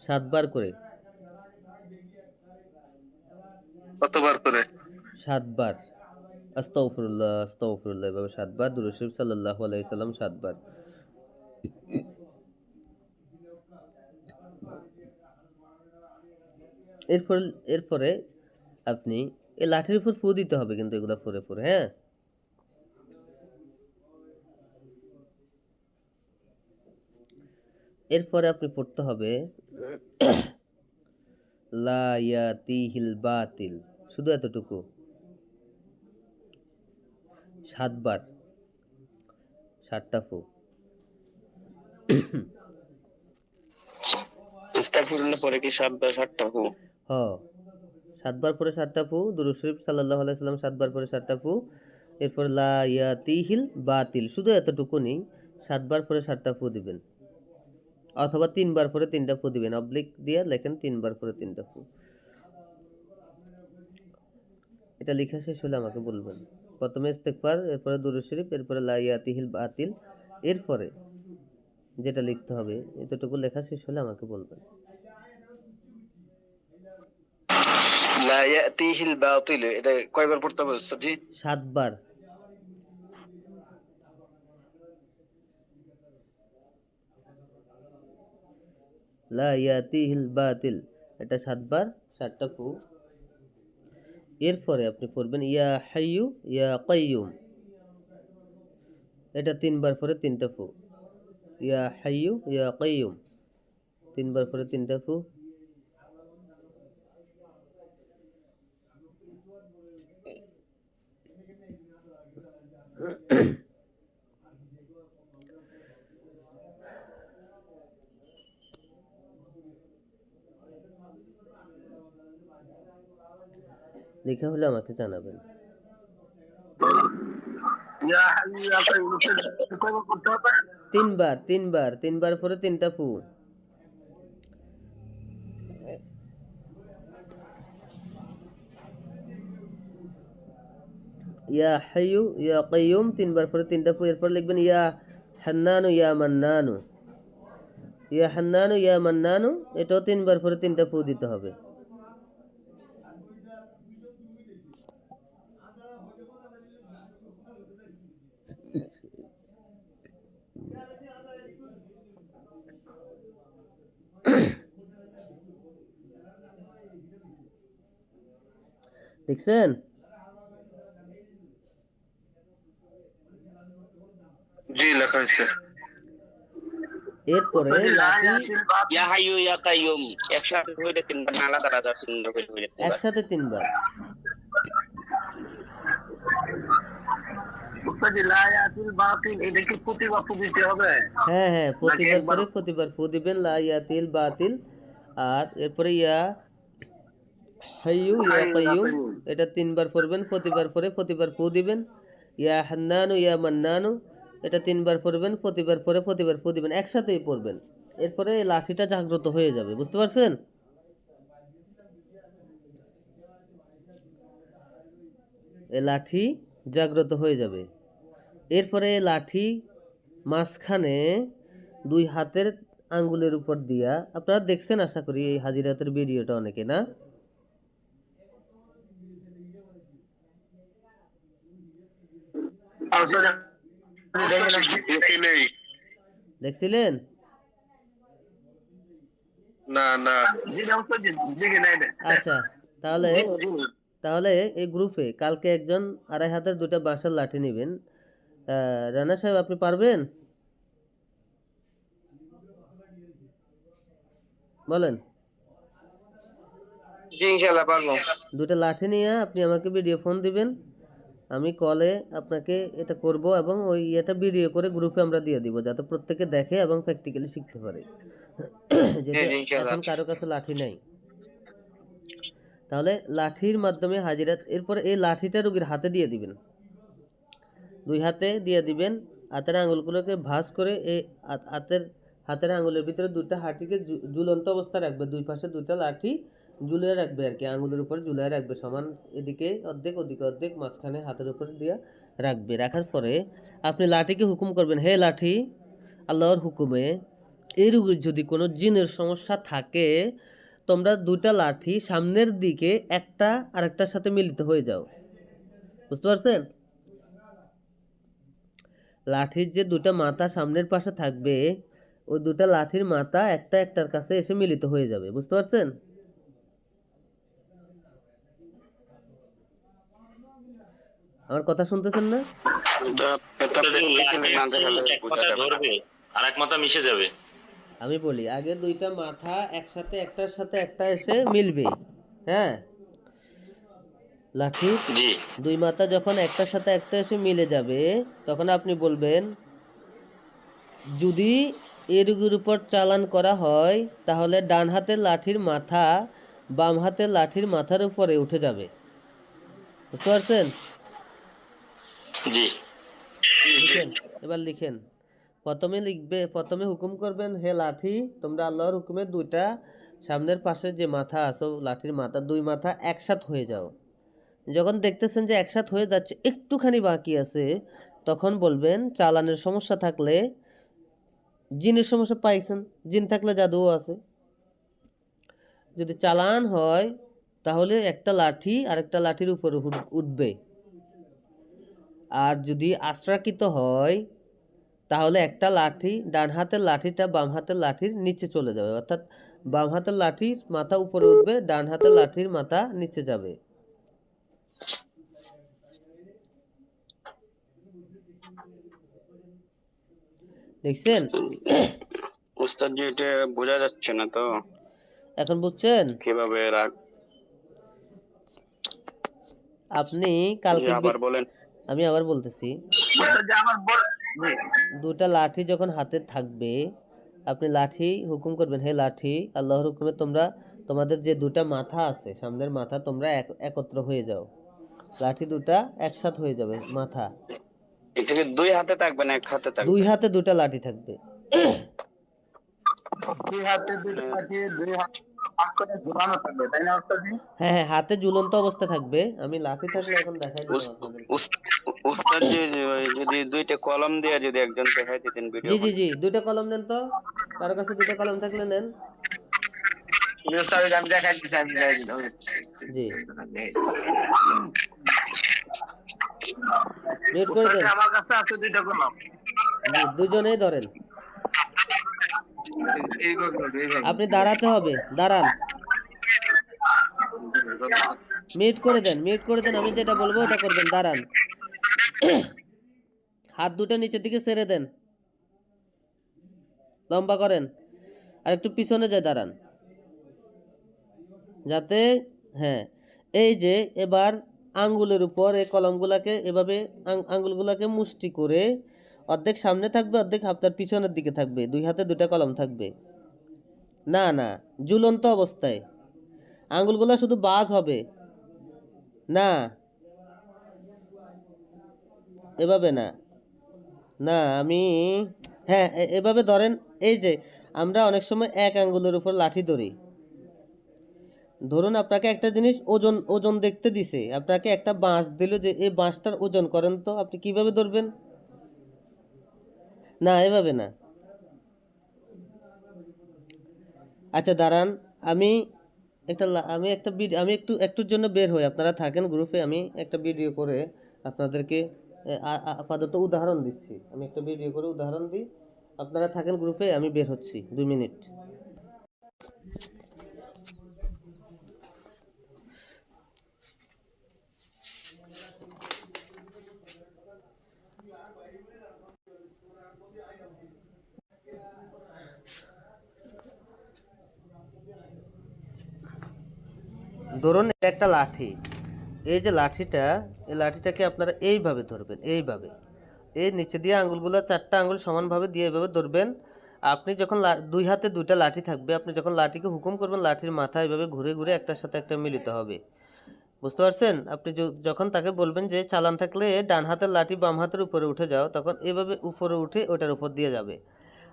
7 বার করে। কতবার করে? 7 বার। আস্তাগফিরুল্লাহ আস্তাগফিরুল্লাহ এভাবে 7 বার। দুরূদ শরীফ সাল্লাল্লাহু আলাইহি সাল্লাম 7 বার। এরপরে আপনি এই লাঠির উপর ফু দিতে হবে, কিন্তু এগুলা পরে পরে, হ্যাঁ। এরপরে আপনি পড়তে হবে লা ইয়াতিহিল বাতিল, শুধু এতটুকু 7 বার, 7টা ফু। ইস্তাগফিরুল্লাহ পরে কি 7টা হু? 7 বার পরে 7টা ফু। দুরূদ শরীফ সাল্লাল্লাহু আলাইহি সাল্লাম 7 বার পরে 7টা ফু। এরপর লা ইয়াতিহিল বাতিল, শুধু এতটুকু নেই, 7 বার পরে 7টা ফু দিবেন, অথবা 3 বার পরে 3টা ফু দিবেন। অবলিক দিয়ে লেখেন 3 বার পরে 3টা ফু। এটা লেখা শেষ হলে আমাকে বলবেন। প্রথমে ইস্তেগফার, এরপরে দুরূদ শরীফ, এরপরে লা ইয়াতিহিল বাতিল, এরপরে যেটা লিখতে হবে, এতটুকু লেখা শেষ হলে আমাকে বলবেন। লা ইয়াতিহিল বাতিল, এটা কয়বার পড়তে হবে উস্তাদ জি? 7 বার। লা ইয়াতিহিল বাতিল, এটা 7 বার, 7টা ফু। এরপরে আপনি পড়বেন ইয়া হাইয়ু ইয়া কাইয়ুম, এটা 3 বার পরে 3টা ফু। ইয়া হাইয়ু ইয়া কাইয়ুম, 3 বার পরে 3টা ফু। লেখা হলে আমাকে জানাবেন। ইয়া হাইয়ু ইয়া কাইয়ুম কয়বার করতে হবে? 3 বার, 3 বার, 3 বার পরে 3টা ফু। ইয়া হাইয়ু ইয়া কাইয়ুম 3 বার পরে 3টা ফু। এরপর লিখবেন ইয়া হান্নানু ইয়া মান্নানু, ইয়া হান্নানু ইয়া মান্নানু, এটাও 3 বার পরে 3টা ফু দিতে হবে। দেখছেন? জি লেখা হয়েছে। এরপরে লা লাঠি ইয়াতিল বাতিল, ইয়া হাইয়ু ইয়া কাইয়ুম একসাথে হইলে 3বার, না আলাদা আলাদা 3বার হইলে 3বার? একসাথে 3 বার। উস্তাদ লা ইয়াতিল বাতিল, এটা কি প্রতিবার দিতে হবে? হ্যাঁ হ্যাঁ, প্রতিবার একবার? পরে প্রতিবার ফু দিবেন লা ইয়াতিল বাতিল। আর এরপরে ইয়া হাইয়ু ইয়া কাইয়ুম, এটা 3 বার পড়বেন, প্রতিবার পরে প্রতিবার ফু দিবেন। ইয়া হান্নানু ইয়া মান্নানু, এটা 3 বার পড়বেন, প্রতিবার পরে প্রতিবার ফু দিবেন, একসাথেই পড়বেন। এরপরে এই লাঠিটা জাগ্রত হয়ে যাবে, বুঝতে পারছেন? এই লাঠি জাগ্রত হয়ে যাবে। এরপরে এই লাঠি মাঝখানে 2 হাতের আঙ্গুলের উপর দিয়া, আপনারা দেখছেন আশা করি এই হাজিরাতের ভিডিওটা অনেকে, না? দেখছিলেন? না না আচ্ছা, তাহলে তাহলে এই গ্রুপে কালকে একজন 2.5 হাতের 2টা বাঁশের লাঠি নেবেন। রানা সাহেব, আপনি পারবেন? বলেন। জি ইনশাআল্লাহ পারবো। 2টা লাঠি নিয়ে আপনি আমাকে ভিডিও ফোন দিবেন, আমি কলে আপনাকে এটা করব এবং ওই এটা ভিডিও করে গ্রুপে আমরা দিয়ে দিব, যাতে প্রত্যেকে দেখে এবং প্র্যাকটিক্যালি শিখতে পারে। যেহেতু জি ইনশাআল্লাহ। এখন কারো কাছে লাঠি নাই, তাহলে লাঠির মাধ্যমে হাজিরা। এরপরে এই লাঠিটা রোগীর হাতে দিয়ে দিবেন, 2 হাতে দিয়ে দিবেন। হাতের আঙুলগুলোকে ভাঁজ করে এই হাতের আঙুলের ভিতরে 2টা হাঁটিকে ঝুলন্ত অবস্থায় রাখবে, 2 পাশে 2টা লাঠি ঝুলিয়ে রাখবে আর কি, আঙুলের উপর ঝুলিয়ে রাখবে সমান, এদিকে অর্ধেক ওদিকে অর্ধেক, মাঝখানে হাতের উপর দিয়ে রাখবে। রাখার পরে আপনি লাঠিকে হুকুম করবেন, হে লাঠি, আল্লাহর হুকুমে এই রোগীর যদি কোনো জিনের সমস্যা থাকে, তোমরা 2টা লাঠি সামনের দিকে একটা আরেকটার সাথে মিলিত হয়ে যাও। বুঝতে পারছেন? লাঠির যে 2টা মাথা সামনের পাশে থাকবে, ওই 2টা লাঠির মাথা একটা একটার কাছে এসে মিলিত হয়ে যাবে। বুঝতে পারছেন? আমার কথা শুনতেছেন না? এক মাথা ধরবে আর এক মাথা মিশে যাবে। আমি বলি, আগে 2টা মাথা একসাথে একটার সাথে একটা এসে মিলবে। হ্যাঁ, লাঠির জি 2 মাথা যখন একটার সাথে একটা এসে মিলে যাবে, তখন আপনি বলবেন, যদি এর উপর চালান করা হয় তাহলে ডান হাতের লাঠির মাথা বাম হাতের লাঠির মাথার উপরে উঠে যাবে। বুঝতে পারছেন? জি লিখেন, এবার লিখেন। প্রথমে হুকুম করবেন, হে লাঠি, তোমরা আল্লাহর হুকুমে 2টা সামনের পাশে যে মাথা আছে লাঠির মাথা, 2 মাথা একসাথ হয়ে যাও। যখন দেখতেছেন যে একসাথ হয়ে যাচ্ছে, একটুখানি বাকি আছে, তখন বলবেন, চালানের সমস্যা থাকলে, জিনের সমস্যা পাইছেন, জিন থাকলে জাদুও আছে। যদি চালান হয় তাহলে একটা লাঠি আরেকটা লাঠির উপরে উঠবে, আর যদি আশ্রাকৃত হয় তাহলে একটা লাঠি, ডান হাতের লাঠিটা বাম হাতের লাঠির নিচে চলে যাবে, অর্থাৎ বাম হাতের লাঠির মাথা উপরে উঠবে, ডান হাতের লাঠির মাথা নিচে যাবে। দেখছেন? উস্তাদ জি এটা বোঝা যাচ্ছে না তো এখন বুঝছেন? কিভাবে রাখ। আপনি কালকে আবার বলেন। আমি আবার বলতেছি, 2টা লাঠি যখন হাতে থাকবে, আপনি লাঠি হুকুম করবেন, হে লাঠি, আল্লাহর হুকুমে তোমরা তোমাদের যে 2টা মাথা আছে সামনের মাথা, তোমরা একত্র হয়ে যাও। লাঠি 2টা একসাথ হয়ে যাবে মাথা। এটা কি 2 হাতে থাকবে না 1 হাতে থাকবে? 2 হাতে 2টা লাঠি থাকবে। 2 হাতে 2টা লাঠি 2 হাত ভাগ করে ঝুলানো থাকবে, তাই না ওস্তাদ জি? হ্যাঁ হ্যাঁ, হাতে ঝুলন্ত অবস্থা থাকবে। আমি লাঠি থাকলে এখন দেখাই দিলাম আপনাদেরকে। উস্তাদ জি যদি 2টা কলম দিয়ে যদি একজন দেখাই দিতেন ভিডিও। জি জি জি, 2টা কলম নেন তো, কারো কাছে 2টা কলম থাকলে নেন। উস্তাদ আমি দেখাই দিচ্ছি, আমি দেখাই দিলাম। জি, মিউট করে দেন। আমার কাছে আছে 2টা কলম। জি, দুজনেই ধরেন। আপনি দাঁড়াতে হবে, দাঁড়ান। মিউট করে দেন, মিউট করে দেন। আমি যেটা বলবো ওটা করবেন, দাঁড়ান। হাত 2টা নিচের দিকে ছেড়ে দেন, লম্বা করেন, আর একটু পিছনে যায় দাঁড়ান, যাতে, হ্যাঁ, এই যে এবার আঙ্গুলের উপর এই কলমগুলাকে এভাবে আঙ্গুলগুলাকে মুষ্টি করে, অর্ধেক সামনে থাকবে অর্ধেক আপনার পিছনের দিকে থাকবে, 2 হাতে 2টা কলম থাকবে। না না, ঝুলন্ত অবস্থায় আঙ্গুলগুলা শুধু বাজ হবে না, এভাবে না, না আমি, হ্যাঁ এভাবে ধরেন। এই যে আমরা অনেক সময় এক আঙ্গুলের উপর লাঠি ধরি, ধরুন আপনাকে একটা জিনিস ওজন ওজন দেখতে দিছে, আপনাকে একটা বাঁশ দিল যে এই বাঁশটার ওজন করেন, তো আপনি কিভাবে ধরবেন? না, এভাবে না। আচ্ছা দাঁড়ান, আমি একটুর জন্য বের হই, আপনারা থাকেন গ্রুপে, আমি একটা ভিডিও করে আপনাদেরকে আপাতত উদাহরণ দিচ্ছি, আমি একটা ভিডিও করে উদাহরণ দিই। আপনারা থাকেন গ্রুপে, আমি বের হচ্ছি 2 মিনিট। ধরুন এটা একটা লাঠি, এই যে লাঠিটা, এই লাঠিটাকে আপনারা এইভাবে ধরবেন, এইভাবে এই নিচে দিয়ে আঙুলগুলো 4টা আঙুল সমানভাবে দিয়ে এইভাবে ধরবেন। আপনি যখন 2 হাতে 2টা লাঠি থাকবে, আপনি যখন লাঠিকে হুকুম করবেন, লাঠির মাথা এইভাবে ঘুরে ঘুরে একটার সাথে একটা মিলিত হবে। বুঝতে পারছেন? আপনি যখন তাকে বলবেন যে চালান থাকলে ডান হাতের লাঠি বাম হাতের উপরে উঠে যাও, তখন এভাবে উপরে উঠে ওটার উপর দিয়ে যাবে।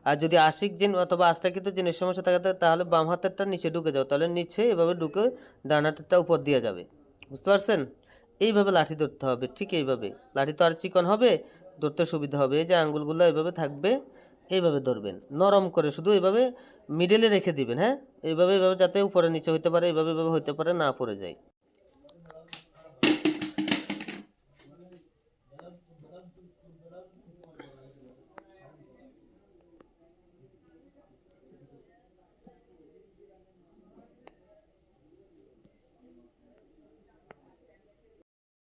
আর যদি আশিক জিন অথবা আস্থাকৃত জিনের সমস্যা থাকে তাহলে বাম হাতেরটা নিচে ঢুকে যাও, তাহলে নিচে এভাবে ঢুকে ডান হাতেরটা উপর দিয়ে যাবে। বুঝতে পারছেন? এইভাবে লাঠি ধরতে হবে, ঠিক এইভাবে। লাঠি তো আর চিকন হবে, ধরতে সুবিধা হবে। এই যে আঙ্গুলগুলো এইভাবে থাকবে, এইভাবে ধরবেন নরম করে, শুধু এইভাবে মিডলে রেখে দিবেন। হ্যাঁ, এইভাবে এইভাবে যাতে উপরে নিচে হইতে পারে, এইভাবে এইভাবে হইতে পারে, না পড়ে যায়।